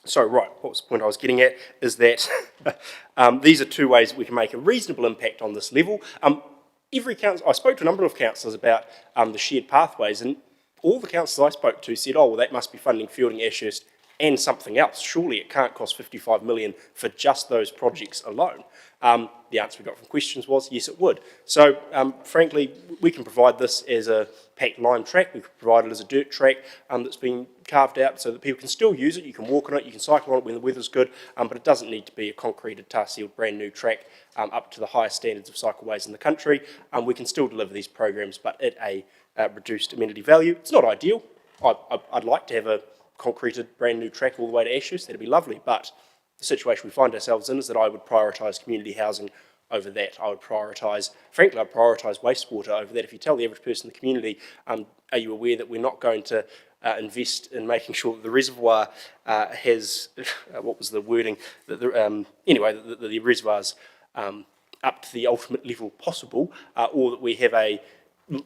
So, right, what was the point I was getting at, is that these are two ways that we can make a reasonable impact on this level. Every council, I spoke to a number of councillors about the shared pathways, and all the councillors I spoke to said, oh, well, that must be funding Fielding, Ashurst and something else. Surely it can't cost 55 million for just those projects alone. The answer we got from questions was, yes, it would. So, frankly, we can provide this as a packed lime track. We can provide it as a dirt track that's been carved out so that people can still use it. You can walk on it, you can cycle on it when the weather's good, but it doesn't need to be a concreted, tar-sealed, brand new track up to the highest standards of cycleways in the country. We can still deliver these programs, but at a reduced amenity value. It's not ideal. I'd like to have a concreted, brand new track all the way to Ashurst. That'd be lovely, but the situation we find ourselves in is that I would prioritise community housing over that. I would prioritise, frankly, I'd prioritise wastewater over that. If you tell the average person in the community, are you aware that we're not going to invest in making sure that the reservoir has, what was the wording, anyway, that the reservoir's up to the ultimate level possible, or that we have a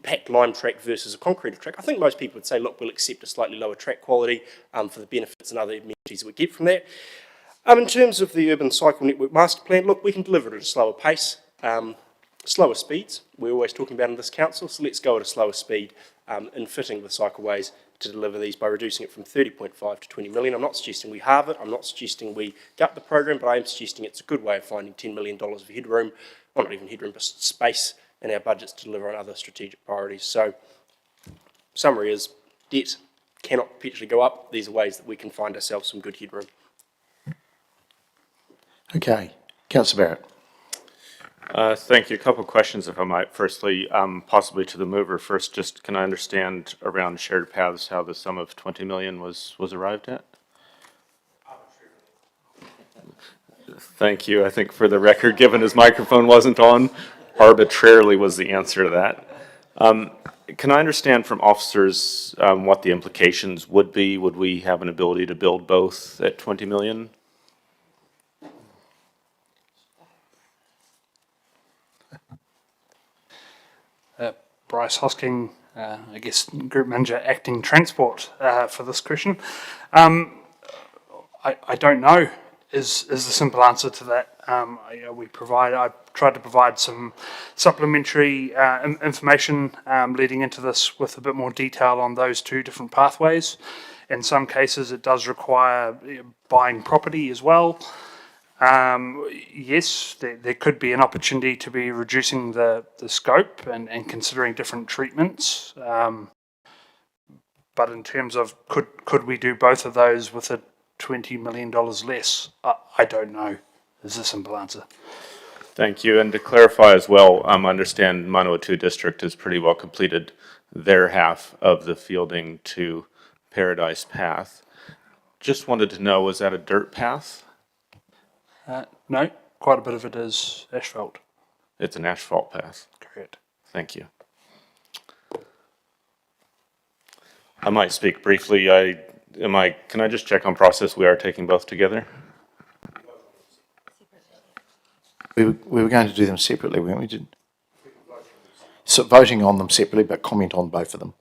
packed lime track versus a concrete track. I think most people would say, look, we'll accept a slightly lower track quality for the benefits and other amenities that we get from that. In terms of the Urban Cycle Network Master Plan, look, we can deliver it at a slower pace, slower speeds. We're always talking about in this council, so let's go at a slower speed in fitting the cycleways to deliver these by reducing it from 30.5 to 20 million. I'm not suggesting we halve it, I'm not suggesting we gut the program, but I am suggesting it's a good way of finding $10 million of headroom, well, not even headroom, but space in our budgets to deliver on other strategic priorities. So, summary is, debt cannot perpetually go up. These are ways that we can find ourselves some good headroom. Okay, Councillor Barrett. Thank you. A couple of questions, if I might. Firstly, possibly to the mover. First, just can I understand around shared paths how the sum of 20 million was arrived at? Thank you. I think for the record, given his microphone wasn't on, arbitrarily was the answer to that. Can I understand from officers what the implications would be? Would we have an ability to build both at 20 million? Bryce Hosking, I guess Group Manager Acting Transport for this question. I don't know is the simple answer to that. I tried to provide some supplementary information leading into this with a bit more detail on those two different pathways. In some cases it does require buying property as well. Yes, there could be an opportunity to be reducing the scope and considering different treatments. But in terms of could we do both of those with a $20 million less? I don't know, is the simple answer. Thank you. And to clarify as well, I understand Manawatu District has pretty well completed their half of the Fielding to Paradise Path. Just wanted to know, was that a dirt path? No, quite a bit of it is asphalt. It's an asphalt path. Correct. Thank you. I might speak briefly. Can I just check on process? We are taking both together? We were going to do them separately, weren't we? So voting on them separately, but comment on both of them.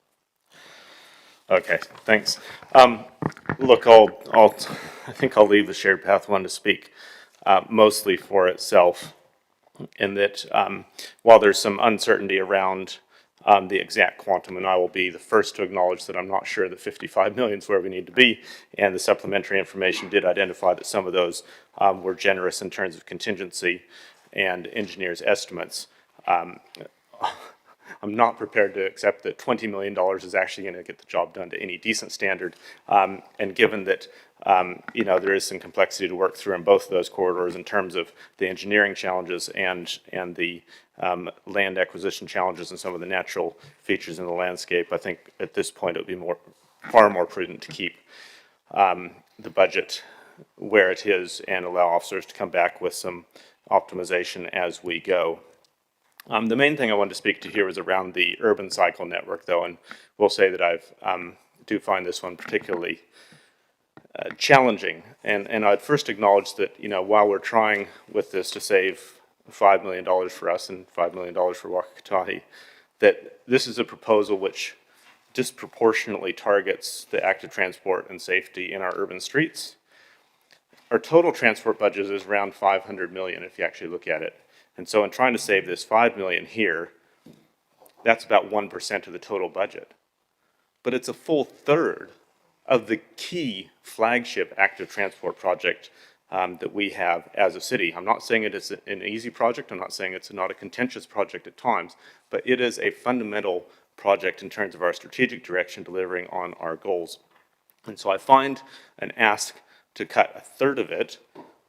Okay, thanks. Look, I think I'll leave the shared path one to speak mostly for itself, in that while there's some uncertainty around the exact quantum, and I will be the first to acknowledge that I'm not sure that 55 million is where we need to be, and the supplementary information did identify that some of those were generous in terms of contingency and engineers' estimates. I'm not prepared to accept that $20 million is actually going to get the job done to any decent standard. And given that, there is some complexity to work through in both of those corridors in terms of the engineering challenges and the land acquisition challenges and some of the natural features in the landscape, I think at this point it would be far more prudent to keep the budget where it is and allow officers to come back with some optimization as we go. The main thing I wanted to speak to here was around the urban cycle network, though, and will say that I do find this one particularly challenging. And I'd first acknowledge that, you know, while we're trying with this to save $5 million for us and $5 million for Waka Kotahi, that this is a proposal which disproportionately targets the active transport and safety in our urban streets. Our total transport budget is around 500 million if you actually look at it. And so in trying to save this 5 million here, that's about 1% of the total budget. But it's a full third of the key flagship active transport project that we have as a city. I'm not saying it is an easy project. I'm not saying it's not a contentious project at times, but it is a fundamental project in terms of our strategic direction delivering on our goals. And so I find an ask to cut a third of it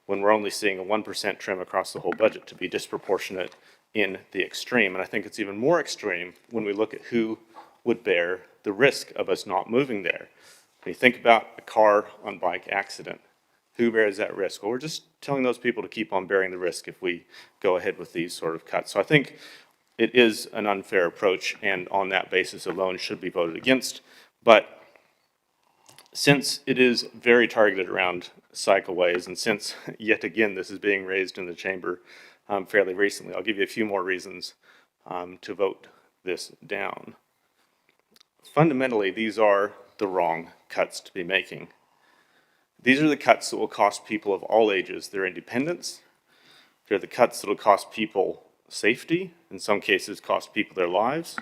when we're only seeing a 1% trim across the whole budget to be disproportionate in the extreme. And I think it's even more extreme when we look at who would bear the risk of us not moving there. When you think about a car on bike accident, who bears that risk? Well, we're just telling those people to keep on bearing the risk if we go ahead with these sort of cuts. So I think it is an unfair approach, and on that basis alone should be voted against. But since it is very targeted around cycleways, and since, yet again, this is being raised in the chamber fairly recently, I'll give you a few more reasons to vote this down. Fundamentally, these are the wrong cuts to be making. These are the cuts that will cost people of all ages their independence. They're the cuts that will cost people safety, in some cases cost people their lives.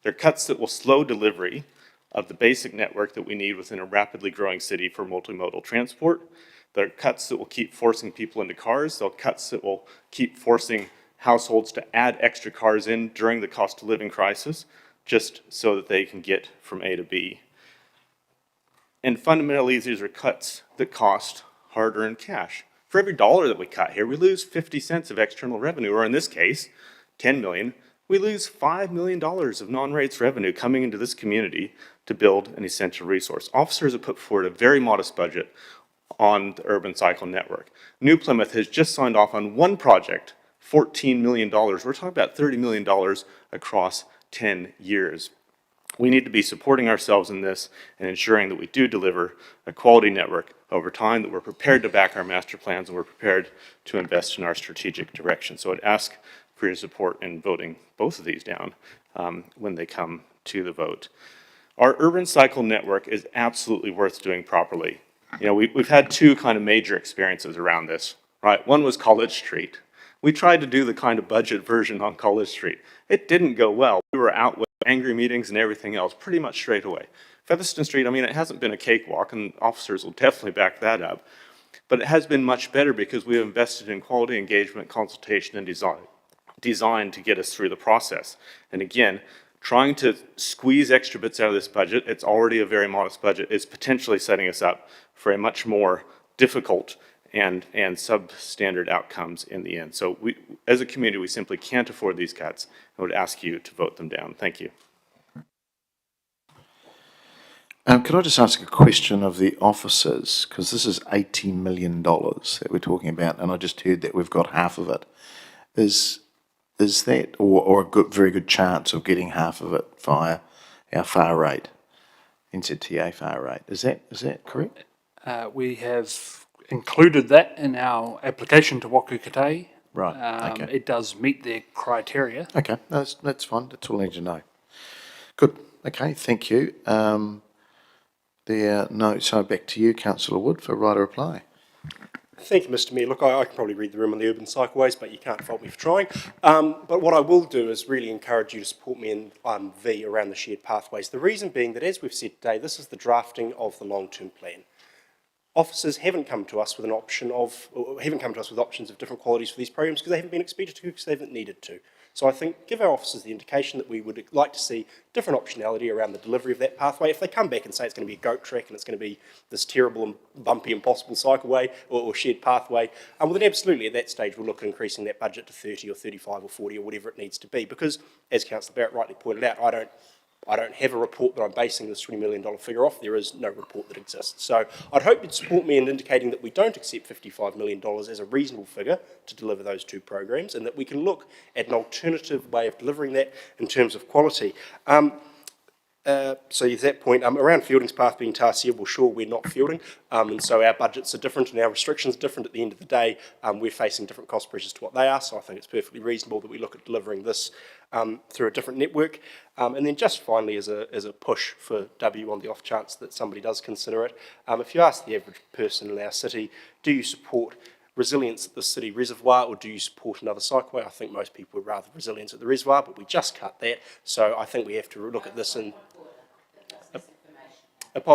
They're cuts that will slow delivery of the basic network that we need within a rapidly growing city for multimodal transport. They're cuts that will keep forcing people into cars. They're cuts that will keep forcing households to add extra cars in during the cost of living crisis, just so that they can get from A to B. And fundamentally, these are cuts that cost hard-earned cash. For every dollar that we cut here, we lose 50 cents of external revenue, or in this case, 10 million. We lose $5 million of non-rates revenue coming into this community to build an essential resource. Officers have put forward a very modest budget on the urban cycle network. New Plymouth has just signed off on one project, $14 million. We're talking about $30 million across 10 years. We need to be supporting ourselves in this and ensuring that we do deliver a quality network over time, that we're prepared to back our master plans, and we're prepared to invest in our strategic direction. So I'd ask for your support in voting both of these down when they come to the vote. Our urban cycle network is absolutely worth doing properly. You know, we've had two kind of major experiences around this, right? One was College Street. We tried to do the kind of budget version on College Street. It didn't go well. We were out with angry meetings and everything else pretty much straight away. Featherston Street, I mean, it hasn't been a cakewalk, and officers will definitely back that up. But it has been much better because we have invested in quality engagement, consultation, and design to get us through the process. And again, trying to squeeze extra bits out of this budget, it's already a very modest budget, is potentially setting us up for a much more difficult and substandard outcomes in the end. So we, as a community, we simply can't afford these cuts. I would ask you to vote them down. Thank you. Could I just ask a question of the officers? Because this is $80 million that we're talking about, and I just heard that we've got half of it. Is that, or a very good chance of getting half of it via our far rate, NZTA far rate? Is that correct? We have included that in our application to Waka Kotahi. Right, okay. It does meet their criteria. Okay, that's fine. That's all I need to know. Good. Okay, thank you. So back to you, Councillor Wood, for right of reply. Thank you, Mr. Mayor. Look, I can probably read the room on the urban cycleways, but you can't fault me for trying. But what I will do is really encourage you to support me in V around the shared pathways. The reason being that, as we've said today, this is the drafting of the long-term plan. Officers haven't come to us with options of different qualities for these programs because they haven't been expected to, because they haven't needed to. So I think give our officers the indication that we would like to see different optionality around the delivery of that pathway. If they come back and say it's going to be a goat track and it's going to be this terrible and bumpy impossible cycleway or shared pathway, well then absolutely at that stage we'll look at increasing that budget to 30 or 35 or 40 or whatever it needs to be, because as Councillor Barrett rightly pointed out, I don't have a report that I'm basing this $20 million figure off. There is no report that exists. So I'd hope you'd support me in indicating that we don't accept $55 million as a reasonable figure to deliver those two programs, and that we can look at an alternative way of delivering that in terms of quality. So at that point, around Fielding's Path being Tarsia, well, sure, we're not Fielding, and so our budgets are different and our restrictions are different. At the end of the day, we're facing different cost pressures to what they are, so I think it's perfectly reasonable that we look at delivering this through a different network. And then just finally, as a push for W on the off chance that somebody does consider it, if you ask the average person in our city, do you support resilience at the city reservoir or do you support another cycleway? I think most people would rather resilience at the reservoir, but we just cut that, so I think we have to look at this and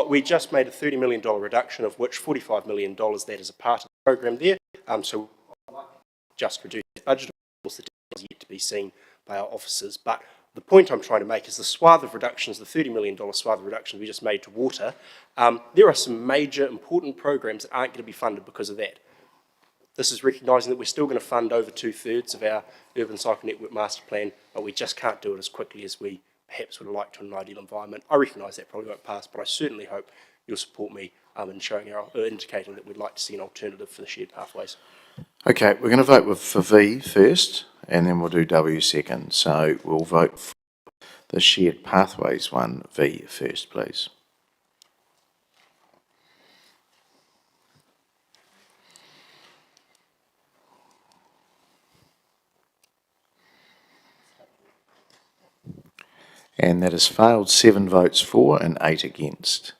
we just made a $30 million reduction, of which $45 million that is a part of the program there. So just reduce the budget. Of course, the details are yet to be seen by our officers. But the point I'm trying to make is the swath of reductions, the $30 million swath of reductions we just made to water, there are some major important programs that aren't going to be funded because of that. This is recognising that we're still going to fund over 2/3 of our urban cycle network master plan, but we just can't do it as quickly as we perhaps would have liked in an ideal environment. I recognise that probably won't pass, but I certainly hope you'll support me in showing indicating that we'd like to see an alternative for the shared pathways. Okay, we're going to vote for V first, and then we'll do W second. So we'll vote for the shared pathways one, V first, please. And that has failed, 7 votes for and 8 against.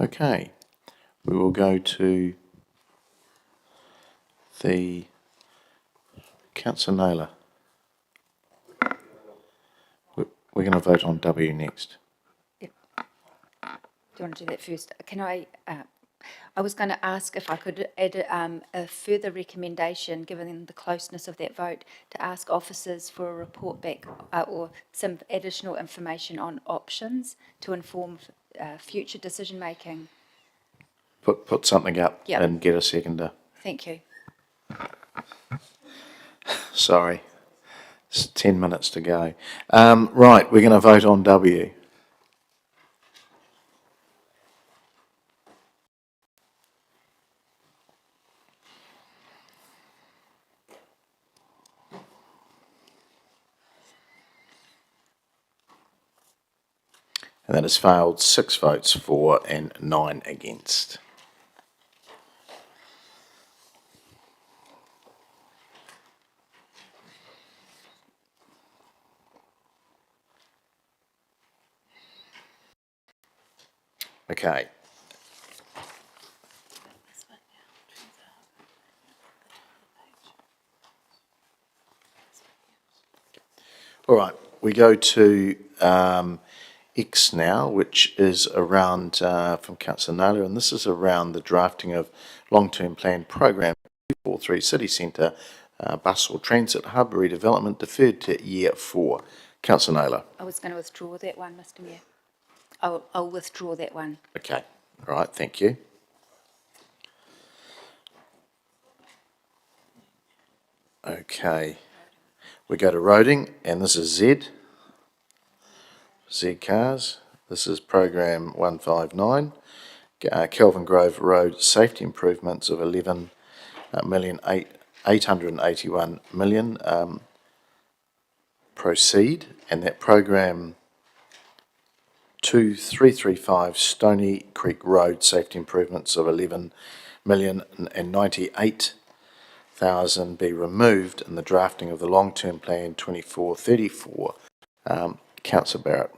Okay, we will go to the Councillor Naylor. We're going to vote on W next. Yep. Do you want to do that first? Can I was going to ask if I could add a further recommendation, given the closeness of that vote, to ask officers for a report back or some additional information on options to inform future decision making. Put something up and get a seconder. Thank you. Sorry, it's 10 minutes to go. Right, we're going to vote on W. And that has failed, 6 votes for and 9 against. Okay. All right, we go to X now, which is around from Councillor Naylor, and this is around the drafting of long-term plan program 243 City Centre bus or transit hub redevelopment deferred to year 4. Councillor Naylor. I was going to withdraw that one, Mr. Mayor. I'll withdraw that one. Okay, all right, thank you. Okay, we go to roading, and this is Z cars. This is program 159, Kelvin Grove Road safety improvements of 11,881 million. Proceed, and that program 2335 Stony Creek Road safety improvements of 11,098,000 be removed in the drafting of the long-term plan 2434. Councillor Barrett.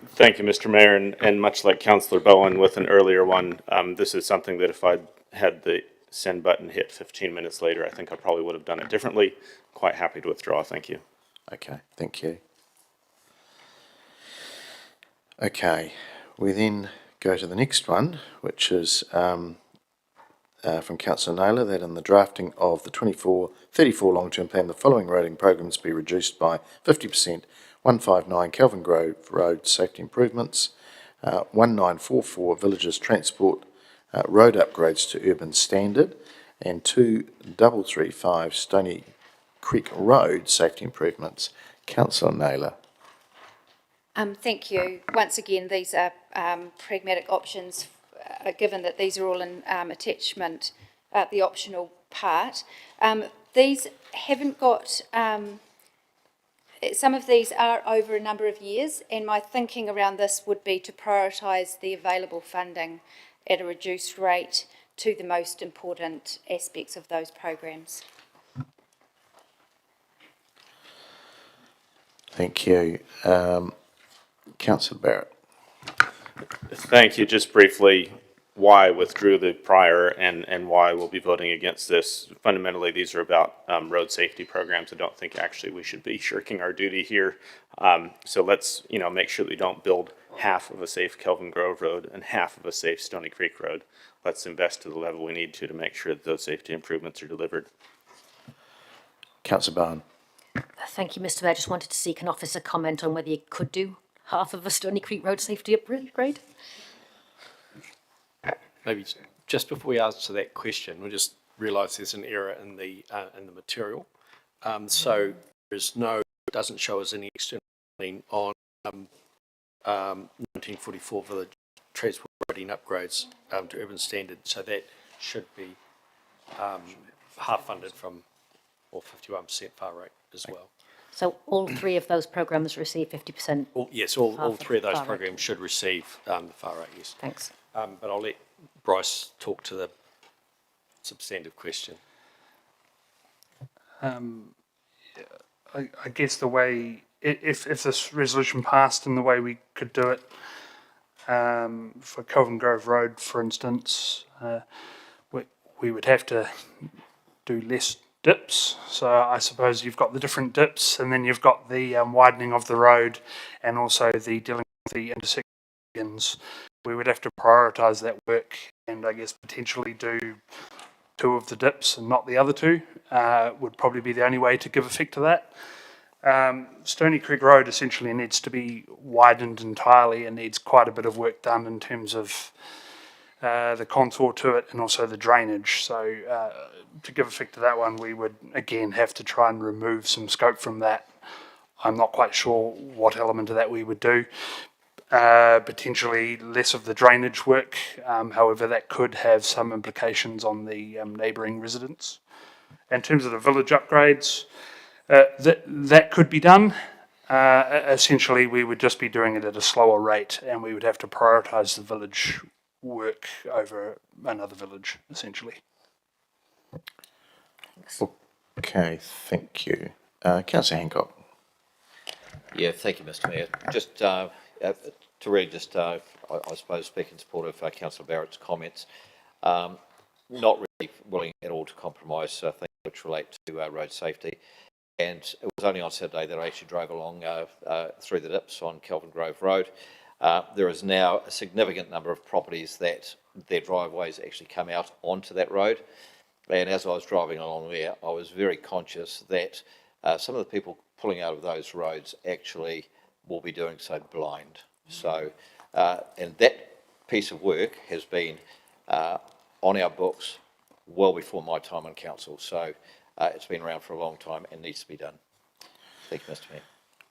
Thank you, Mr. Mayor, and much like Councillor Bowen with an earlier one, this is something that if I'd had the send button hit 15 minutes later, I think I probably would have done it differently. Quite happy to withdraw. Thank you. Okay, thank you. Okay, we then go to the next one, which is from Councillor Naylor, that in the drafting of the 24-34 long-term plan, the following roading programs be reduced by 50%. 159 Kelvin Grove Road safety improvements, 1944 villages transport road upgrades to urban standard, and 2335 Stony Creek Road safety improvements. Councillor Naylor. Thank you. Once again, these are pragmatic options, given that these are all in attachment, the optional part. These haven't got, some of these are over a number of years, and my thinking around this would be to prioritise the available funding at a reduced rate to the most important aspects of those programs. Thank you. Councillor Barrett. Thank you. Just briefly, why I withdrew the prior and why we'll be voting against this. Fundamentally, these are about road safety programs. I don't think actually we should be shirking our duty here. So let's, make sure that we don't build half of a safe Kelvin Grove Road and half of a safe Stony Creek Road. Let's invest to the level we need to make sure that those safety improvements are delivered. Councillor Barn. Thank you, Mr Mayor. I just wanted to seek an officer comment on whether you could do half of a Stony Creek Road safety upgrade. Maybe just before we answer that question, we just realise there's an error in the material. So there's no, it doesn't show us any external funding on 1944 village transport roading upgrades to urban standard. So that should be half funded from, or 51% far rate as well. So all three of those programmes receive 50%? Yes, all three of those programs should receive the far rate, yes. Thanks. But I'll let Bryce talk to the substantive question. I guess the way, if this resolution passed in the way we could do it, for Kelvin Grove Road, for instance, we would have to do less dips. So I suppose you've got the different dips, and then you've got the widening of the road, and also the dealing with the intersections. We would have to prioritise that work, and I guess potentially do 2 of the dips and not the other 2 would probably be the only way to give effect to that. Stony Creek Road essentially needs to be widened entirely and needs quite a bit of work done in terms of the contour to it and also the drainage. So to give effect to that one, we would again have to try and remove some scope from that. I'm not quite sure what element of that we would do. Potentially less of the drainage work, however that could have some implications on the neighbouring residents. In terms of the village upgrades, that could be done. Essentially we would just be doing it at a slower rate, and we would have to prioritise the village work over another village, essentially. Thanks. Okay, thank you. Councillor Hancock. Yeah, thank you, Mr Mayor. Just to really just, I suppose, speak in support of Councillor Barrett's comments, not really willing at all to compromise things which relate to road safety. And it was only on Saturday that I actually drove along through the dips on Kelvin Grove Road. There is now a significant number of properties that their driveways actually come out onto that road. And as I was driving along there, I was very conscious that some of the people pulling out of those roads actually will be doing so blind. So, and that piece of work has been on our books well before my time on council. So it's been around for a long time and needs to be done. Thank you, Mr Mayor.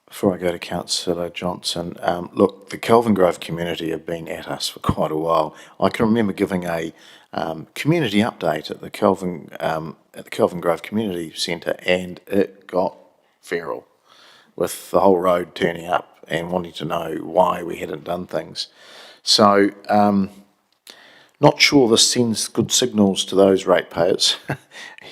Before I go to Councillor Johnson, look, the Kelvin Grove community have been at us for quite a while. I can remember giving a community update at the Kelvin Grove Community Centre, and it got feral with the whole road turning up and wanting to know why we hadn't done things. So, not sure this sends good signals to those ratepayers.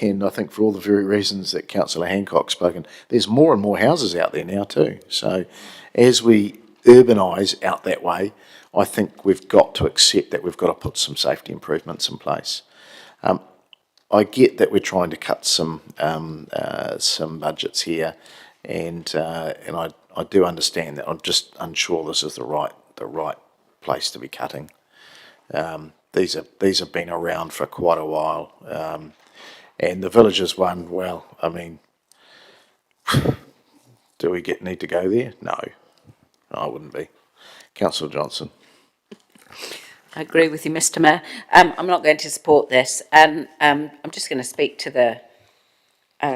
And I think for all the very reasons that Councillor Hancock's spoken, there's more and more houses out there now too. So as we urbanise out that way, I think we've got to accept that we've got to put some safety improvements in place. I get that we're trying to cut some budgets here, and I do understand that. I'm just unsure this is the right place to be cutting. These have been around for quite a while, and the villages one. Well, I mean, do we need to go there? No, I wouldn't be. Councillor Johnson. I agree with you, Mr. Mayor. I'm not going to support this, and I'm just going to speak to the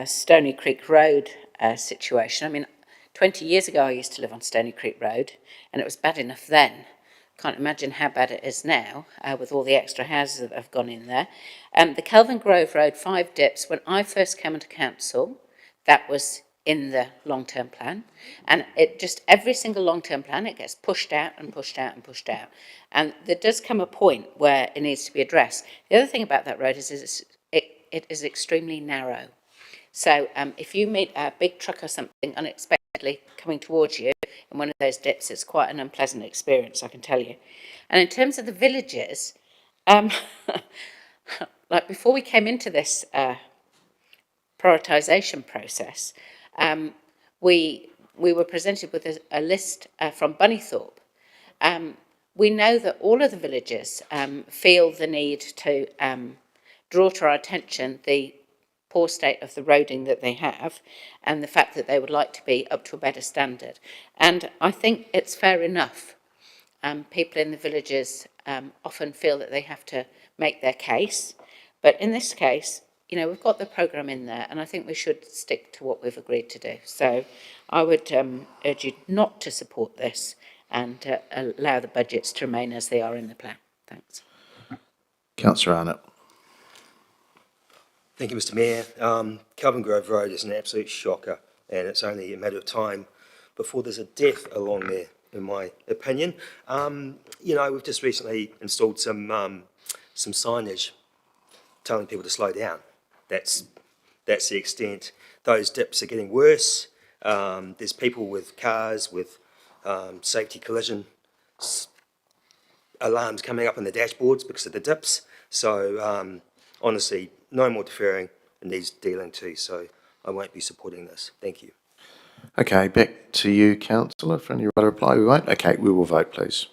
Stony Creek Road situation. I mean, 20 years ago I used to live on Stony Creek Road, and it was bad enough then. Can't imagine how bad it is now with all the extra houses that have gone in there. The Kelvin Grove Road 5 dips, when I first came into council, that was in the long-term plan, and it just, every single long-term plan, it gets pushed out and pushed out and pushed out, and there does come a point where it needs to be addressed. The other thing about that road is it is extremely narrow, so if you meet a big truck or something unexpectedly coming towards you in one of those dips, it's quite an unpleasant experience, I can tell you. And in terms of the villages, like before we came into this prioritisation process, we were presented with a list from Bunnythorpe. We know that all of the villages feel the need to draw to our attention the poor state of the roading that they have and the fact that they would like to be up to a better standard. And I think it's fair enough. People in the villages often feel that they have to make their case, but in this case, you know, we've got the programme in there, and I think we should stick to what we've agreed to do. So I would urge you not to support this and allow the budgets to remain as they are in the plan. Thanks. Councillor Arnott. Thank you, Mr. Mayor. Kelvin Grove Road is an absolute shocker, and it's only a matter of time before there's a death along there, in my opinion. You know, we've just recently installed some signage telling people to slow down. That's the extent. Those dips are getting worse. There's people with cars with safety collision alarms coming up on the dashboards because of the dips. So honestly, no more deferring. It needs dealing too. So I won't be supporting this. Thank you. Okay, back to you, Councillor, for any right to reply. We won't? Okay, we will vote, please.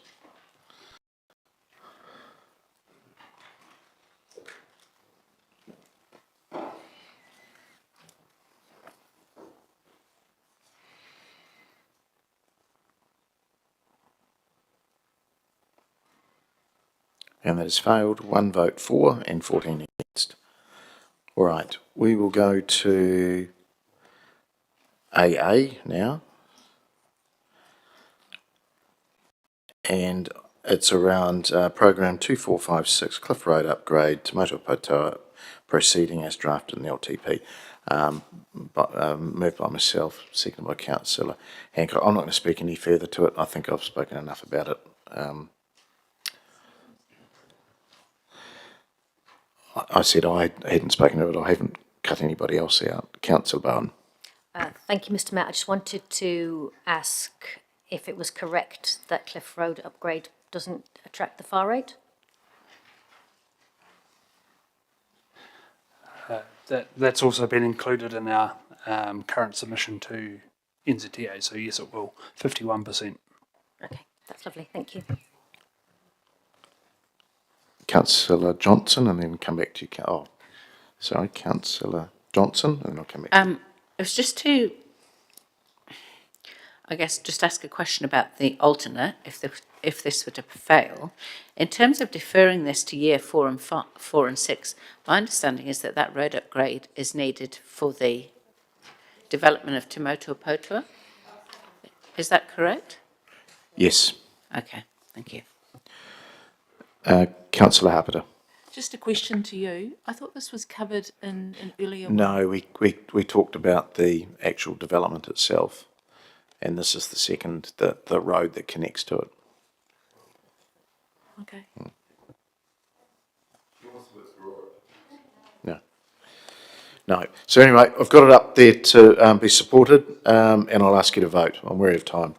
And that has failed. 1 vote for and 14 against. All right, we will go to AA now. And it's around program 2456, Cliff Road upgrade, Tomato Potoa, proceeding as drafted in the LTP. Moved by myself, seconded by Councillor Hancock. I'm not going to speak any further to it. I think I've spoken enough about it. I said I hadn't spoken to it. I haven't cut anybody else out. Councillor Bowen. Thank you, Mr. Mayor. I just wanted to ask if it was correct that Cliff Road upgrade doesn't attract the far right. That's also been included in our current submission to NZTA, so yes, it will. 51%. Okay, that's lovely. Thank you. Councillor Johnson, and then come back to you. Councillor Johnson, and then I'll come back. It was just to, I guess, just ask a question about the alternate, if this were to fail. In terms of deferring this to year 4 and 6, my understanding is that that road upgrade is needed for the development of Te Motu Potua. Is that correct? Yes. Okay, thank you. Councillor Harpiter. Just a question to you. I thought this was covered in an earlier. No, we talked about the actual development itself, and this is the second, the road that connects to it. Okay. No. So anyway, I've got it up there to be supported, and I'll ask you to vote. I'm wary of time.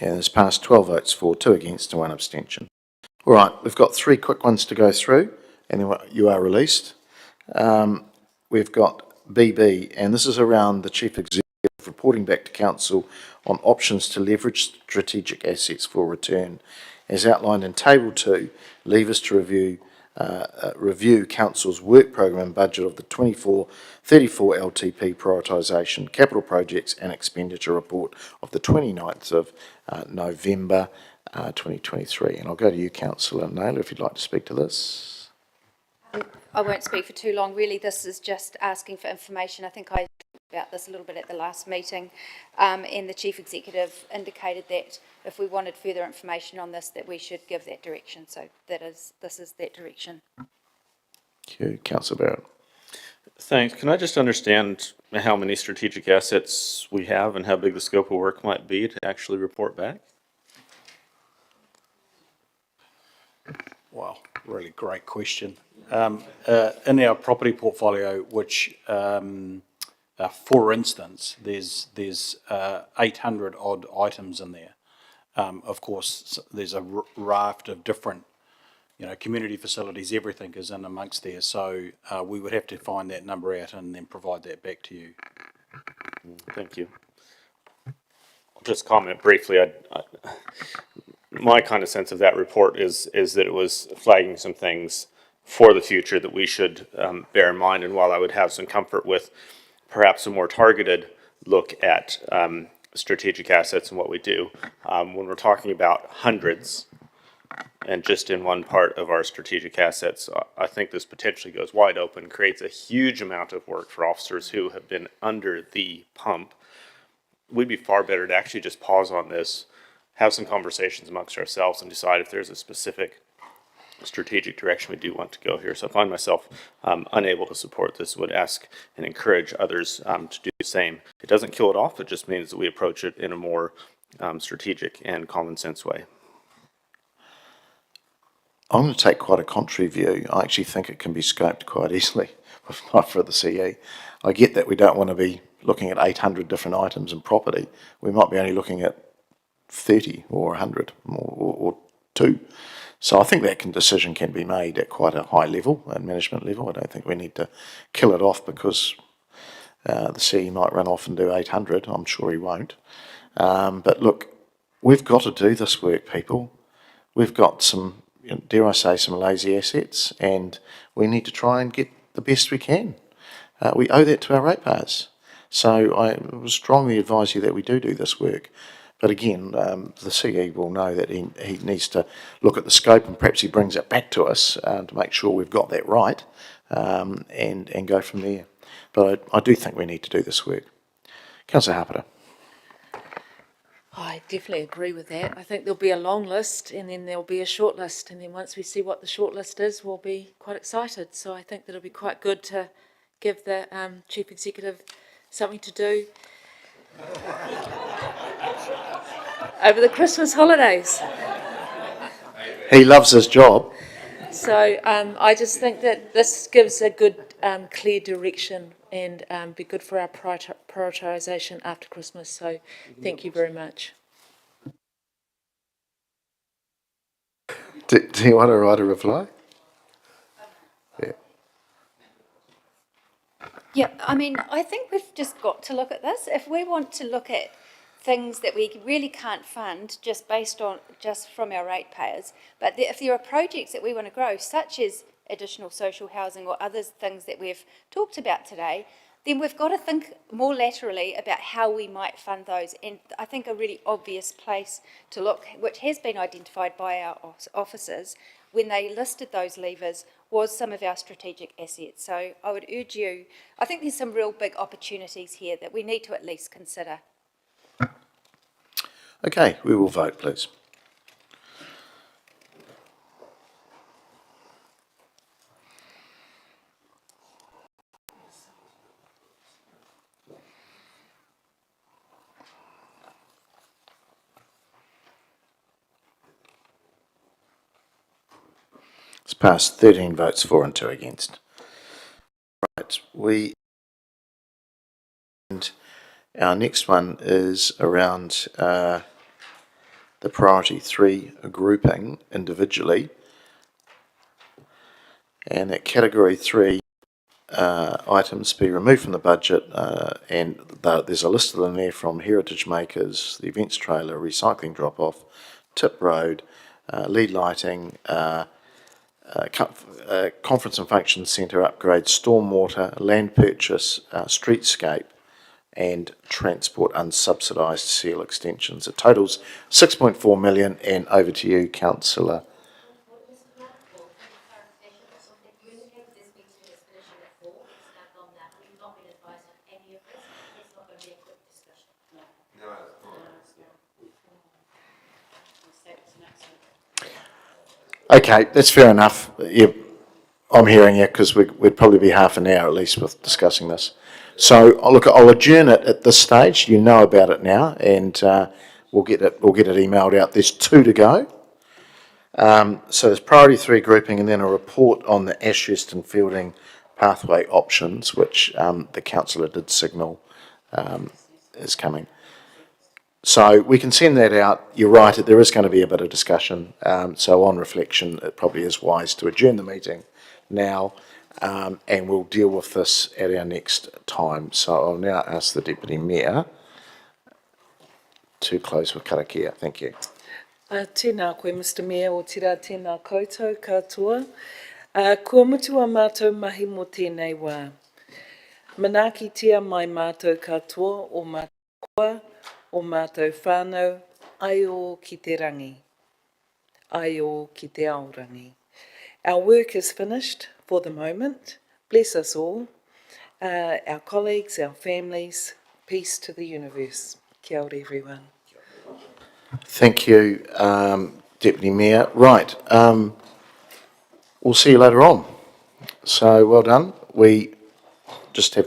And it's passed 12 votes for, 2 against and 1 abstention. All right, we've got 3 quick ones to go through, and then you are released. We've got BB, and this is around the Chief Executive reporting back to Council on options to leverage strategic assets for return. As outlined in Table 2, levers to review Council's work programme budget of the 24-34 LTP prioritisation, capital projects and expenditure report of the 29th of November 2023. And I'll go to you, Councillor Naylor, if you'd like to speak to this. I won't speak for too long. Really, this is just asking for information. I think I talked about this a little bit at the last meeting, and the Chief Executive indicated that if we wanted further information on this, that we should give that direction. So this is that direction. Thank you. Councillor Barrett. Thanks. Can I just understand how many strategic assets we have and how big the scope of work might be to actually report back? Wow, really great question. In our property portfolio, which, for instance, there's 800 odd items in there. Of course, there's a raft of different, community facilities, everything is in amongst there. So we would have to find that number out and then provide that back to you. Thank you. I'll just comment briefly. My kind of sense of that report is that it was flagging some things for the future that we should bear in mind. And while I would have some comfort with perhaps a more targeted look at strategic assets and what we do, when we're talking about hundreds and just in one part of our strategic assets, I think this potentially goes wide open, creates a huge amount of work for officers who have been under the pump. We'd be far better to actually just pause on this, have some conversations amongst ourselves and decide if there's a specific strategic direction we do want to go here. So I find myself unable to support this, would ask and encourage others to do the same. It doesn't kill it off, it just means that we approach it in a more strategic and common sense way. I'm going to take quite a contrary view. I actually think it can be scoped quite easily, if not for the CE. I get that we don't want to be looking at 800 different items in property. We might be only looking at 30 or 100 or 2. So I think that decision can be made at quite a high level, at management level. I don't think we need to kill it off because the CE might run off and do 800. I'm sure he won't. But look, we've got to do this work, people. We've got some, dare I say, some lazy assets, and we need to try and get the best we can. We owe that to our ratepayers. So I would strongly advise you that we do this work. But again, the CE will know that he needs to look at the scope, and perhaps he brings it back to us to make sure we've got that right, and go from there. But I do think we need to do this work. Councillor Harper. I definitely agree with that. I think there'll be a long list and then there'll be a short list, and then once we see what the short list is, we'll be quite excited. So I think that'll be quite good to give the Chief Executive something to do over the Christmas holidays. He loves his job. So I just think that this gives a good, clear direction and be good for our prioritisation after Christmas. So thank you very much. Do you want to write a reply? Yeah. Yeah, I mean, I think we've just got to look at this. If we want to look at things that we really can't fund just from our ratepayers, but if there are projects that we want to grow, such as additional social housing or other things that we've talked about today, then we've got to think more laterally about how we might fund those. And I think a really obvious place to look, which has been identified by our officers when they listed those levers, was some of our strategic assets. So I would urge you, I think there's some real big opportunities here that we need to at least consider. Okay, we will vote, please. It's passed 13 votes for and 2 against. Right, and our next one is around the priority 3 grouping individually. And that category 3 items be removed from the budget, and there's a list of them there from Heritage Makers, the events trailer, recycling drop-off, Tip Road, lead lighting, conference and function centre upgrade, stormwater, land purchase, streetscape, and transport unsubsidised seal extensions. It totals 6.4 million, and over to you, Councillor. Okay, that's fair enough. I'm hearing you because we'd probably be half an hour at least with discussing this. So I'll adjourn it at this stage. You know about it now, and we'll get it emailed out. There's 2 to go. So there's priority 3 grouping, and then a report on the Ashurst and Fielding pathway options, which the councillor did signal is coming. So we can send that out. You're right, there is going to be a bit of discussion. So on reflection, it probably is wise to adjourn the meeting now, and we'll deal with this at our next time. So I'll now ask the Deputy Mayor to close with karakia. Thank you. Tēnā koe, Mr Mayor, o tira tēnā koutou katoa. Kua mutua mātou mahi mo tēnei wā. Manaki tia mai mātou katoa o mātou koa, o mātou whānau, ai o ki te rangi, ai o ki te aorangi. Our work is finished for the moment. Bless us all, our colleagues, our families. Peace to the universe. Kia ora, everyone. Thank you, Deputy Mayor. Right, we'll see you later on. So well done. We just have